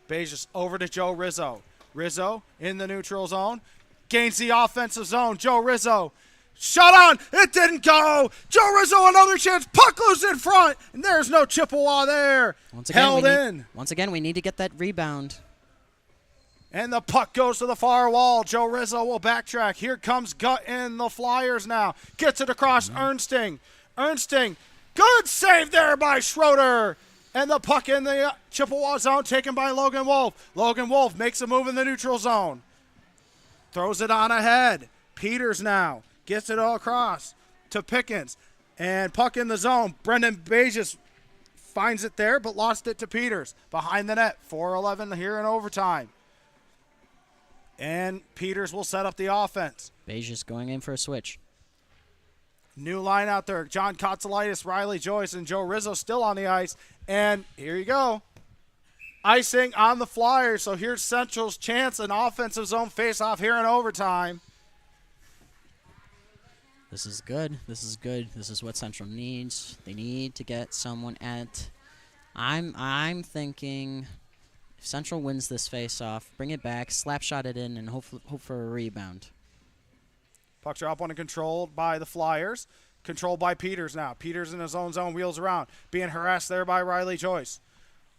E: Bajus over to Joe Rizzo. Rizzo in the neutral zone. Gains the offensive zone. Joe Rizzo. Shot on. It didn't go. Joe Rizzo another chance. Puck loose in front. And there's no Chippewa there. Held in.
D: Once again, we need to get that rebound.
E: And the puck goes to the far wall. Joe Rizzo will backtrack. Here comes Gutt in the Flyers now. Gets it across Ernsting. Ernsting, good save there by Schroeder. And the puck in the Chippewa zone taken by Logan Wolf. Logan Wolf makes a move in the neutral zone. Throws it on ahead. Peters now gets it all across to Pickens. And puck in the zone. Brendan Bajus finds it there, but lost it to Peters. Behind the net, 4-11 here in overtime. And Peters will set up the offense.
D: Bajus going in for a switch.
E: New line out there. John Kotsalitis, Riley Joyce, and Joe Rizzo still on the ice. And here you go. icing on the Flyers. So here's Central's chance, an offensive zone face-off here in overtime.
D: This is good. This is good. This is what Central needs. They need to get someone at. I'm thinking if Central wins this face-off, bring it back, slap shot it in, and hope for a rebound.
E: Puck drop on and controlled by the Flyers. Controlled by Peters now. Peters in his own zone, wheels around. Being harassed there by Riley Joyce.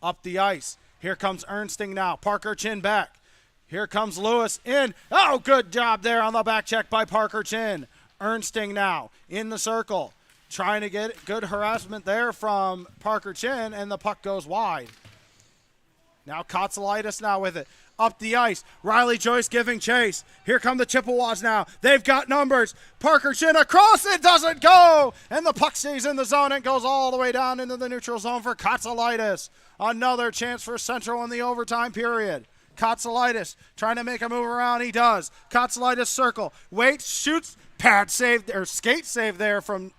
E: Up the ice. Here comes Ernsting now. Parker Chin back. Here comes Lewis in. Oh, good job there on the back check by Parker Chin. Ernsting now in the circle. Trying to get good harassment there from Parker Chin, and the puck goes wide. Now Kotsalitis now with it. Up the ice. Riley Joyce giving chase. Here come the Chippewas now. They've got numbers. Parker Chin across. It doesn't go. And the puck stays in the zone and goes all the way down into the neutral zone for Kotsalitis. Another chance for Central in the overtime period. Kotsalitis trying to make a move around. He does. Kotsalitis circle. Waits, shoots. Pad save or skate save there from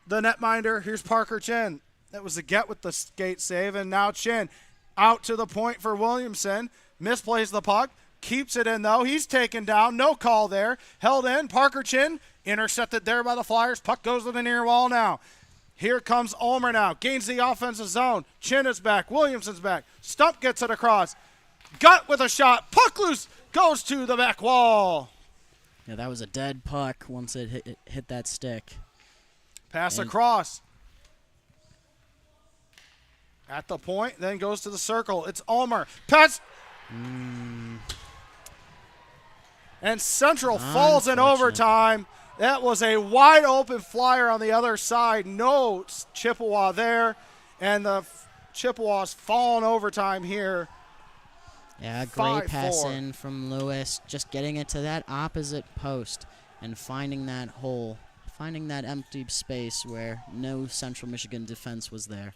E: the netminder. Here's Parker Chin. That was a get with the skate save. And now Chin out to the point for Williamson. Misplays the puck. Keeps it in, though. He's taken down. No call there. Held in. Parker Chin intercepted there by the Flyers. Puck goes to the near wall now. Here comes Ulmer now. Gains the offensive zone. Chin is back. Williamson's back. Stump gets it across. Gut with a shot. Puck loose. Goes to the back wall.
D: Yeah, that was a dead puck once it hit that stick.
E: Pass across. At the point, then goes to the circle. It's Ulmer. Pass. And Central falls in overtime. That was a wide open flyer on the other side. No Chippewa there. And the Chippewas fall in overtime here.
D: Yeah, great pass
E: 5-4.
D: in from Lewis. Just getting it to that opposite post and finding that hole. Finding that empty space where no Central Michigan defense was there.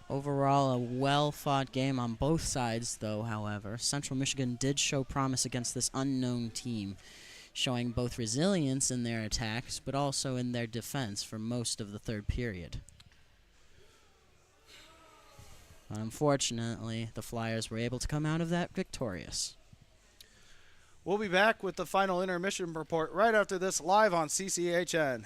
D: Overall, a well-fought game on both sides, though, however. Central Michigan did show promise against this unknown team, showing both resilience in their attacks, but also in their defense for most of the third period. Unfortunately, the Flyers were able to come out of that victorious.
E: We'll be back with the final intermission report right after this live on CCHN.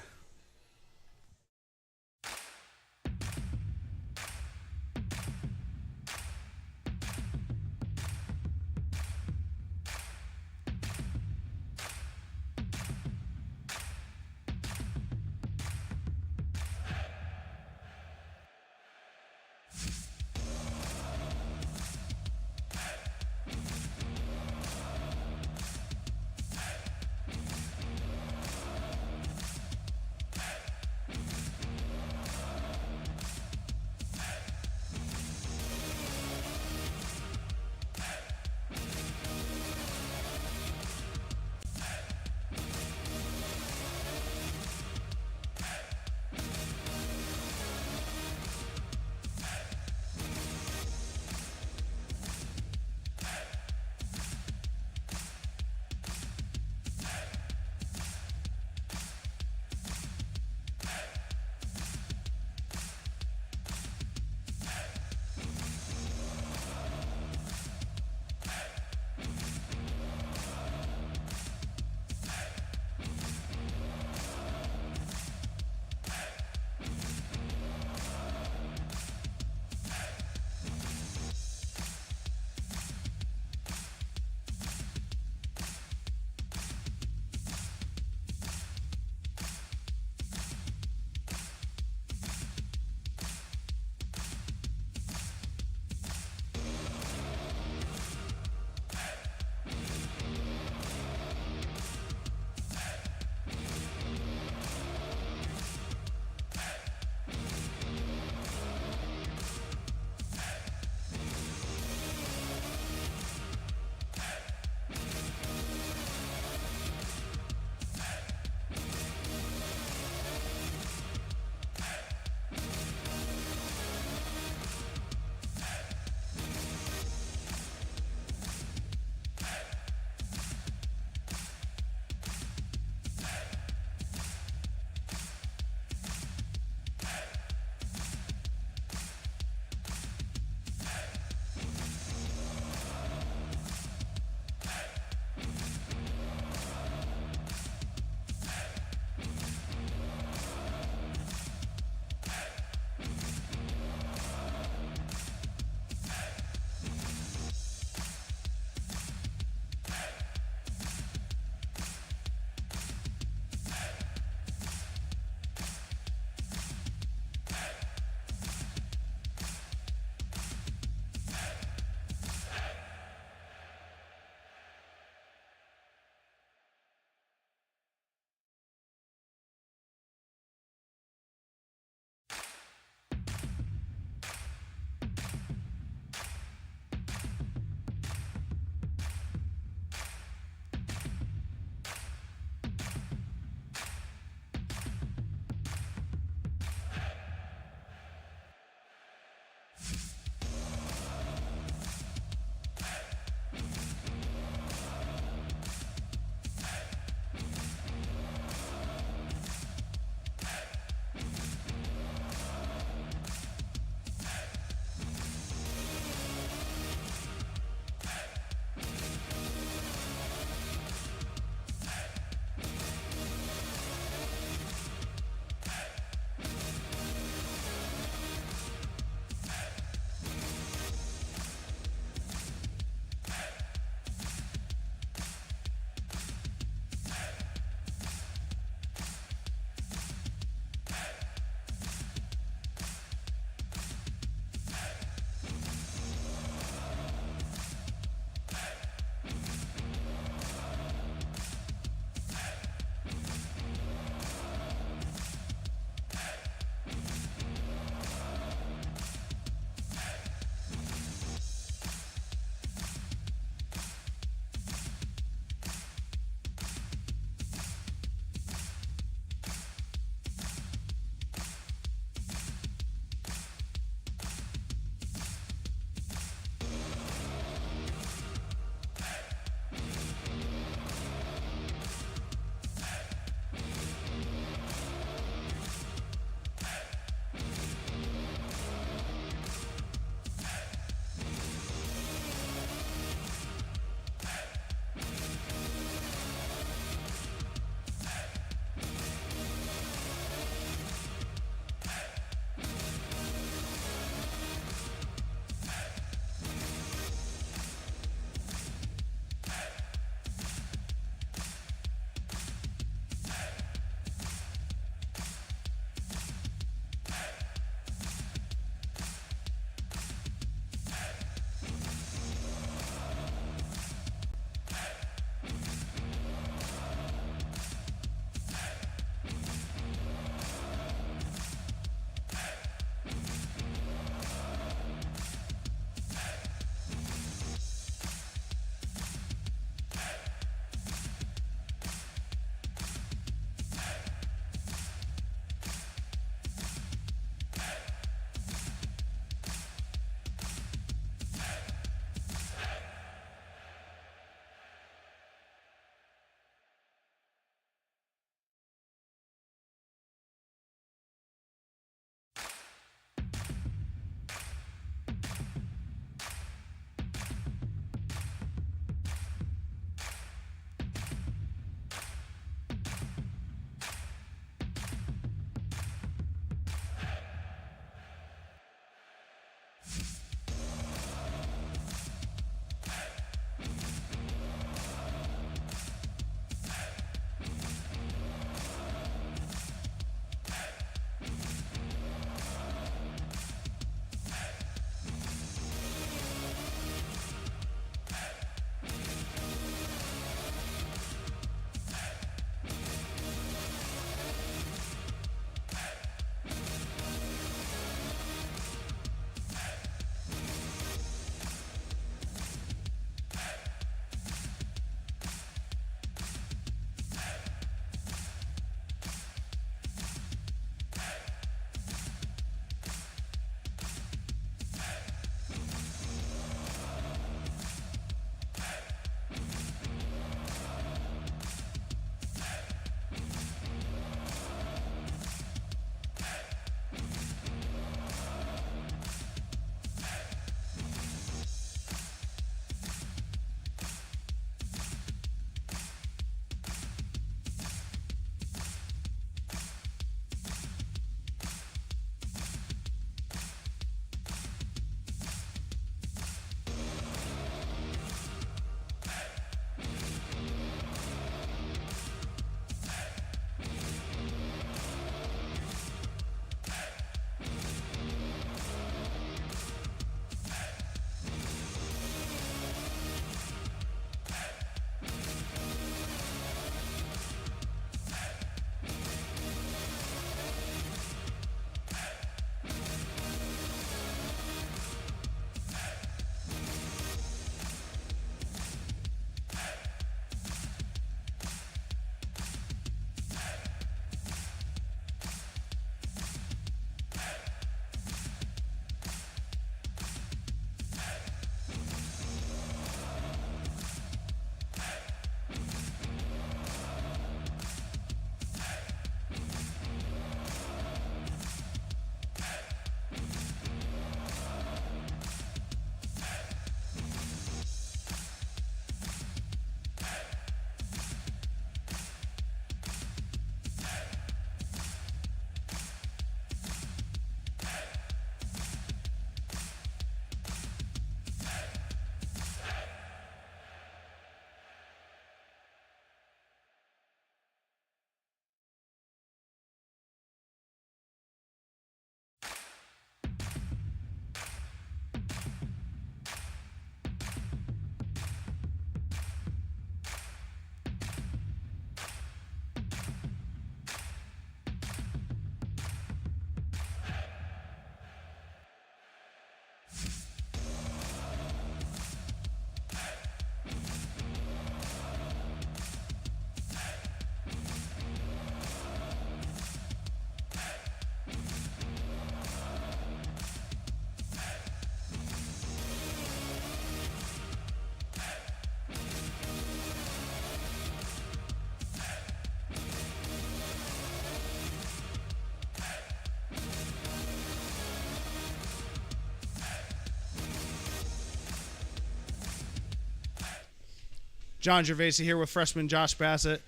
A: John Gervasi here with freshman Josh Bassett.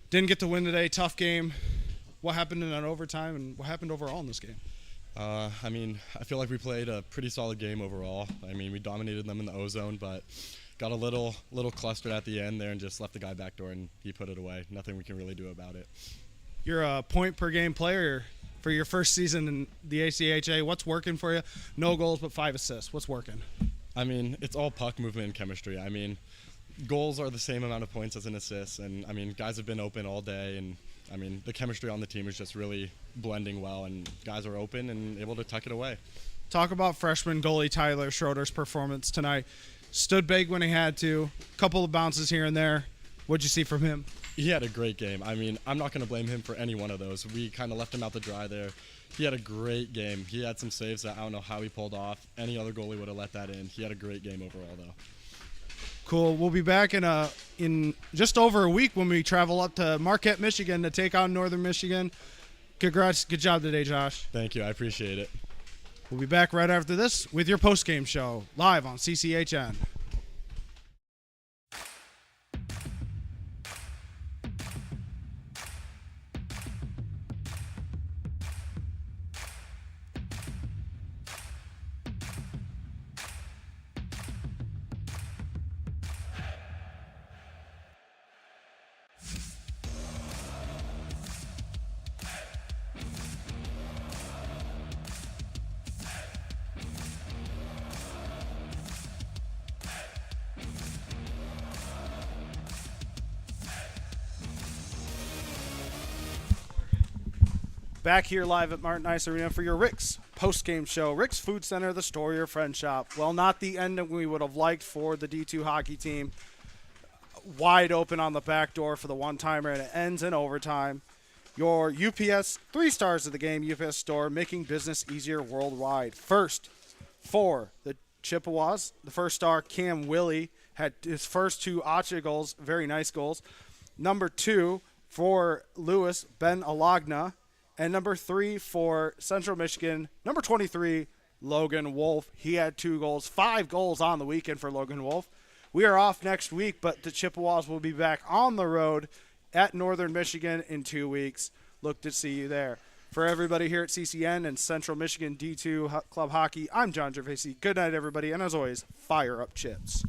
A: Didn't get the win today. Tough game. What happened in that overtime, and what happened overall in this game?
H: I mean, I feel like we played a pretty solid game overall. I mean, we dominated them in the O-zone, but got a little clustered at the end there and just left the guy backdoor, and he put it away. Nothing we can really do about it.
A: You're a point-per-game player for your first season in the ACHA. What's working for you? No goals, but 5 assists. What's working?
H: I mean, it's all puck movement and chemistry. I mean, goals are the same amount of points as an assist, and, I mean, guys have been open all day, and, I mean, the chemistry on the team is just really blending well, and guys are open and able to tuck it away.
A: Talk about freshman goalie Tyler Schroeder's performance tonight. Stood big when he had to. Couple of bounces here and there. What'd you see from him?
H: He had a great game. I mean, I'm not going to blame him for any one of those. We kind of left him out to dry there. He had a great game. He had some saves that I don't know how he pulled off. Any other goalie would have let that in. He had a great game overall, though.
A: Cool. We'll be back in just over a week when we travel up to Marquette, Michigan to take on Northern Michigan. Congrats. Good job today, Josh.
H: Thank you. I appreciate it.
A: We'll be back right after this with your post-game show live on CCHN. Back here live at Martin Ice Arena for your Rick's post-game show. Rick's Food Center, the store, your friend shop. Well, not the ending we would have liked for the D2 hockey team. Wide open on the back door for the one-timer, and it ends in overtime. Your UPS 3 stars of the game, UPS store, making business easier worldwide. First, for the Chippewas, the first star, Cam Willie, had his first 2 Acha goals, very nice goals. Number 2, for Lewis, Ben Alagna. And number 3 for Central Michigan, number 23, Logan Wolf. He had 2 goals, 5 goals on the weekend for Logan Wolf. We are off next week, but the Chippewas will be back on the road at Northern Michigan in 2 weeks. Look to see you there. For everybody here at CCN and Central Michigan D2 Club Hockey, I'm John Gervasi. Good night, everybody, and as always, fire up Chips.